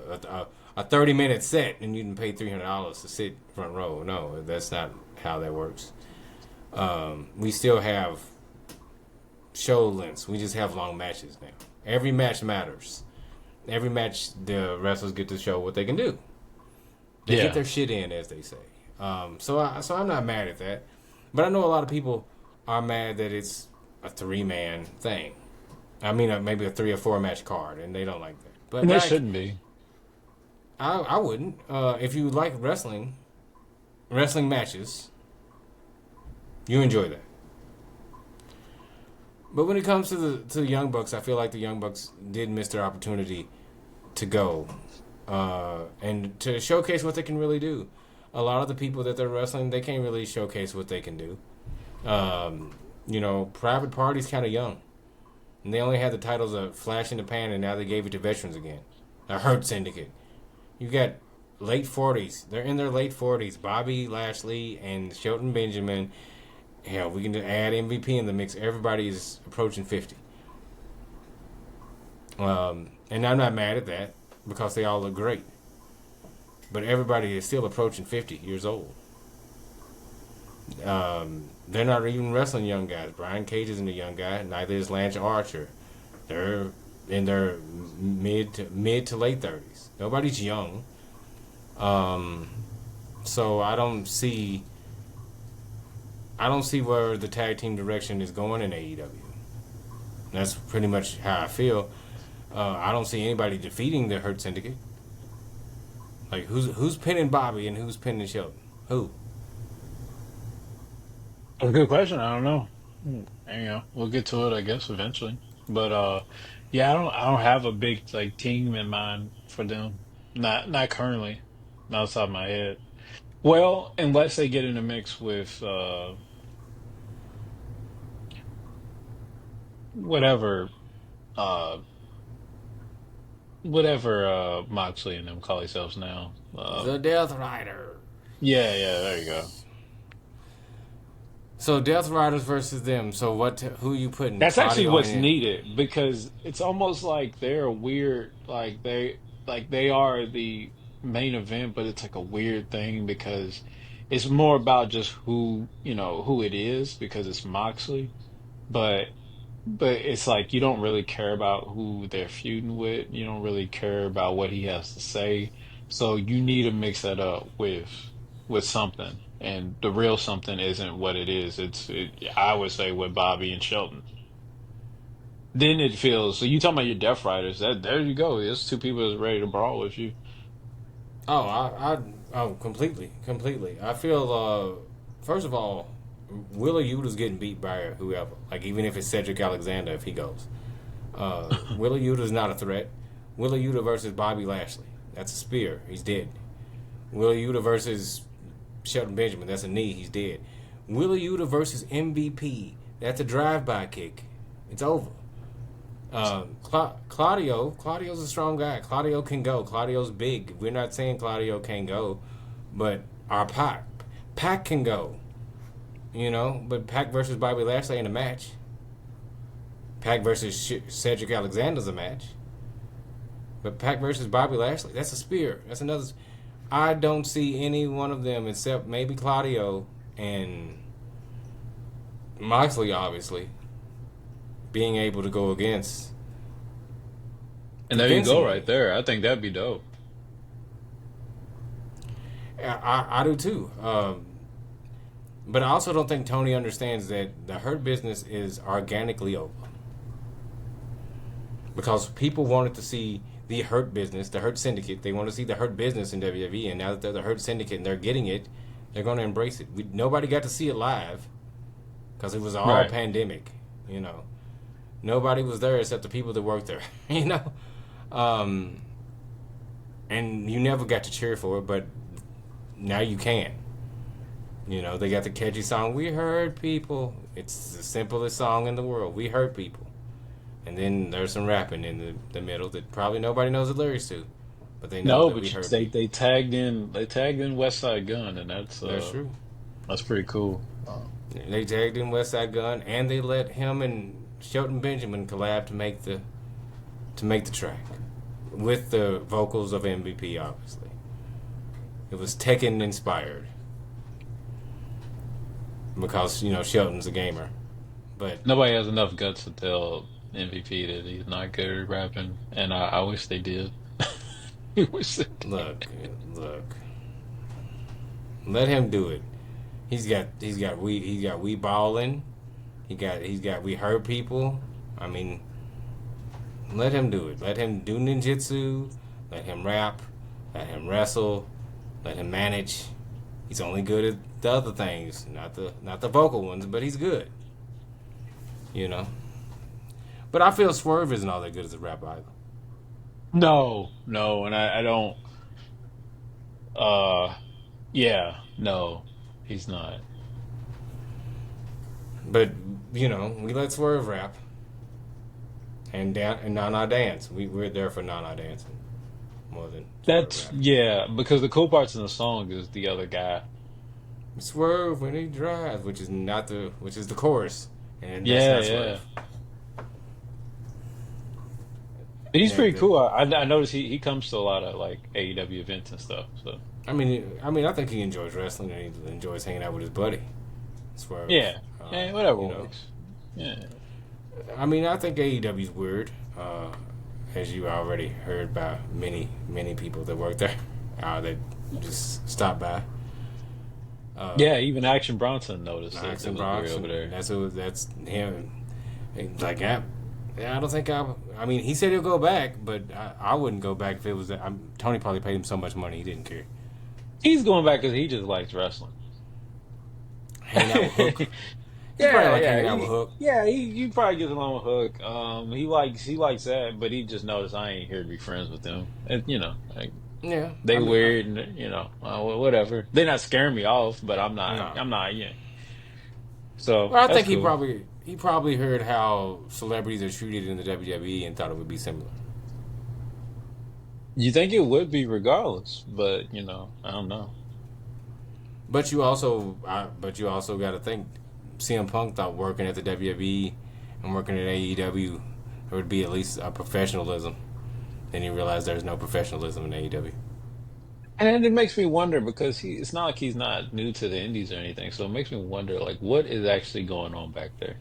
a 30-minute set and you can pay $300 to sit front row. No, that's not how that works. We still have show lengths. We just have long matches now. Every match matters. Every match, the wrestlers get to show what they can do. They get yeah, their shit in, as they say. So I'm not mad at that, but I know a lot of people are mad that it's a 3-man thing. I mean, maybe a 3 or 4 match card, and they don't like that. But and they like, shouldn't be. I wouldn't. If you like wrestling matches, you enjoy that. But when it comes to the Young Bucks, I feel like the Young Bucks did miss their opportunity to go and to showcase what they can really do. A lot of the people that they're wrestling, they can't really showcase what they can do. Private Party's kind of young, and they only had the titles of Flash in the Pan, and now they gave it to veterans again. A Hurt Syndicate. You got late 40s. They're in their late 40s. Bobby Lashley and Shelton Benjamin. Hell, we can add MVP in the mix. Everybody is approaching 50. And I'm not mad at that because they all look great. But everybody is still approaching 50 years old. They're not even wrestling young guys. Brian Cage isn't a young guy. Neither is Lance Archer. They're in their mid to late 30s. Nobody's young. So I don't see where the tag team direction is going in AEW. That's pretty much how I feel. I don't see anybody defeating the Hurt Syndicate. Like who's pinning Bobby and who's pinning Shelton? Who? That's a good question. I don't know. We'll get to it, I guess, eventually. But yeah, I don't have a big like team in mind for them. Not currently, not outside my head. Well, unless they get in the mix with whatever uh Moxley and them call themselves now. The Death Rider. Yeah, yeah, there you go. So Death Riders versus them. So who you putting? That's actually Claudio what's in? needed because it's almost like they're weird, like they are the main event, but it's like a weird thing because it's more about just who it is because it's Moxley, but it's like you don't really care about who they're feuding with. You don't really care about what he has to say. So you need to mix that up with something. and the real something isn't what it is. I would say with Bobby and Shelton. Then it feels so. You talking about your Death Riders? That there you go. There's two people that's ready to brawl with you. Oh, oh, completely, completely. I feel, first of all, Willa Yuta's getting beat by whoever. Like, even if it's Cedric Alexander, if he goes. Willa Yuta's not a threat. Willa Yuta versus Bobby Lashley. That's a spear. He's dead. Willa Yuta versus Shelton Benjamin. That's a knee. He's dead. Willa Yuta versus MVP. That's a drive-by kick. It's over. Claudio's a strong guy. Claudio can go. Claudio's big. We're not saying Claudio can't go, but our Pac can go. You know, but Pac versus Bobby Lashley ain't a match. Pac versus Cedric Alexander's a match. But Pac versus Bobby Lashley, that's a spear. That's another. I don't see any one of them except maybe Claudio and Moxley, obviously, being able to go against. And there you go, right there. I think that'd be dope. I do too. But I also don't think Tony understands that the Hurt Business is organically over. Because people wanted to see the Hurt Business, the Hurt Syndicate. They want to see the Hurt Business in WWE, and now that they're the Hurt Syndicate and they're getting it, they're going to embrace it. Nobody got to see it live because it was all Right. pandemic. You know, nobody was there except the people that worked there. You know, and you never got to cheer for it, but now you can. You know, they got the catchy song, "We Hurt People." It's the simplest song in the world. We hurt people. And then there's some rapping in the middle that probably nobody knows the lyrics to. But they know No, that but we hurt they people. they tagged in West Side Gun, and That's true. that's pretty cool. They tagged in West Side Gun, and they let him and Shelton Benjamin collab to make the track. With the vocals of MVP, obviously. It was Tekken inspired. Because, you know, Shelton's a gamer. But Nobody has enough guts to tell MVP that he's not good at rapping, and I wish they did. I wish they did. look. Let him do it. He's got we balling. He's got we hurt people. I mean, let him do it. Let him do ninjutsu. Let him rap. Let him wrestle. Let him manage. He's only good at the other things, not the vocal ones, but he's good. You know. But I feel Swerve isn't all that good as a rapper either. No, and I don't. Uh, yeah, no, he's not. But you know, we let Swerve rap and Nana dance. We're there for Nana dancing more than Swerve That's rapping. yeah, because the cool parts in the song is the other guy. Swerve when he drives, which is the chorus, and that's Yeah, not yeah. Swerve. But he's Yeah, pretty cool. I noticed he comes to a lot of like AEW events and stuff. So I think he enjoys wrestling and he enjoys hanging out with his buddy Swerve. yeah, yeah, whatever You know, works. Yeah, I think AEW's weird, as you already heard by many people that work there, that just stop by. yeah. Even Action Bronson noticed that it Knox and was weird Bronx, over there. that's him. Like I don't think I mean, he said he'll go back, but I wouldn't go back if it was that. Tony probably paid him so much money he didn't care. He's going back because he just likes wrestling. Hanging out with Hook. He probably Yeah, like yeah, hanging out with Hook. he probably gets along with Hook. He likes that, but he just noticed I ain't here to be friends with them. And like Yeah, they weird, and whatever. They're not scaring me off, but I'm not. no. I'm not. Yeah. So Well, I that's think cool. he probably heard how celebrities are treated in the WWE and thought it would be similar. You think it would be regardless, but I don't know. But you also got to think, CM Punk thought working at the WWE and working at AEW there would be at least a professionalism. Then he realized there's no professionalism in AEW. And then it makes me wonder because it's not like he's not new to the indies or anything. So it makes me wonder, like, what is actually going on back there?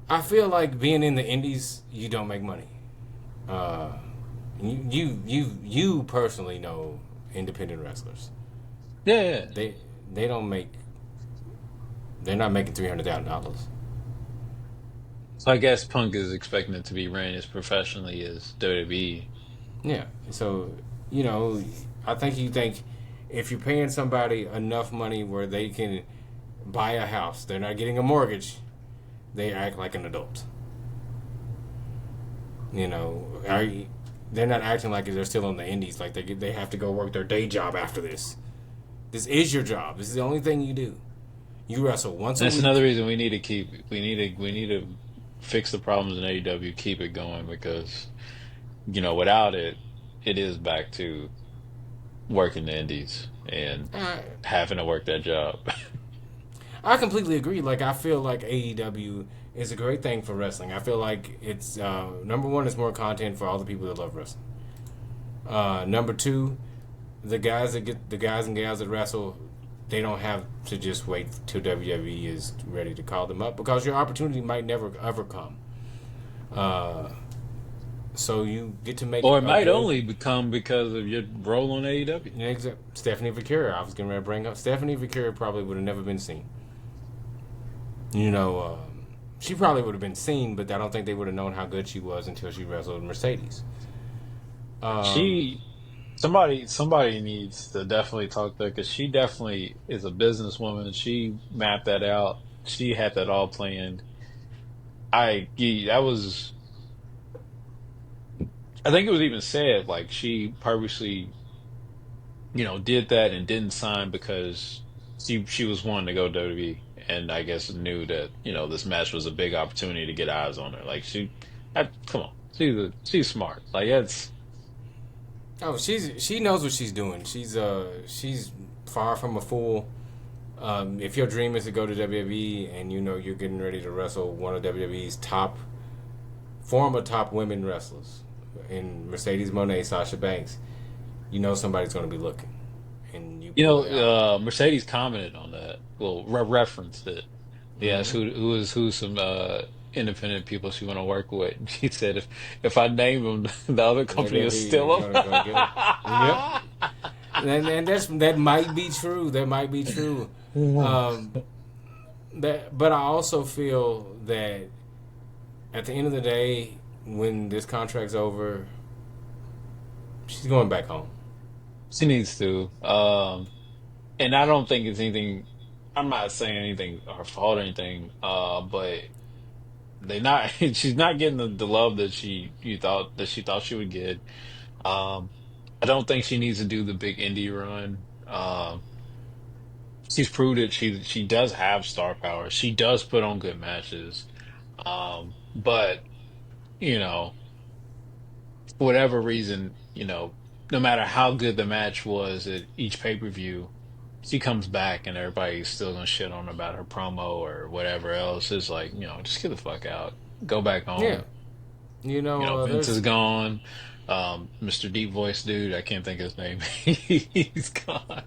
I feel like being in the indies, you don't make money. Uh, you personally know independent wrestlers. Yeah, yeah. They they don't make they're not making $300,000. So I guess Punk is expecting it to be ran as professionally as WWE. Yeah. So, you know, I think you think if you're paying somebody enough money where they can buy a house, they're not getting a mortgage, they act like an adult. You know, they're not acting like they're still on the indies, like they have to go work their day job after this. This is your job. This is the only thing you do. You wrestle once a That's week. another reason we need to we need to fix the problems in AEW, keep it going because without it, it is back to working the indies and I, having to work that job. I completely agree. Like I feel like AEW is a great thing for wrestling. I feel like it's number one, it's more content for all the people that love wrestling. Number two, the guys and gals that wrestle, they don't have to just wait till WWE is ready to call them up because your opportunity might never ever come. Uh, so you get to make Or it a might good. only become because of your role on AEW. Stephanie Victoria. I was going to bring up Stephanie Victoria probably would have never been seen. You know, she probably would have been seen, but I don't think they would have known how good she was until she wrestled Mercedes. Um, She somebody needs to definitely talk to her because she definitely is a businesswoman. She mapped that out. She had that all planned. That was I think it was even said like she purposely did that and didn't sign because she was wanting to go WWE and I guess knew that this match was a big opportunity to get eyes on her. Like come on, she's smart. Like that's oh, she knows what she's doing. She's far from a fool. If your dream is to go to WWE and you know you're getting ready to wrestle one of WWE's former top women wrestlers, in Mercedes Moné, Sasha Banks, you know somebody's going to be looking, and you pull it out. Mercedes commented on that. Well, referenced it. Yes, Mm-hmm. who's some independent people she want to work with. And she said if I name them, the other company will WWE is steal going to go get her. Yep, them. and that might be true. That might be true. Um, but I also feel that at the end of the day, when this contract's over, she's going back home. She needs to. And I don't think it's anything. I'm not saying anything her fault or anything. But they not. She's not getting the love that she thought she would get. Um, I don't think she needs to do the big indie run. She's proved it. She does have star power. She does put on good matches. But you know, for whatever reason, no matter how good the match was at each pay-per-view, she comes back and everybody's still gonna shit on her about her promo or whatever else. It's like, just get the fuck out. Go back Yeah, home. you know, Vince is there's gone. Mr. Deep Voice dude, I can't think of his name. He's gone.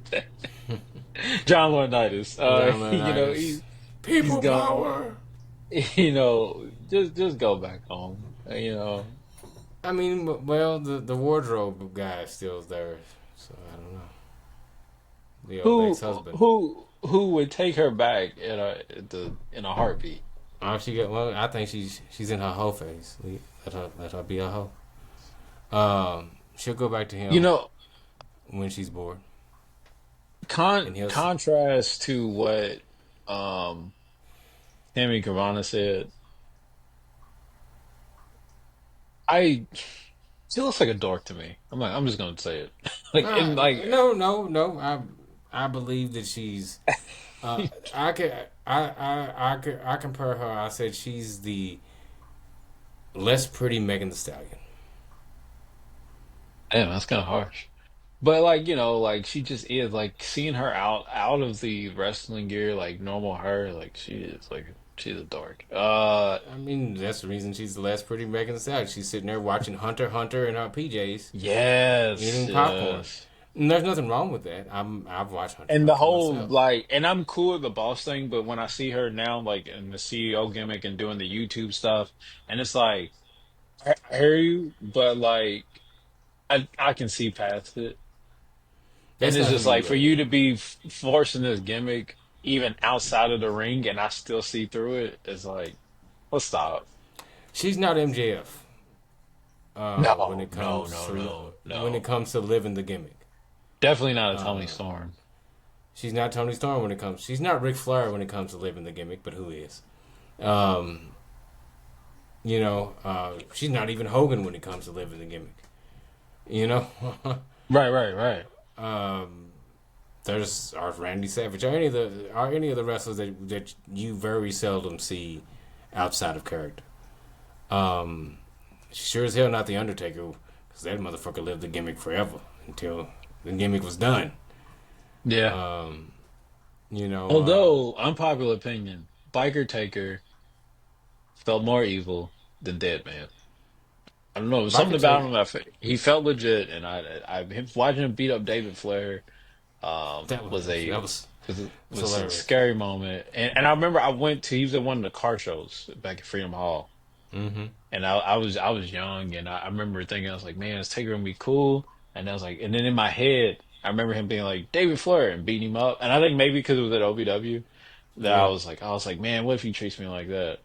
John Laurinaitis. John He's People gone. power. Just go back home. I mean, well, the wardrobe guy is still there, so I don't know. The old ex Who husband. who would take her back in a heartbeat? Oh, she got well. I think she's in her hoe phase. Let her be a hoe. She'll go back to You him know, when she's bored, and he'll. contrast to what um Tammy Gravana said, I she looks like a dork to me. I'm just gonna say it. No, no, no. I believe that she's. I could. I compare her. I said she's the less pretty Megan the Stallion. damn, that's kind of harsh. But like she just is like seeing her out of the wrestling gear, like normal her, like she's a dork. I mean, that's the reason she's the less pretty Megan Thee Stallion. She's sitting there watching Hunter x Hunter in her PJs, Yes, eating popcorn. yes. And there's nothing wrong with that. I've watched Hunter x And the Hunter whole myself. and I'm cool with the boss thing, but when I see her now, like in the CEO gimmick and doing the YouTube stuff, and it's like I hear you, but like I can see past it. And That's it's not just who like you for are. you to be forcing this gimmick even outside of the ring, and I still see through it. It's like, let's stop. She's not MJF. When No, it no, comes no, to no, when it no. comes to living the gimmick. Definitely not a Tony Storm. She's not Tony Storm when it comes. She's not Ric Flair when it comes to living the gimmick. But who is? Um, she's not even Hogan when it comes to living the gimmick. You know, Right, right, right. there's our Randy Savage, or any of the wrestlers that you very seldom see outside of character. Sure as hell not the Undertaker, because that motherfucker lived the gimmick forever until the gimmick was done. Yeah. Um, you know, Although, unpopular opinion, Biker Taker felt more evil than Dead Man. I don't know, something Biker about Taker. him. He felt legit, and him watching him beat up David Flair That was was that a was was was a hilarious. scary moment. And I remember I went to he was at one of the car shows back at Freedom Hall, Mm-hmm. and I was young, and I remember thinking I was like, man, is Taker gonna be cool? And I was like, and then in my head, I remember him being like David Flair and beating him up, and I think maybe because it was at OVW that Yeah. I was like, man, what if he treats me like that?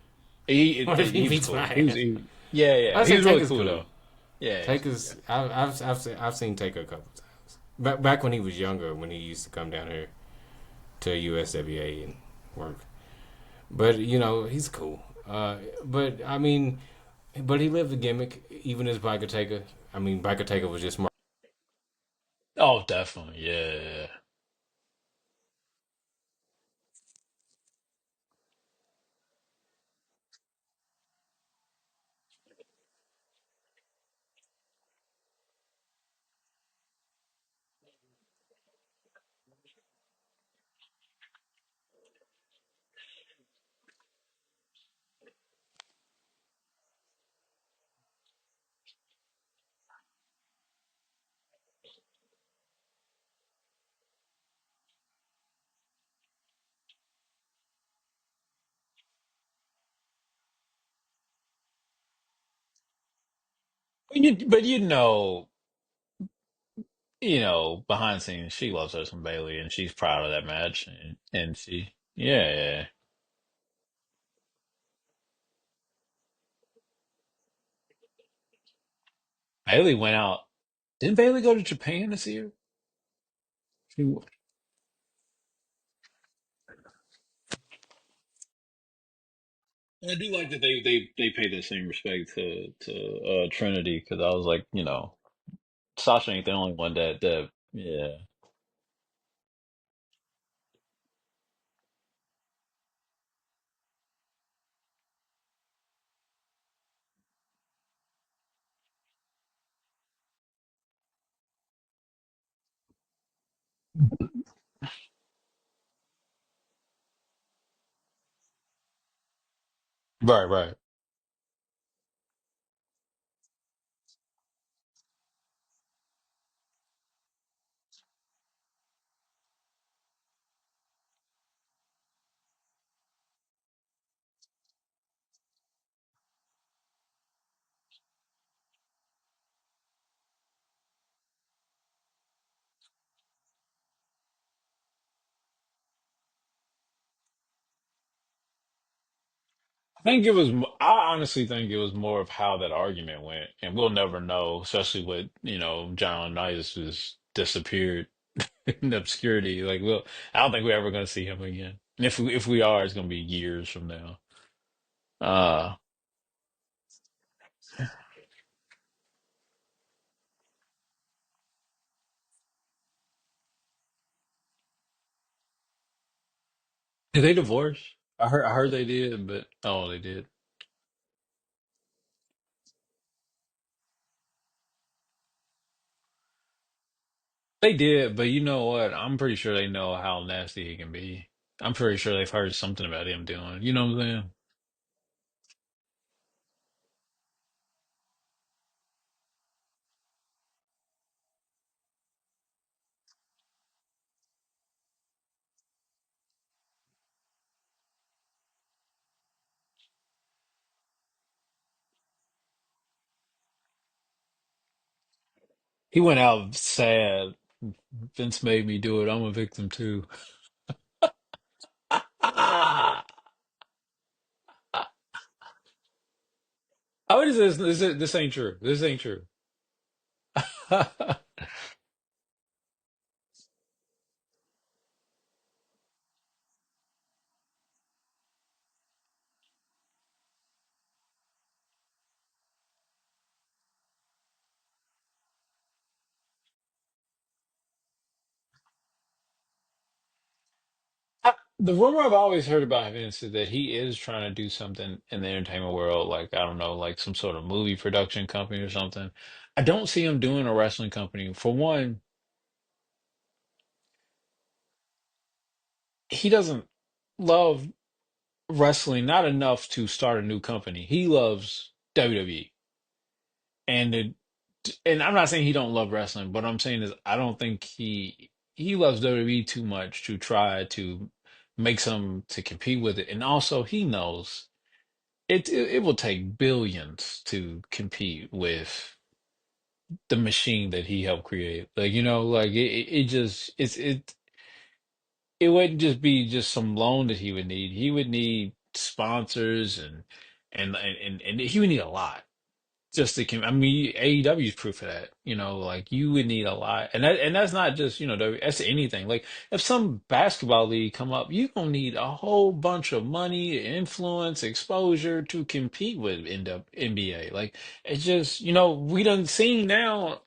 What if he He was beats my cool. ass? Yeah, yeah, I he say was really Taker's cool cool. though. Yeah, he's cool. Yeah. I've seen Taker a couple times. Back when he was younger, when he used to come down here to USWA and work. But he's cool. But I mean, but he lived the gimmick even as Biker Taker. I mean, Biker Taker was just more. Oh, definitely. Yeah, yeah, yeah. But behind the scenes, she loves her some Bailey, and she's proud of that match, and yeah, yeah. Bailey went out. Didn't Bailey go to Japan this year? She, I do like that they pay the same respect to Trinity because I was like, Sasha ain't the only one that yeah. Right, right. I honestly think it was more of how that argument went, and we'll never know, especially with John Knight has disappeared in obscurity. Like, I don't think we're ever going to see him again. And if we are, it's going to be years from now. Uh, did they divorce? I heard they did, but oh, they did. They did, but you know what? I'm pretty sure they know how nasty he can be. I'm pretty sure they've heard something about him doing. You know what I'm saying? He went out sad. Vince made me do it. I'm a victim too. Ah! Oh, what is this? This ain't true. This ain't true. The rumor I've always heard about Vince is that he is trying to do something in the entertainment world, like I don't know, like some sort of movie production company or something. I don't see him doing a wrestling company. For one, he doesn't love wrestling not enough to start a new company. He loves WWE. And and I'm not saying he don't love wrestling, but I'm saying is I don't think he loves WWE too much to try to make some to compete with it. And also he knows it will take billions to compete with the machine that he helped create. Like, like it just it wouldn't just be just some loan that he would need. He would need sponsors and he would need a lot. Just to, I mean, AEW is proof of that. Like you would need a lot, and that's not just that's anything. Like if some basketball league come up, you gonna need a whole bunch of money, influence, exposure to compete with in the NBA. Like it's just we done seen now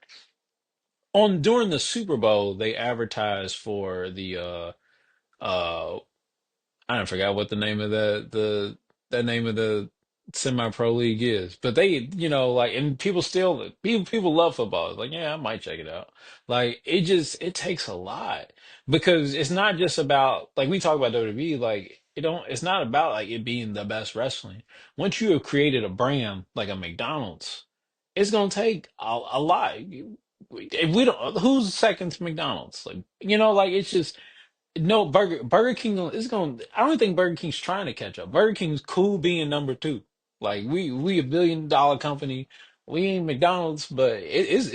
on during the Super Bowl they advertised for the uh I don't forgot what the name of the name of the semi-pro league is, but they, like, and people love football. It's like, yeah, I might check it out. Like, it takes a lot because it's not just about like we talk about WWE, like it's not about like it being the best wrestling. Once you have created a brand like a McDonald's, it's gonna take a lot. If we don't, who's second to McDonald's? Like, like it's just no, Burger King is going. I don't think Burger King's trying to catch up. Burger King's cool being number two. Like we $1 billion company. We ain't McDonald's, but it is.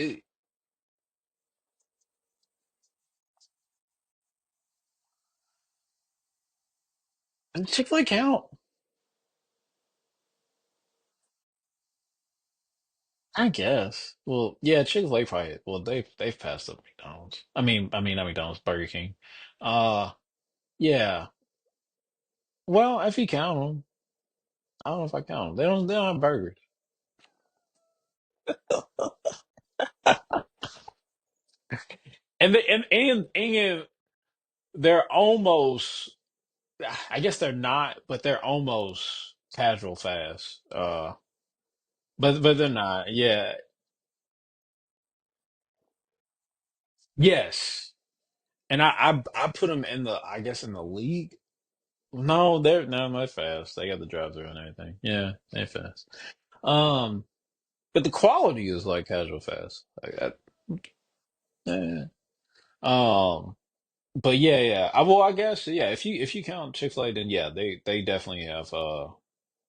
Chick-fil-A count? I guess. Well, yeah, Chick-fil-A probably. Well, they've passed up McDonald's. I mean not McDonald's, Burger King. Uh, yeah. Well, if you count them, I don't know if I count them. They don't have burgers. And they're almost. I guess they're not, but they're almost casual fast. But they're not. Yeah. Yes. And I put them in the I guess in the league. No, they're fast. They got the drive through and everything. Yeah, they're fast. Um, but the quality is like casual fast. Like that. Yeah. Um, but yeah. Well, I guess yeah. If you count Chick-fil-A, then yeah, they definitely have.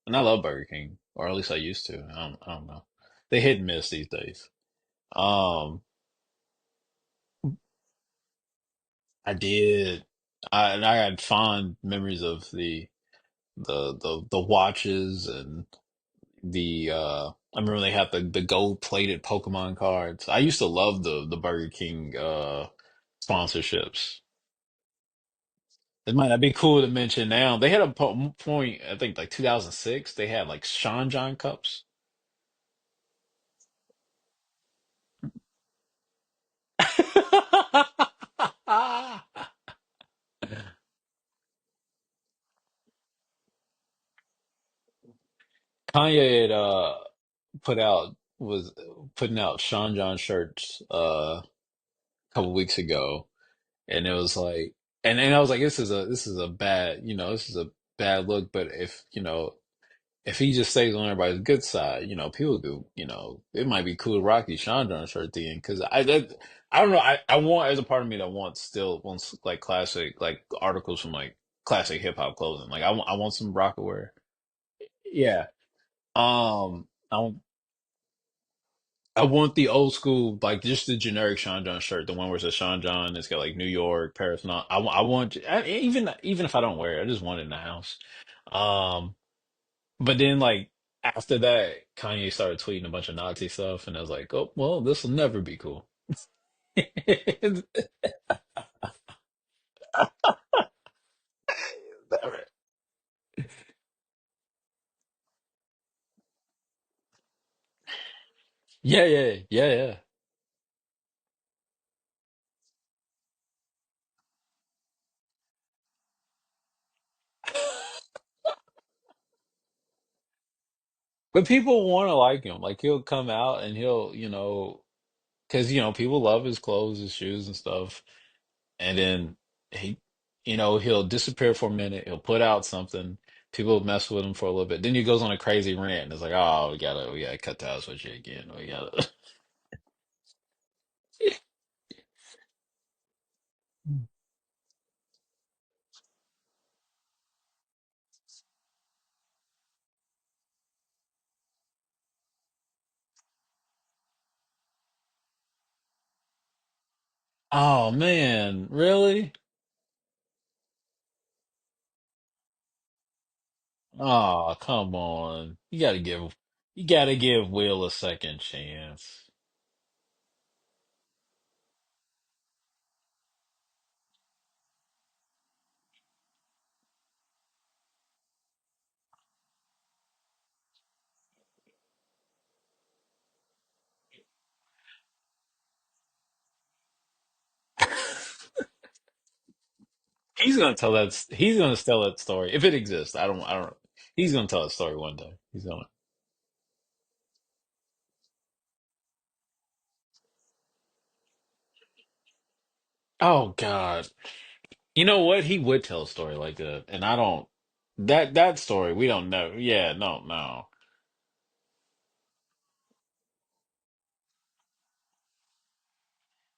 And I love Burger King, or at least I used to. I don't know. They hit and miss these days. Um, I did. And I had fond memories of the watches and the I remember they had the gold plated Pokemon cards. I used to love the Burger King sponsorships. It might not be cool to mention now. They had a point, I think like 2006, they had like Sean John cups. Kanye had put out was putting out Sean John shirts a couple weeks ago, and it was like, and I was like, this is a bad, this is a bad look. But if he just stays on everybody's good side, people do, it might be cool to rock these Sean John shirt then, because I don't know, I want there's a part of me that wants like classic like articles from like classic hip hop clothing. Like I want some Rockaware. Yeah. I I want the old school, like just the generic Sean John shirt, the one where it says Sean John. It's got like New York, Paris, and all. I want even if I don't wear it, I just want it in the house. Um, but then like after that, Kanye started tweeting a bunch of Nazi stuff, and I was like, oh well, this will never be cool. Yeah, yeah, yeah, yeah. But people want to like him. Like he'll come out and he'll, because people love his clothes, his shoes, and stuff. And then he, he'll disappear for a minute. He'll put out something. People mess with him for a little bit. Then he goes on a crazy rant. It's like, oh, we gotta cut ties with you again. We gotta. Oh man, really? Oh, come on. You gotta give Will a second chance. He's gonna tell that story if it exists. I don't. He's gonna tell that story one day. He's gonna. Oh God. You know what? He would tell a story like that, and I don't. That story we don't know. Yeah, no, no.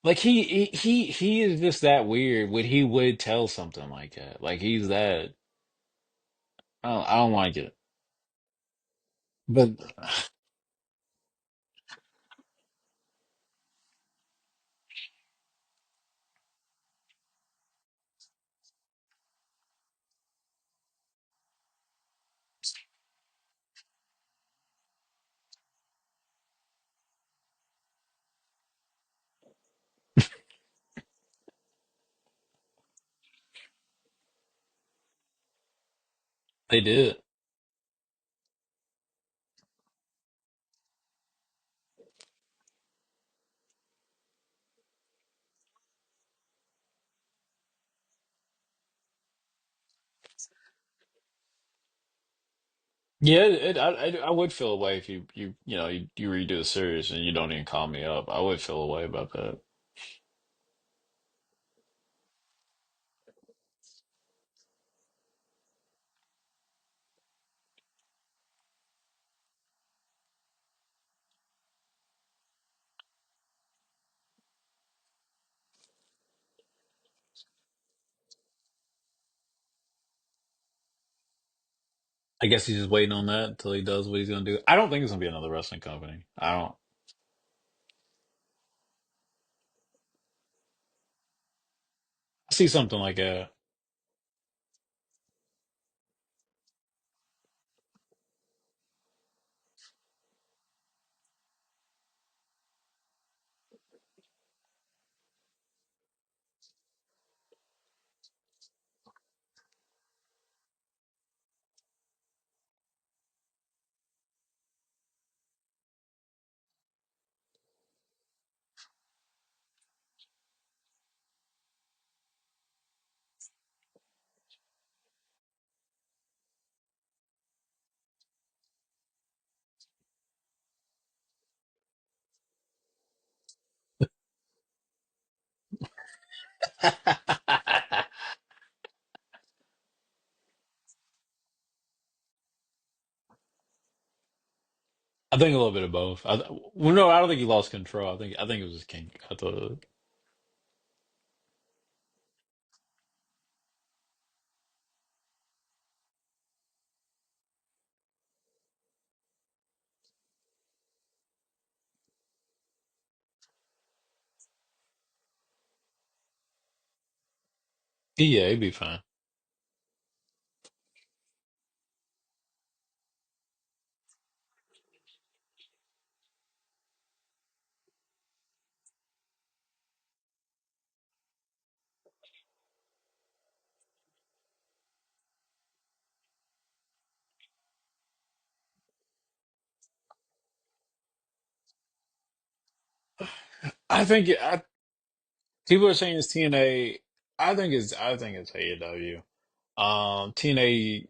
Like he is just that weird. When he would tell something like that. Like he's that. I don't like it. But they did. Yeah, I would feel away if you redo the series and you don't even call me up. I would feel away about that. I guess he's just waiting on that until he does what he's gonna do. I don't think it's gonna be another wrestling company. I don't. I see something like that. I think a little bit of both. Well, no, I don't think he lost control. I think it was just King. I thought. Yeah, it'd be fine. I think people are saying it's TNA. I think it's AEW. TNA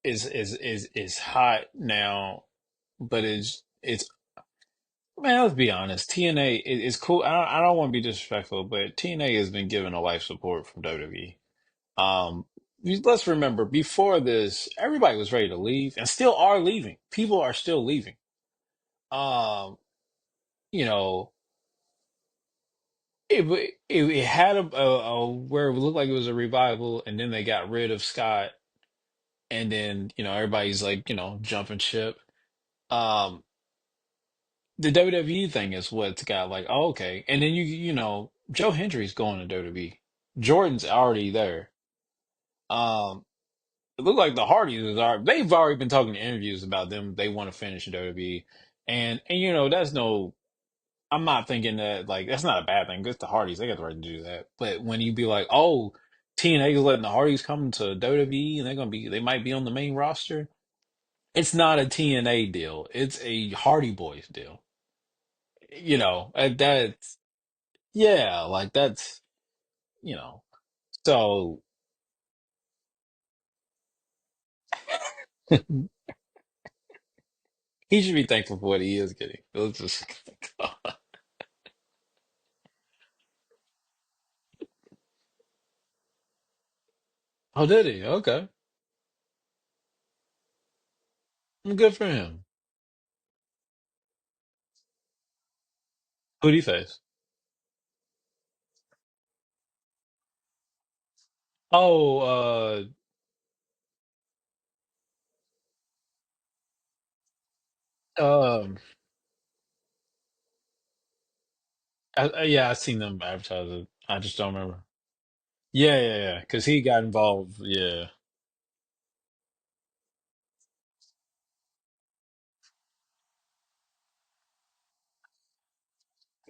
is hot now, but it's man. Let's be honest. TNA is cool. I don't want to be disrespectful, but TNA has been given a life support from WWE. Um, let's remember before this, everybody was ready to leave and still are leaving. People are still leaving. Um, you know, it had where it looked like it was a revival, and then they got rid of Scott, and then everybody's like jumping ship. Um, the WWE thing is what's got like, oh, okay, and then Joe Hendry's going to WWE. Jordan's already there. Um, it looked like the Hardys they've already been talking in interviews about them. They want to finish in WWE, and that's no. I'm not thinking that like that's not a bad thing. It's the Hardys. They got the right to do that. But when you be like, oh, TNA is letting the Hardys come to WWE and they might be on the main roster. It's not a TNA deal. It's a Hardy Boys deal. That's yeah, like that's you know. So he should be thankful for what he is getting. Let's just Oh, did he? Okay. Good for him. Who'd he face? Oh, um, yeah, I seen them advertise it. I just don't remember. Yeah, yeah, yeah. Because he got involved. Yeah,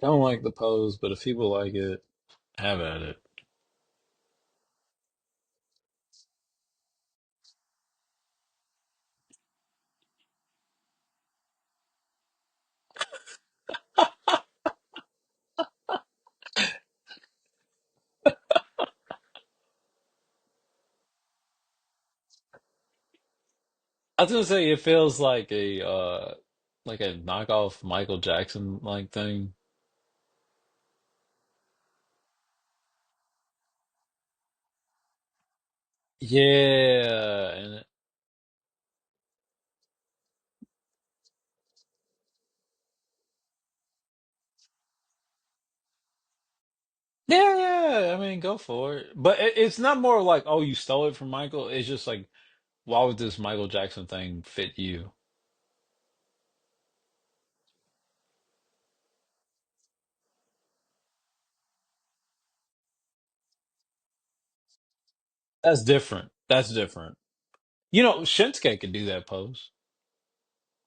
I don't like the pose, but if people like it, have at it. I was gonna say it feels like a knockoff Michael Jackson like thing. Yeah, and yeah, yeah. I mean, go for it. But it's not more like, oh, you stole it from Michael. It's just like, why would this Michael Jackson thing fit you? That's different. That's different. Shinsuke could do that pose.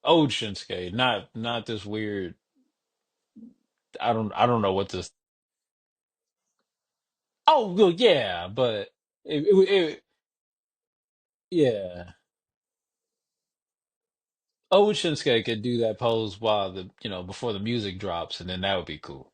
Old Shinsuke, not this weird. I don't know what this. Oh, well, yeah, but yeah. Old Shinsuke could do that pose while before the music drops, and then that would be cool.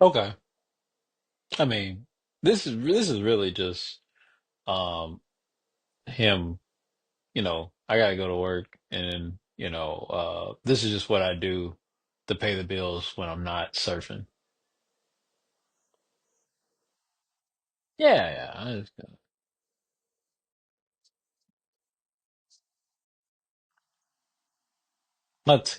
Okay. I mean, this is really just um him, I gotta go to work and this is just what I do to pay the bills when I'm not surfing. Yeah, yeah. Let's